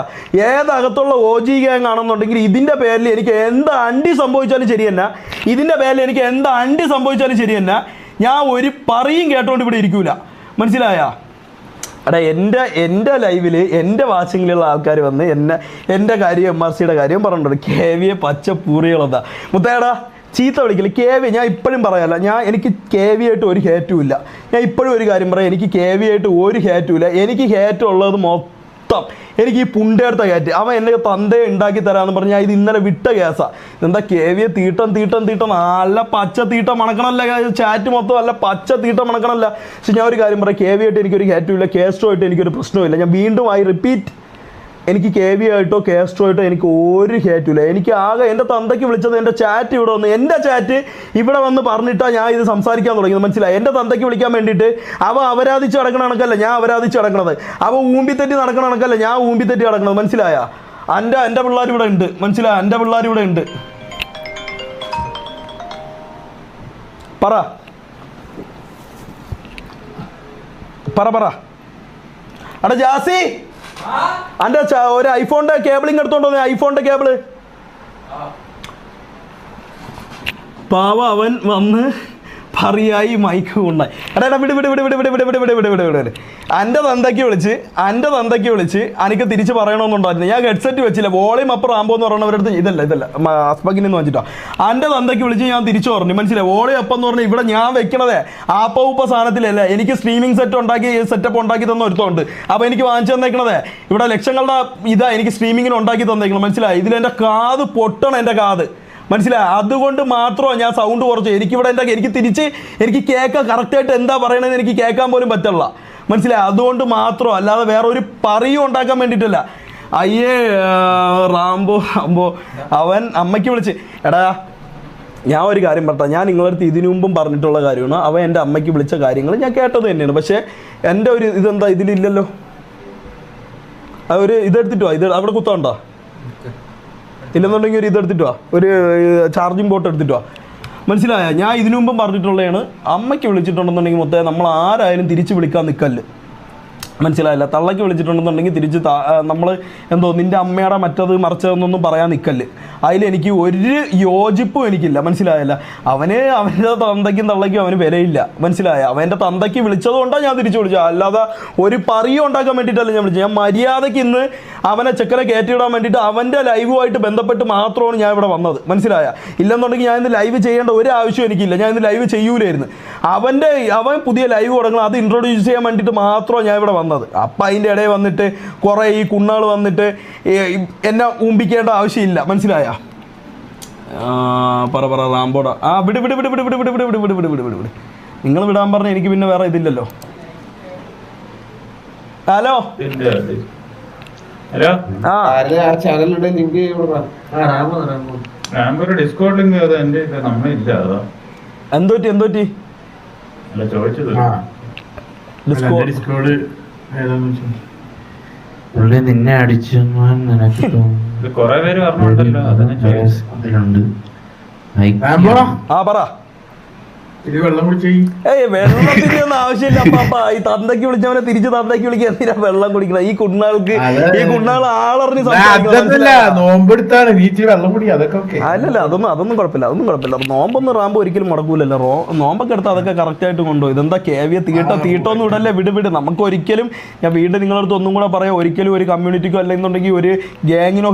ഏതകത്തുള്ള OG ഗ്യാങ് ആണെന്നുണ്ടെങ്കിൽ ഇതിൻ്റെ പേരിൽ എനിക്ക് എന്ത് അണ്ടി സംഭവിച്ചാലും ശരി തന്നെ, ഇതിൻ്റെ പേരിൽ എനിക്ക് എന്ത് അണ്ടി സംഭവിച്ചാലും ശരി തന്നെ, ഞാൻ ഒരു പറയും കേട്ടോണ്ട് ഇവിടെ ഇരിക്കൂല, മനസ്സിലായ? എടാ എൻ്റെ ലൈവിൽ എൻ്റെ വാച്ചിങ്ങിലുള്ള ആൾക്കാർ വന്ന് എൻ്റെ കാര്യം MRCയുടെ കാര്യം പറഞ്ഞിട്ടുണ്ട്. കേവിയെ പച്ച പൂറികളെന്താ മുത്തേടാ ചീത്ത വിളിക്കില്ല. കേവി ഞാൻ ഇപ്പോഴും പറയാമല്ല, എനിക്ക് കേവിയായിട്ട് ഒരു ഹേറ്റും ഇല്ല. ഞാൻ ഇപ്പോഴും ഒരു കാര്യം പറയാം, എനിക്ക് കേവിയായിട്ട് ഒരു ഹേറ്റും ഇല്ല. എനിക്ക് ഹേറ്റുള്ളത് മൊത്തം എനിക്ക് ഈ പുണ്ടേടുത്ത കയറ്റ്. അവൻ എന്നെ തന്തയെ ഉണ്ടാക്കി തരാമെന്ന് പറഞ്ഞ് ഞാൻ ഇത് ഇന്നലെ വിട്ട കേസാണ്. എന്താ കേവിയെ തീട്ടം നല്ല പച്ച തീട്ടം മണക്കണമല്ല, ചാറ്റ് മൊത്തം നല്ല പച്ച തീട്ടം മണക്കണമല്ല. പക്ഷെ ഞാൻ ഒരു കാര്യം പറയാം, കേവിയായിട്ട് എനിക്കൊരു ഹേറ്റും ഇല്ല, കേസ്ട്രോ ആയിട്ട് എനിക്കൊരു പ്രശ്നമില്ല. ഞാൻ വീണ്ടും റിപ്പീറ്റ്, എനിക്ക് കേവി ആയിട്ടോ കേസ്ട്രോ ആയിട്ടോ എനിക്ക് ഒരു ഹേറ്റുമില്ല. എനിക്ക് ആകെ എൻ്റെ തന്തയ്ക്ക് വിളിച്ചത് എൻ്റെ ചാറ്റ് ഇവിടെ വന്ന്, എൻ്റെ ചാറ്റ് ഇവിടെ വന്ന് പറഞ്ഞിട്ടാണ് ഞാൻ ഇത് സംസാരിക്കാൻ തുടങ്ങിയത്, മനസ്സിലായി? എൻ്റെ തന്തയ്ക്ക് വിളിക്കാൻ വേണ്ടിയിട്ട് അവ അപരാധിച്ച് നടക്കണ കണക്കല്ല ഞാൻ അപരാധിച്ച് നടക്കണത്, അവ ഊമ്പിത്തെറ്റി നടക്കണ കണക്കല്ല ഞാൻ ഊമ്പിത്തെറ്റി നടക്കണത്, മനസ്സിലായ? എൻ്റെ പിള്ളേർ ഇവിടെ ഉണ്ട്, മനസ്സിലായ? എൻ്റെ പിള്ളേർ ഇവിടെ ഉണ്ട്. പറ അടാ ജാസി, അന്റെ ഒരു ഐഫോണിന്റെ കേബിളിങ് എടുത്തോണ്ടോ? ഐഫോണിന്റെ കേബിള് പാവ അവൻ വന്ന് പറയായി മൈക്ക് കൊണ്ടായി. എടാ വിട് എൻ്റെ തന്തയ്ക്ക് വിളിച്ച് എനിക്ക് തിരിച്ച് പറയണമെന്നുണ്ടായിരുന്നു. ഞാൻ ഹെഡ്സെറ്റ് വെച്ചില്ല, വോളിയം അപ്പ് റാംബോ എന്ന് പറയുന്നവരടുത്ത് ഇതല്ല അസ്ബഗിനെന്ന് വെച്ചിട്ടോ. എൻ്റെ തന്തയ്ക്ക് വിളിച്ച് ഞാൻ തിരിച്ചു പറഞ്ഞു, മനസ്സിലായി? വോളിയം അപ്പ് എന്ന് പറഞ്ഞാൽ ഇവിടെ ഞാൻ വെക്കണതേ ആപ്പ സാധനത്തിലല്ല, എനിക്ക് സ്ട്രീമിംഗ് സെറ്റപ്പ് ഉണ്ടാക്കി തന്ന ഒരുത്തമുണ്ട്. അപ്പോൾ എനിക്ക് വാങ്ങിച്ചു തന്നേക്കണതേ ഇവിടെ ലക്ഷങ്ങളുടെ എനിക്ക് സ്ട്രീമിങ്ങിന് ഉണ്ടാക്കി തന്നേക്കണം, മനസ്സിലായി? ഇതിലെൻ്റെ കാത് പൊട്ടണം, എൻ്റെ കാത്, മനസ്സിലായി? അതുകൊണ്ട് മാത്രമാണ് ഞാൻ സൗണ്ട് കുറച്ച്. എനിക്കിവിടെ എനിക്ക് കേൾക്കാൻ കറക്റ്റായിട്ട് എന്താ പറയണതെന്ന് എനിക്ക് കേൾക്കാൻ പോലും പറ്റില്ല, മനസ്സിലായി? അതുകൊണ്ട് മാത്രം, അല്ലാതെ വേറെ ഒരു പറയും ഉണ്ടാക്കാൻ വേണ്ടിയിട്ടല്ല. അയ്യേ റാംബോ അവൻ അമ്മയ്ക്ക് വിളിച്ച്, എടാ ഞാൻ ഒരു കാര്യം പറഞ്ഞ, ഞാൻ നിങ്ങളടുത്ത് ഇതിനു മുമ്പും പറഞ്ഞിട്ടുള്ള കാര്യമാണ്. അവൻ എൻ്റെ അമ്മയ്ക്ക് വിളിച്ച കാര്യങ്ങൾ ഞാൻ കേട്ടത് തന്നെയാണ്. പക്ഷേ എൻ്റെ ഒരു ഇതെന്താ ഇതിലില്ലല്ലോ. ഒരു ഇതെടുത്തിട്ടോ, ഇത് അവിടെ കുത്തണ്ടോ? ഇല്ലെന്നുണ്ടെങ്കിൽ ഒരു ഇതെടുത്തിട്ട് വാ, ഒരു ചാർജിങ് പോർട്ട് എടുത്തിട്ട് വാ, മനസ്സിലായ? ഞാൻ ഇതിനു മുമ്പും പറഞ്ഞിട്ടുള്ളതാണ്, അമ്മയ്ക്ക് വിളിച്ചിട്ടുണ്ടെന്നുണ്ടെങ്കിൽ മൊത്തം നമ്മൾ ആരായാലും തിരിച്ച് വിളിക്കാൻ നിൽക്കല്ല്, മനസ്സിലായില്ല? തള്ളയ്ക്ക് വിളിച്ചിട്ടുണ്ടെന്നുണ്ടെങ്കിൽ തിരിച്ച് നമ്മൾ എന്തോ നിൻ്റെ അമ്മയുടെ മറിച്ചതെന്നൊന്നും പറയാൻ നിൽക്കല്ല്. അതിലെനിക്ക് ഒരു യോജിപ്പും എനിക്കില്ല, മനസ്സിലായല്ല? അവൻ്റെ തന്തയ്ക്കും തള്ളയ്ക്കും അവന് വിലയില്ല, മനസ്സിലായ? അവൻ്റെ തന്തയ്ക്ക് വിളിച്ചത് കൊണ്ടാണ് ഞാൻ തിരിച്ചു വിളിച്ചത്, അല്ലാതെ ഒരു പറയും ഉണ്ടാക്കാൻ വേണ്ടിയിട്ടല്ല ഞാൻ വിളിച്ചത്. ഞാൻ മര്യാദയ്ക്ക് ഇന്ന് അവനെ ചെക്കനെ കയറ്റിവിടാൻ വേണ്ടിയിട്ട് അവൻ്റെ ലൈവുമായിട്ട് ബന്ധപ്പെട്ട് മാത്രമാണ് ഞാൻ ഇവിടെ വന്നത്, മനസ്സിലായ? ഇല്ലെന്നുണ്ടെങ്കിൽ ഞാൻ ഇന്ന് ലൈവ് ചെയ്യേണ്ട ഒരു ആവശ്യം എനിക്കില്ല, ഞാൻ ഇന്ന് ലൈവ് ചെയ്യൂലായിരുന്നു. അവൻ പുതിയ ലൈവ് തുടങ്ങണം, അത് ഇൻട്രൊഡ്യൂസ് ചെയ്യാൻ വേണ്ടിയിട്ട് മാത്രമാണ് ഞാൻ ഇവിടെ വന്നത്. അപ്പം അതിൻ്റെ ഇടയിൽ വന്നിട്ട് കുറേ ഈ കുണ്ണാൾ വന്നിട്ട് എന്നെ ഊമ്പിക്കേണ്ട ആവശ്യമില്ല, മനസ്സിലായ? പറ റാംബോടാ വിട് നിങ്ങൾ വിടാൻ പറഞ്ഞ എനിക്ക് പിന്നെ വേറെ ഇതില്ലല്ലോ. ഹലോ എന്തോറ്റി നിന്നെ അടിച്ചു നിനക്ക് കൊറേ പേര് പറഞ്ഞിട്ടുണ്ടല്ലോ. പറ ഏയ് വെള്ളത്തിന്റെ ഒന്നും ആവശ്യമില്ല അപ്പാപ്പ. ഈ തന്തയ്ക്ക് വിളിച്ചവനെ തിരിച്ച് തന്തയ്ക്ക് വിളിക്കാൻ എന്തിനാ വെള്ളം കുടിക്കണം? ഈ കുണ്ണാൾക്ക് ആളറിഞ്ഞ് അല്ലല്ല അതൊന്നും കുഴപ്പമില്ല. നോമ്പൊന്നും റാമ്പ് ഒരിക്കലും മുടക്കൂലല്ലോ. നോമ്പൊക്കെ എടുത്ത് അതൊക്കെ കറക്റ്റ് ആയിട്ട് കൊണ്ടുപോയി. ഇതെന്താ കേവിയ തീട്ടൊന്നും ഇടല്ലേ, വിട്. നമുക്ക് ഒരിക്കലും ഞാൻ വീണ്ടും നിങ്ങളടുത്ത് ഒന്നും കൂടെ പറയാം, ഒരിക്കലും ഒരു കമ്മ്യൂണിറ്റിക്കോ അല്ലെന്നുണ്ടെങ്കിൽ ഒരു ഗ്യാങ്ങിനോ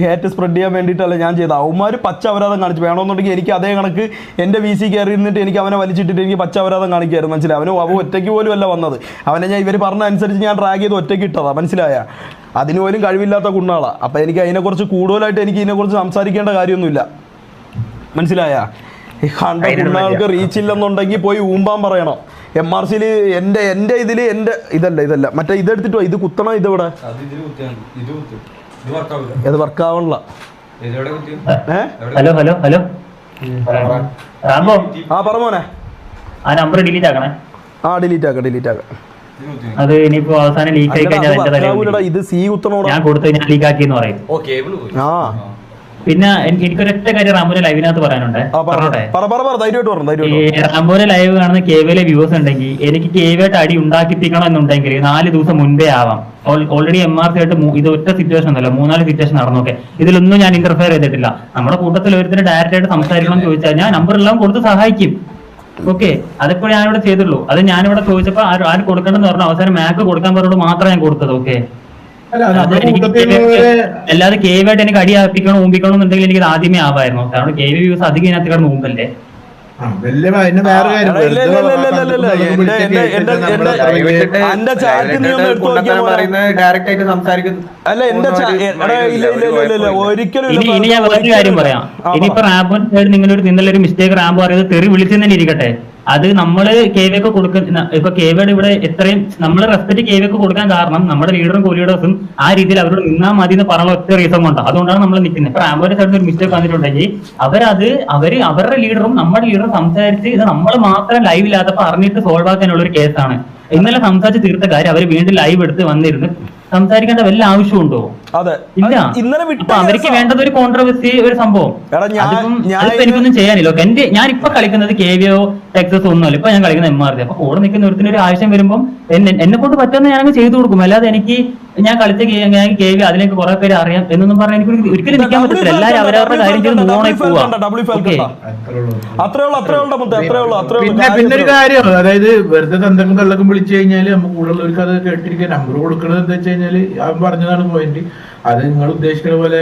ഹേറ്റ് സ്പ്രെഡ് ചെയ്യാൻ വേണ്ടിയിട്ടല്ല ഞാൻ ചെയ്തത്. അവന്മാർ പച്ച അപരാധം കാണിച്ചു. വേണമെന്നുണ്ടെങ്കിൽ എനിക്ക് അതേ കണക്ക് എൻ്റെ VC കയറി ഇരുന്നിട്ട് എനിക്ക് അവനെ വലിച്ചിട്ടിട്ട് എനിക്ക് പച്ച അപരാധം കാണിക്കായിരുന്നു. മനസ്സിലായി? അവൻ ഒറ്റയ്ക്ക് പോലും അല്ല വന്നത്. അവനെ ഞാൻ ഇവർ പറഞ്ഞ അനുസരിച്ച് ഞാൻ ട്രാക്ക് ചെയ്ത് ഒറ്റയ്ക്ക് ഇട്ടതാ. മനസ്സിലായ? അതിന് പോലും കഴിവില്ലാത്ത കുണ്ണാളാണ്. അപ്പം എനിക്ക് അതിനെക്കുറിച്ച് കൂടുതലായിട്ട് എനിക്ക് ഇതിനെക്കുറിച്ച് സംസാരിക്കേണ്ട കാര്യമൊന്നുമില്ല. മനസ്സിലായ? കണ്ട കുണ്ണാൾക്ക് റീച്ച് ഇല്ലെന്നുണ്ടെങ്കിൽ പോയി ഊമ്പാൻ പറയണം. MRCയിൽ എൻ്റെ ഇതിൽ ഇതല്ല മറ്റേ ഇതെടുത്തിട്ടോ, ഇത് കുത്തണം. ഇതിവിടെ ഇത് വർക്കാവണില്ല. ഹലോ ഹലോ ഹലോ റാംബോ, ആ പറഞ്ഞോനെ. ആ നമ്പർ ഡിലീറ്റ് ആക്കണേ. ഡിലീറ്റ് ആക്കാം. അത് ഇനിയിപ്പോ അവസാനം ലീക്ക് ആയി കഴിഞ്ഞാൽ ഇത് സി കുത്തണോടാ. ഞാൻ കൊടുത്ത് ഞാൻ ലീക്ക് ആക്കി എന്ന് പറയും. പിന്നെ എനിക്കൊരൊറ്റ കാര്യം റാംബോലെ ലൈവിനകത്ത് പറയാനുണ്ട്. റാംബോലെ ലൈവ് കാണുന്ന കേവിലെ വ്യൂസ് ഉണ്ടെങ്കിൽ എനിക്ക് കേവിയായിട്ട് അടി ഉണ്ടാക്കിപ്പിക്കണം എന്നുണ്ടെങ്കിൽ 4 ദിവസം മുൻപേ ആവാം. ഓൾറെഡി MRC ആയിട്ട് ഇത് ഒറ്റ സിറ്റുവേഷൻ ഒന്നല്ല, 3-4 സിറ്റുവേഷൻ നടന്നോക്കെ. ഇതിലൊന്നും ഞാൻ ഇന്റർഫെയർ ചെയ്തിട്ടില്ല. നമ്മുടെ കൂട്ടത്തിൽ ഒരുത്തിന് ഡയറക്റ്റ് ആയിട്ട് സംസാരിക്കണം എന്ന് ചോദിച്ചാൽ ഞാൻ നമ്പർ എല്ലാം കൊടുത്ത് സഹായിക്കും. ഓക്കെ, അതിപ്പോ ഞാനിവിടെ ചെയ്തുള്ളൂ. അത് ഞാനിവിടെ ചോദിച്ചപ്പോ ആര് കൊടുക്കണമെന്ന് പറഞ്ഞു. അവസാനം മാക്ക് കൊടുക്കാൻ പറഞ്ഞോട് മാത്രം ഞാൻ കൊടുത്തത്. ഓക്കെ, അല്ലാതെ കേവായിട്ട് എനിക്ക് അടി ആപ്പിക്കണം ഊമ്പിക്കണം എന്നുണ്ടെങ്കിൽ എനിക്ക് ആദ്യമേ ആവായിരുന്നു. കാരണം കേവി വ്യൂസ് അധികം ഇതിനകത്ത് കിടന്ന് ഊമ്പല്ലേ. ഇനി ഞാൻ വേറൊരു കാര്യം പറയാം. ഇനിയിപ്പോ റാമ്പോ നിങ്ങളൊരു മിസ്റ്റേക്ക് റാമ്പോ അറിയാതെ തെറി വിളിച്ചെന്ന് തന്നെ ഇരിക്കട്ടെ. അത് നമ്മള് കേവിയൊക്കെ കൊടുക്കുന്ന ഇപ്പൊ കേവിയുടെ ഇവിടെ എത്രയും നമ്മള് റെസ്പെക്ട് കേവിയൊക്കെ കൊടുക്കാൻ കാരണം നമ്മുടെ ലീഡറും കോലീഡേഴ്സും ആ രീതിയിൽ അവരോട് നിന്നാ മതി എന്ന് പറഞ്ഞ ഒറ്റ റീസൺ കൊണ്ടാണ്. അതുകൊണ്ടാണ് നമ്മൾ നിൽക്കുന്നത്. ഇപ്പൊ റാമ്പോയുടെ സൈഡിൽ ഒരു മിസ്റ്റേക്ക് വന്നിട്ടുണ്ടെങ്കിൽ അവരുടെ ലീഡറും നമ്മുടെ ലീഡറും സംസാരിച്ച് ഇത് നമ്മൾ മാത്രം ലൈവ് ഇല്ലാത്തപ്പോ അറിഞ്ഞിട്ട് സോൾവ് ആക്കാനുള്ള ഒരു കേസാണ്. ഇന്നലെ സംസാരിച്ച് തീർത്ത കാര്യം അവര് വീണ്ടും ലൈവ് എടുത്ത് വന്നിരുന്ന് സംസാരിക്കേണ്ട വല്ല ആവശ്യമുണ്ടോ? ഇല്ല. അപ്പൊ അവർക്ക് വേണ്ടത് ഒരു കോൺട്രവേഴ്സി, ഒരു സംഭവം. അതിപ്പോ എനിക്കൊന്നും ചെയ്യാനില്ല. ഞാൻ ഇപ്പൊ കളിക്കുന്നത് കേവിയോ ടെക്സസ് ഒന്നുമല്ല. ഇപ്പൊ ഞാൻ കളിക്കുന്നത് MRC. അപ്പൊ കൂടെ നിൽക്കുന്ന ഒരുത്തിന് ഒരു ആവശ്യം വരുമ്പോൾ എന്നെ കൊണ്ട് പറ്റുന്ന ഞാനങ്ങ് ചെയ്തു കൊടുക്കും. അല്ലാതെ എനിക്ക് ഞാൻ കളിച്ച കേവി അതിലേക്ക് കുറെ പേര് അറിയാം എന്നൊന്നും പറഞ്ഞാൽ എനിക്ക് ഒരിക്കലും നിൽക്കാൻ പറ്റത്തില്ല. എല്ലാവരും അവരവരുടെ കാര്യം ചെയ്ത് മൂന്നായി പോവാ. പിന്നെ ഒരു കാര്യം, അതായത് വെറുതെ തന്തക്കും തള്ളക്കും വിളിച്ചു കഴിഞ്ഞാല് നമുക്ക് കൂടുതലുള്ളവർക്ക് അത് കേട്ടിരിക്കാൻ നമ്പർ കൊടുക്കണത് എന്താ വെച്ച് കഴിഞ്ഞാല് അവൻ പറഞ്ഞതാണ് പോയിന്റ്. അത് നിങ്ങൾ ഉദ്ദേശിക്കുന്ന പോലെ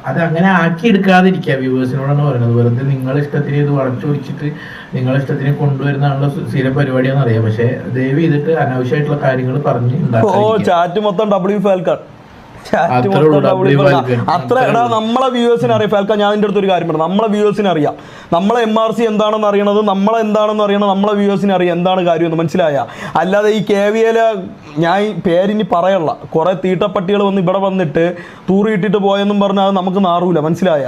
അത് അങ്ങനെ ആക്കി എടുക്കാതിരിക്കുക. വ്യൂവേഴ്സിനോടാണ് പറയുന്നത്. വെറുതെ നിങ്ങളെ ഇഷ്ടത്തിന് ഇത് വളച്ചൊടിച്ചിട്ട് നിങ്ങളെ ഇഷ്ടത്തിന് കൊണ്ടുവരുന്നതാണല്ലോ സ്ഥിരം പരിപാടിയാണെന്ന് അറിയാം. പക്ഷെ ദയവ് ചെയ്തിട്ട് അനാവശ്യമായിട്ടുള്ള കാര്യങ്ങൾ പറഞ്ഞ് നമ്മളെ വ്യൂവേഴ്സിന് അറിയാം. ഫാൽക്ക, ഞാൻ എൻ്റെ അടുത്തൊരു കാര്യം പറഞ്ഞു. നമ്മളെ വ്യൂവേഴ്സിന് അറിയാം നമ്മളെ MRC എന്താണെന്ന് അറിയണത്, നമ്മളെന്താണെന്ന് അറിയണത് നമ്മളെ വ്യൂവേഴ്സിന് അറിയാം എന്താണ് കാര്യമെന്ന്. മനസ്സിലായ? അല്ലാതെ ഈ കേവിയിലെ ഞാൻ പേരിനി പറയല്ല, കുറെ തീട്ടപ്പട്ടികൾ വന്ന് ഇവിടെ വന്നിട്ട് തൂറിയിട്ടിട്ട് പോയെന്നും പറഞ്ഞാൽ അത് നമുക്ക് നാറൂല. മനസ്സിലായ?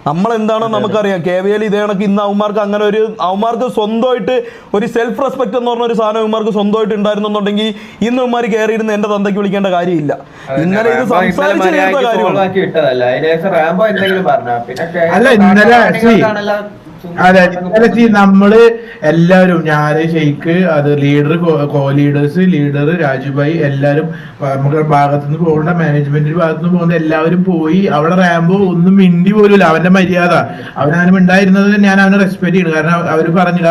നമ്മളെന്താണെന്ന് നമുക്കറിയാം. KVL ഇതേ കണക്ക് ഇന്ന് അവന്മാർക്ക് അങ്ങനെ അവന്മാർക്ക് സ്വന്തമായിട്ട് ഒരു സെൽഫ് റെസ്പെക്ട് എന്ന് പറഞ്ഞ ഒരു സാധനം അവന്മാർക്ക് സ്വന്തമായിട്ട് ഉണ്ടായിരുന്നുണ്ടെങ്കിൽ ഇന്ന് അവന്മാർ കയറിയിരുന്ന് എന്റെ തന്തയ്ക്ക് വിളിക്കേണ്ട കാര്യമില്ല. ഇന്നലെ ഇത് സംസാരിച്ച് തീർത്ത കാര്യമാണ്. അതെ, നമ്മള് എല്ലാവരും, ഞാന് ഷെയ്ഖ്, അത് ലീഡർ, കോ ലീഡേഴ്സ്, ലീഡർ രാജുഭായി, എല്ലാരും നമ്മുടെ ഭാഗത്തുനിന്ന് പോകേണ്ട, മാനേജ്മെന്റിന്റെ ഭാഗത്തുനിന്ന് പോകുന്ന എല്ലാവരും പോയി. അവിടെ റാംബോ ഒന്നും മിണ്ടി പോലുമില്ല. അവന്റെ മര്യാദ അവനാണ് മിണ്ടായിരുന്നത്. ഞാൻ അവനെ റെസ്പെക്ട് ചെയ്യുന്നു. കാരണം അവര് പറഞ്ഞില്ല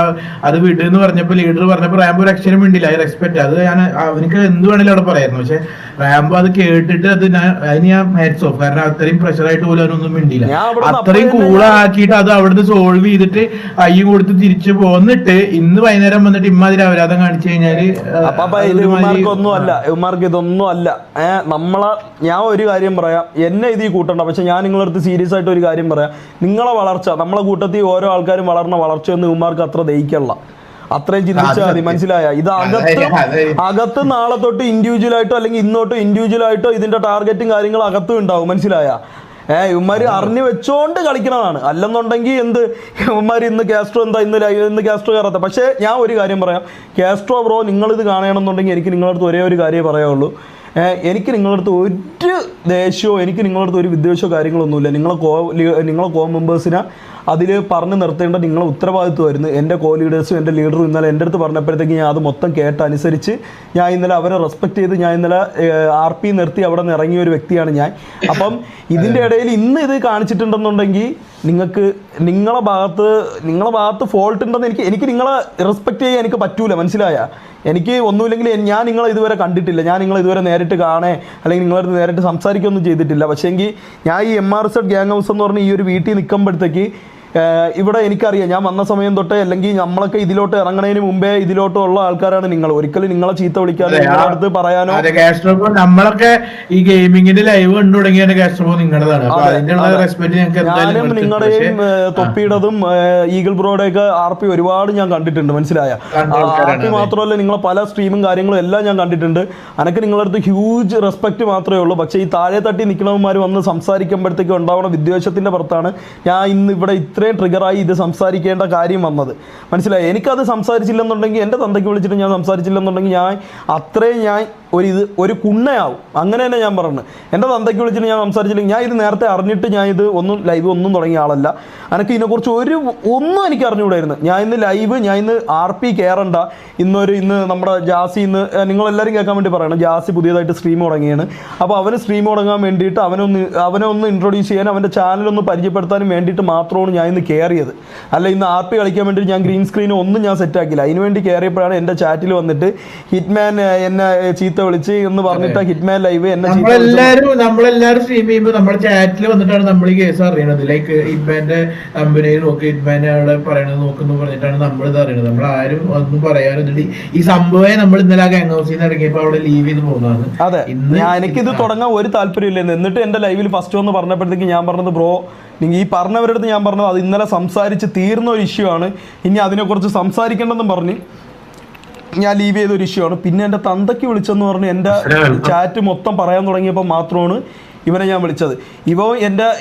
അത് വിടുന്ന് പറഞ്ഞപ്പോ, ലീഡർ പറഞ്ഞപ്പോ റാംബോ ഒരു അക്ഷരം മിണ്ടില്ല. റെസ്പെക്ട്, അത് ഞാൻ അവനക്ക് എന്ത് വേണേലും അവിടെ പറയായിരുന്നു. പക്ഷെ റാംബോ അത് കേട്ടിട്ട് അതിന് ഞാൻ ഹാറ്റ്സ് ഓഫ്. കാരണം അത്രയും പ്രഷറായിട്ട് പോലും അവനൊന്നും മിണ്ടില്ല. അത്രയും കൂളാക്കിയിട്ട് അത് അവിടുന്ന് സോൾവ് ചെയ്തിട്ട് അയ്യും കൊടുത്ത് തിരിച്ചു പോന്നിട്ട് ഇന്ന് വൈകുന്നേരം വന്നിട്ട് ഇമ്മാതിരി അപരാധം കാണിച്ചു കഴിഞ്ഞാല് ഇതൊന്നും അല്ല. ഞാൻ ഒരു കാര്യം പറയാം, എന്നെ ഇത് കൂട്ടണ്ട. പക്ഷെ ഞാൻ നിങ്ങളടുത്ത് സീരിയസ് ആയിട്ട് ഒരു കാര്യം പറയാം. നിങ്ങളെ വളർച്ച, നമ്മളെ കൂട്ടത്തിൽ ഓരോ ആൾക്കാരും വളർന്ന വളർച്ചയൊന്നും ഇവന്മാർക്ക് അത്ര ദഹിക്കല്ല. അത്രയും ചിന്തിച്ചാൽ മതി. മനസ്സിലായ? ഇത് അകത്ത് നാളെ തൊട്ട് ഇൻഡിവിജ്വൽ ആയിട്ടോ അല്ലെങ്കിൽ ഇന്നോട്ടോ ഇൻഡിവിജ്വൽ ആയിട്ടോ ഇതിന്റെ ടാർഗറ്റും കാര്യങ്ങളും അകത്തും ഉണ്ടാവും. മനസ്സിലായ? ഇവന്മാര് അറിഞ്ഞു വെച്ചോണ്ട് കളിക്കണതാണ്. അല്ലെന്നുണ്ടെങ്കിൽ ഇവന്മാർ ഇന്ന് കാസ്ട്രോ എന്താ ഇന്ന് കാസ്ട്രോ കയറാത്ത. പക്ഷേ ഞാൻ ഒരു കാര്യം പറയാം, കാസ്ട്രോ ബ്രോ, നിങ്ങളിത് കാണണമെന്നുണ്ടെങ്കിൽ എനിക്ക് നിങ്ങളടുത്ത് ഒരേ ഒരു കാര്യമേ പറയാവുള്ളൂ. എനിക്ക് നിങ്ങളുടെ അടുത്ത് ഒരു ദേഷ്യമോ എനിക്ക് നിങ്ങളുടെ അടുത്ത് ഒരു വിദ്വേഷമോ കാര്യങ്ങളൊന്നുമില്ല. നിങ്ങളെ കോ മെമ്പേഴ്സിനെ അതിൽ പറഞ്ഞു നിർത്തേണ്ട നിങ്ങളെ ഉത്തരവാദിത്വമായിരുന്നു. എൻ്റെ കോ ലീഡേഴ്സും എൻ്റെ ലീഡറും ഇന്നലെ എൻ്റെ അടുത്ത് പറഞ്ഞപ്പോഴത്തേക്ക് ഞാൻ അത് മൊത്തം കേട്ടനുസരിച്ച് ഞാൻ ഇന്നലെ അവരെ റെസ്പെക്ട് ചെയ്ത് ഞാൻ ഇന്നലെ RP നിർത്തി അവിടെ നിന്ന് ഇറങ്ങിയ ഒരു വ്യക്തിയാണ് ഞാൻ. അപ്പം ഇതിൻ്റെ ഇടയിൽ ഇന്ന് ഇത് കാണിച്ചിട്ടുണ്ടെന്നുണ്ടെങ്കിൽ നിങ്ങൾക്ക് നിങ്ങളെ ഭാഗത്ത് ഫോൾട്ട് ഉണ്ടെന്ന് എനിക്ക് നിങ്ങളെ റെസ്പെക്ട് ചെയ്യാൻ എനിക്ക് പറ്റൂല. മനസ്സിലായ? എനിക്ക് ഒന്നുമില്ലെങ്കിൽ ഞാൻ നിങ്ങളെ ഇതുവരെ കണ്ടിട്ടില്ല, ഞാൻ നിങ്ങളെ ഇതുവരെ നേരിട്ട് കാണേ അല്ലെങ്കിൽ നിങ്ങളടുത്ത് നേരിട്ട് സംസാരിക്കുകയൊന്നും ചെയ്തിട്ടില്ല. പക്ഷേങ്കിൽ ഞാൻ ഈ MRZ ഗ്യാങ് ഹൗസ് എന്ന് പറഞ്ഞ് ഈ ഒരു വീട്ടിൽ നിൽക്കുമ്പോഴത്തേക്ക് ഇവിടെ എനിക്കറിയാം, ഞാൻ വന്ന സമയം തൊട്ടേ അല്ലെങ്കിൽ നമ്മളൊക്കെ ഇതിലോട്ട് ഇറങ്ങണതിന് മുമ്പേ ഇതിലോട്ടുള്ള ആൾക്കാരാണ് നിങ്ങൾ. ഒരിക്കലും നിങ്ങളെ ചീത്ത വിളിക്കാനോ നിങ്ങളുടെ അടുത്ത് പറയാനോ. നമ്മളൊക്കെ ഈ ഗെയിമിങ്ങിന്റെ ലൈവ് കണ്ടു തുടങ്ങിയാണ് കാസ്ട്രോബോ നിങ്ങളുടേതാണ്. ഞാനും നിങ്ങളുടെയും തൊപ്പിയുടേതും ഈഗിൾ ബ്രോയുടെ ഒക്കെ RP ഒരുപാട് ഞാൻ കണ്ടിട്ടുണ്ട്. മനസ്സിലായ? RP മാത്രമല്ല നിങ്ങളെ പല സ്ട്രീമും കാര്യങ്ങളും എല്ലാം ഞാൻ കണ്ടിട്ടുണ്ട്. അനക്ക് നിങ്ങളുടെ അടുത്ത് ഹ്യൂജ് റെസ്പെക്ട് മാത്രമേ ഉള്ളൂ. പക്ഷേ ഈ താഴെ തട്ടി നിൽക്കണവന്മാർ വന്ന് സംസാരിക്കുമ്പോഴത്തേക്കും ഉണ്ടാവുന്ന വിദ്വേഷത്തിന്റെ പുറത്താണ് ഞാൻ ഇന്ന് ഇവിടെ ഇത്രയും ട്രിഗറായി ഇത് സംസാരിക്കേണ്ട കാര്യം വന്നത്. മനസ്സിലായി? എനിക്കത് സംസാരിച്ചില്ലെന്നുണ്ടെങ്കിൽ എൻ്റെ തന്തയ്ക്ക് വിളിച്ചിട്ട് ഞാൻ സംസാരിച്ചില്ലെന്നുണ്ടെങ്കിൽ ഞാൻ ഒരു കുണ്ണയാവും. അങ്ങനെ തന്നെ ഞാൻ പറഞ്ഞു. എൻ്റെ തന്തയ്ക്ക് വിളിച്ചിട്ട് ഞാൻ സംസാരിച്ചില്ലെങ്കിൽ ഞാൻ ഇത് നേരത്തെ അറിഞ്ഞിട്ട് ഞാൻ ഇത് ലൈവ് ഒന്നും തുടങ്ങിയ ആളല്ല. എനിക്ക് ഇതിനെക്കുറിച്ച് ഒന്നും എനിക്ക് അറിഞ്ഞുകൂടായിരുന്നു. ഞാൻ ഇന്ന് RP കയറണ്ട. ഇന്ന് നമ്മുടെ ജാസി നിങ്ങളെല്ലാവരും കേൾക്കാൻ വേണ്ടി പറയണം, ജാസി പുതിയതായിട്ട് സ്ട്രീം തുടങ്ങിയാണ്. അപ്പോൾ അവന് സ്ട്രീം തുടങ്ങാൻ വേണ്ടിയിട്ട് അവനെ ഒന്ന് ഇൻട്രൊഡ്യൂസ് ചെയ്യാൻ അവൻ്റെ ചാനലൊന്ന് പരിചയപ്പെടുത്താനും വേണ്ടിയിട്ട് മാത്രമാണ് ഞാൻ ഇന്ന് കയറിയത്. അല്ല ഇന്ന് RP കളിക്കാൻ വേണ്ടിയിട്ട് ഞാൻ ഗ്രീൻ സ്ക്രീനും ഒന്നും ഞാൻ സെറ്റാക്കില്ല. അതിനുവേണ്ടി കയറിയപ്പോഴാണ് എൻ്റെ ചാറ്റിൽ വന്നിട്ട് ഹിറ്റ്മാൻ എന്നെ ചീത്ത വിളിച്ച് എന്ന് പറഞ്ഞിട്ട് ഹിറ്റ്മാൻ ലൈവ് എന്നെ നമ്മളെല്ലാരും സ്ട്രീം ചെയ്യുമ്പോൾ നമ്മുടെ ചാറ്റിൽ വന്നിട്ടാണ് നമ്മൾ ഈ കേസ് അറിയണത്. ലൈക്ക് ഹിറ്റ്മാന്റെ കമ്പനിയിൽ നോക്കി ഹിറ്റ്മാൻ അവിടെ പറയണത് നോക്കുന്നു പറഞ്ഞിട്ടാണ് നമ്മൾ ഇത് അറിയണത്. നമ്മൾ ആരും ഒന്നും പറയാനൊന്നും ഈ സംഭവം നമ്മൾ ഇന്നലെ ആ ഗാങ് ഹൗസിൽ നിന്ന് ഇറങ്ങിയപ്പോൾ അവിടെ ലീവ് ചെയ്ത് പോകുന്നതാണ്. അതെ, എനിക്കിത് തുടങ്ങാൻ ഒരു താല്പര്യമില്ലെന്ന്. എന്നിട്ട് എൻ്റെ ലൈവിൽ ഫസ്റ്റ് ഒന്ന് പറഞ്ഞപ്പോഴത്തേക്ക് ഞാൻ പറഞ്ഞത് ബ്രോ ഈ പറഞ്ഞവരുടെ അടുത്ത് ഞാൻ പറഞ്ഞത് അത് ഇന്നലെ സംസാരിച്ച് തീർന്ന ഒരു ഇഷ്യൂ ആണ്, ഇനി അതിനെക്കുറിച്ച് സംസാരിക്കേണ്ടെന്നും പറഞ്ഞ് ഞാൻ ലീവ് ചെയ്ത ഒരു ഇഷ്യൂ ആണ്. പിന്നെ എൻ്റെ തന്തയ്ക്ക് വിളിച്ചെന്ന് പറഞ്ഞ് എൻ്റെ ചാറ്റ് മൊത്തം പറയാൻ തുടങ്ങിയപ്പോൾ മാത്രമാണ് ഇവനെ ഞാൻ വിളിച്ചത്.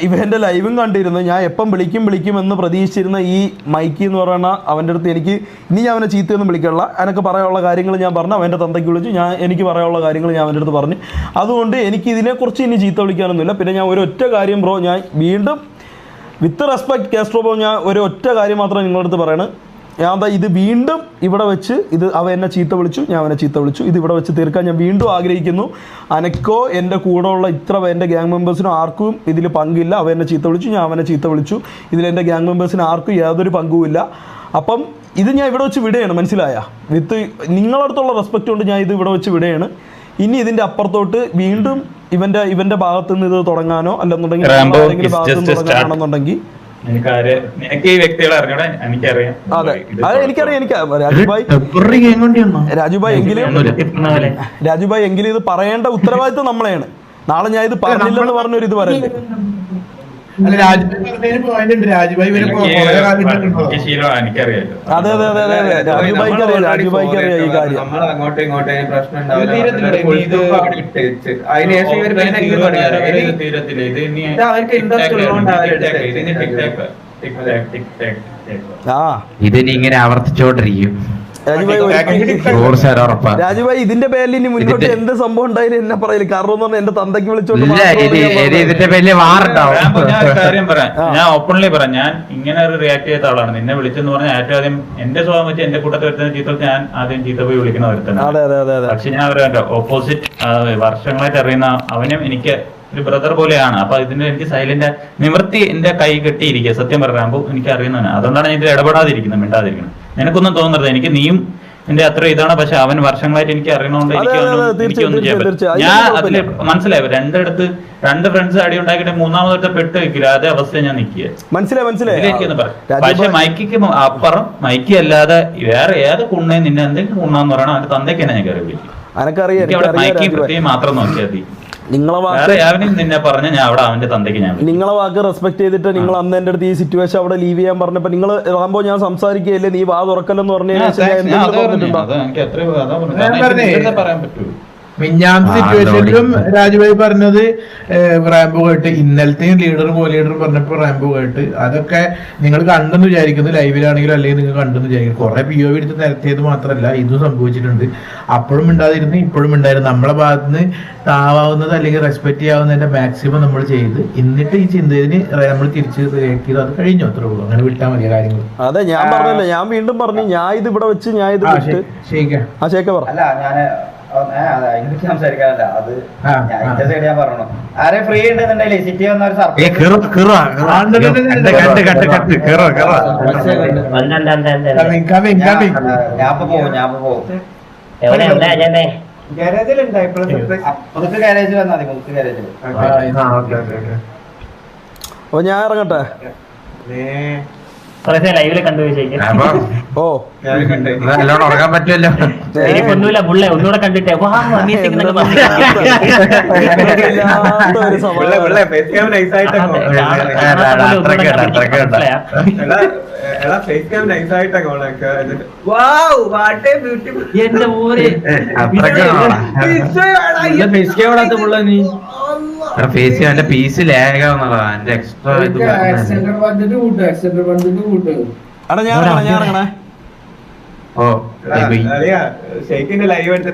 ഇവൻ്റെ ലൈവും കണ്ടിരുന്നു. ഞാൻ എപ്പം വിളിക്കും എന്ന് പ്രതീക്ഷിച്ചിരുന്ന ഈ മൈക്കി എന്ന് പറയുന്ന അവൻ്റെ അടുത്ത് ഇനി ഞാൻ അവനെ ചീത്തയൊന്നും വിളിക്കാനുള്ള എനിക്ക് പറയാനുള്ള കാര്യങ്ങൾ ഞാൻ പറഞ്ഞു. അവൻ്റെ തന്തയ്ക്ക് വിളിച്ചു, എനിക്ക് പറയാനുള്ള കാര്യങ്ങൾ ഞാൻ അവൻ്റെ അടുത്ത് പറഞ്ഞു. അതുകൊണ്ട് എനിക്ക് ഇതിനെക്കുറിച്ച് ഇനി ചീത്ത വിളിക്കാനൊന്നുമില്ല. പിന്നെ ഞാൻ ഒരൊറ്റ കാര്യം ബ്രോ, ഞാൻ വീണ്ടും വിത്ത് റെസ്പെക്ട് കാസ്ട്രോ ഞാൻ ഒരൊറ്റ കാര്യം മാത്രമേ നിങ്ങളുടെ അടുത്ത് പറയണം. ഞാൻ ഇത് വീണ്ടും ഇവിടെ വെച്ച് അവൻ എന്നെ ചീത്ത വിളിച്ചു, ഞാൻ അവനെ ചീത്ത വിളിച്ചു. ഇത് ഇവിടെ വെച്ച് തീർക്കാൻ ഞാൻ വീണ്ടും ആഗ്രഹിക്കുന്നു. അനക്കോ എൻ്റെ കൂടെ ഉള്ള എൻ്റെ ഗ്യാങ് മെമ്പേഴ്സിനും ആർക്കും ഇതിൽ പങ്കില്ല. അവൻ എന്നെ ചീത്ത വിളിച്ചു, ഞാൻ അവനെ ചീത്ത വിളിച്ചു. ഇതിലെൻ്റെ ഗ്യാങ് മെമ്പേഴ്സിന് ആർക്കും യാതൊരു പങ്കുമില്ല. അപ്പം ഇത് ഞാൻ ഇവിടെ വെച്ച് വിടുകയാണ്. മനസ്സിലായ? വിത്ത് നിങ്ങളടുത്തുള്ള റെസ്പെക്റ്റ് കൊണ്ട് ഞാൻ ഇത് ഇവിടെ വെച്ച് വിടുകയാണ്. ഇനി ഇതിൻ്റെ അപ്പുറത്തോട്ട് വീണ്ടും ഇവൻ്റെ ഭാഗത്തു നിന്ന് ഇത് തുടങ്ങാനോ അല്ലെന്നുണ്ടെങ്കിൽ ഭാഗത്തു നിന്ന് തുടങ്ങാണെന്നുണ്ടെങ്കിൽ നിനക്ക് ഈ വ്യക്തികളെ അറിഞ്ഞൂടെ? എനിക്കറിയാം. അതെ, അത് എനിക്കറിയാം. രാജുഭായ് എങ്കിലും ഇത് പറയേണ്ട ഉത്തരവാദിത്വം നമ്മളെയാണ്. നാളെ ഞാൻ ഇത് പറഞ്ഞില്ലെന്ന് പറഞ്ഞൊരു ഇത് പറയല്ലേ. അതെ രാജുഭായിക്ക് അറിയാം ഈ കാര്യം. അങ്ങോട്ടും ഇങ്ങോട്ടും പ്രശ്നം ഇതിനി ഇങ്ങനെ ആവർത്തിച്ചോണ്ടിരിക്കും. രാജുഭായ് ഇതിന്റെ പേരിൽ ഇനി മുന്നോട്ട് എന്ത് സംഭവം ഉണ്ടായാലും എന്നെ പറയില്ല. കാരണം എന്ന് പറഞ്ഞാൽ എന്റെ തന്തയ്ക്ക് വിളിച്ചോണ്ട് കാര്യം പറയാം. ഞാൻ ഓപ്പൺലി പറയാം, ഞാൻ ഇങ്ങനെ ഒരു റിയാക്ട് ചെയ്ത ആളാണ്. നിന്നെ വിളിച്ചെന്ന് പറഞ്ഞാൽ ഏറ്റവും ആദ്യം എന്റെ സ്വഭാവം വെച്ച് എന്റെ കൂട്ടത്തിൽ വരുന്ന ചീത്ത ഞാൻ ആദ്യം ചീത്ത പോയി വിളിക്കുന്ന വരുത്തുന്നത്. പക്ഷെ ഞാൻ പറയാം, ഓപ്പോസിറ്റ് വർഷങ്ങളായിട്ട് അറിയുന്ന അവനും എനിക്ക് ഒരു ബ്രദർ പോലെയാണ്. അപ്പൊ ഇതിന്റെ എനിക്ക് സൈലന്റ് നിവൃത്തി എന്റെ കൈ കെട്ടിയിരിക്കുക. സത്യം പറയാകുമ്പോൾ എനിക്ക് അറിയുന്നതാണ്. അതുകൊണ്ടാണ് ഞാൻ ഇതിൽ ഇടപെടാതിരിക്കുന്നത്, മിണ്ടാതിരിക്കുന്നത്. നിനക്കൊന്നും തോന്നരുത് എനിക്ക് നീയും എന്റെ അത്ര ഇതാണ്. പക്ഷെ അവൻ വർഷങ്ങളായിട്ട് എനിക്ക് അറിയണോണ്ട് എനിക്കൊന്നും ചെയ്യാൻ പറ്റും. ഞാൻ അതില് മനസ്സിലായി, രണ്ട് ഫ്രണ്ട്സ് അടി ഉണ്ടാക്കിയിട്ട് മൂന്നാമത്തെ പെട്ട് വെക്കില്ല. അതേ അവസ്ഥ ഞാൻ നിൽക്കുക. എനിക്കൊന്ന് പറയാം. പക്ഷെ മൈക്കിക്ക് അപ്പുറം മൈക്കി അല്ലാതെ വേറെ ഏത് കുണ്ണേ നിന്നെ എന്തെങ്കിലും കുണ്ണാന്ന് പറയണം. അവന്റെ തന്തയ്ക്ക് തന്നെ ഞാൻ കയറി വിളിക്കും. മൈക്കി പ്രത്യേകം മാത്രം നോക്കിയാൽ മതി. നിങ്ങളെ വാക്ക് റെസ്പെക്ട് ചെയ്തിട്ട് നിങ്ങൾ അന്ന് എന്റെ അടുത്ത് ഈ സിറ്റുവേഷൻ അവിടെ ലീവ് ചെയ്യാൻ പറഞ്ഞപ്പോ നിങ്ങൾ റാംബോ ഞാൻ സംസാരിക്കുകയല്ലേ, നീ വാ തുറക്കല്ലെന്ന് പറഞ്ഞു. മിഞ്ഞാം സിറ്റുവേഷനിലും രാജുഭായി പറഞ്ഞത് റാമ്പോ കേട്ട്, ഇന്നലത്തെയും ലീഡറും കോ ലീഡറും പറഞ്ഞപ്പോ റാമ്പോ കേട്ട്. അതൊക്കെ നിങ്ങൾ കണ്ടെന്ന് വിചാരിക്കുന്നു, ലൈവിലാണെങ്കിലും അല്ലെങ്കിൽ നിങ്ങൾ കണ്ടെന്ന് വിചാരിക്കുന്നു. കുറെ POV എടുത്ത് നിരത്തിയത് മാത്രമല്ല ഇതും സംഭവിച്ചിട്ടുണ്ട്. അപ്പോഴും ഉണ്ടായിരുന്നു, ഇപ്പോഴും ഉണ്ടായിരുന്നു. നമ്മളെ ഭാഗത്തുനിന്ന് താവാവുന്നത് അല്ലെങ്കിൽ റെസ്പെക്ട് ചെയ്യാവുന്നതിന്റെ മാക്സിമം നമ്മൾ ചെയ്ത്, എന്നിട്ട് ഈ ചിന്തയിന് നമ്മൾ തിരിച്ച് റിയാക്ട് ചെയ്ത് അത് കഴിഞ്ഞു. അത്രേ ഉള്ളൂ. അങ്ങനെ വിട്ടാൽ മതി കാര്യങ്ങൾ. അതെ, ഞാൻ പറഞ്ഞല്ലോ, ഞാൻ വീണ്ടും പറഞ്ഞു, ഞാൻ ഇത് ഇവിടെ വെച്ച് ഞാൻ ഇത് ശേഖ പറ. അല്ല ഞാന് അതിനെപ്പറ്റി സംസാരിക്കാനല്ല, അത് എന്റെ സൈഡ് ഞാൻ പറഞ്ഞു. ആരെ ഫ്രീ ഉണ്ടെന്നുണ്ടെങ്കിൽ സിറ്റി വന്ന ഒരു ഞാൻ പോകും. പുതുക്ക് ഗാരേജിൽ വന്നാൽ മതി, പുതുക്ക് ഗാരേജിൽ. അപ്പൊ ഞാൻ ഇറങ്ങട്ടെ. ലൈവില് കണ്ടുപോയി ഓ നല്ലോണം ഉറങ്ങാൻ പറ്റുമല്ലോ. ഒന്നുമില്ല പുള്ളേ, ഒന്നുകൂടെ കണ്ടിട്ടേ എന്റെ ഊര് ഫേസ് അവന്റെ പീസ് ലാഗാവുന്നതാ. എന്റെ എക്സ്ട്രാ ഞാൻ ഇറങ്ങണേ. ഓ ഷെയ്ക്കിന്റെ ലൈവ് എടുത്ത്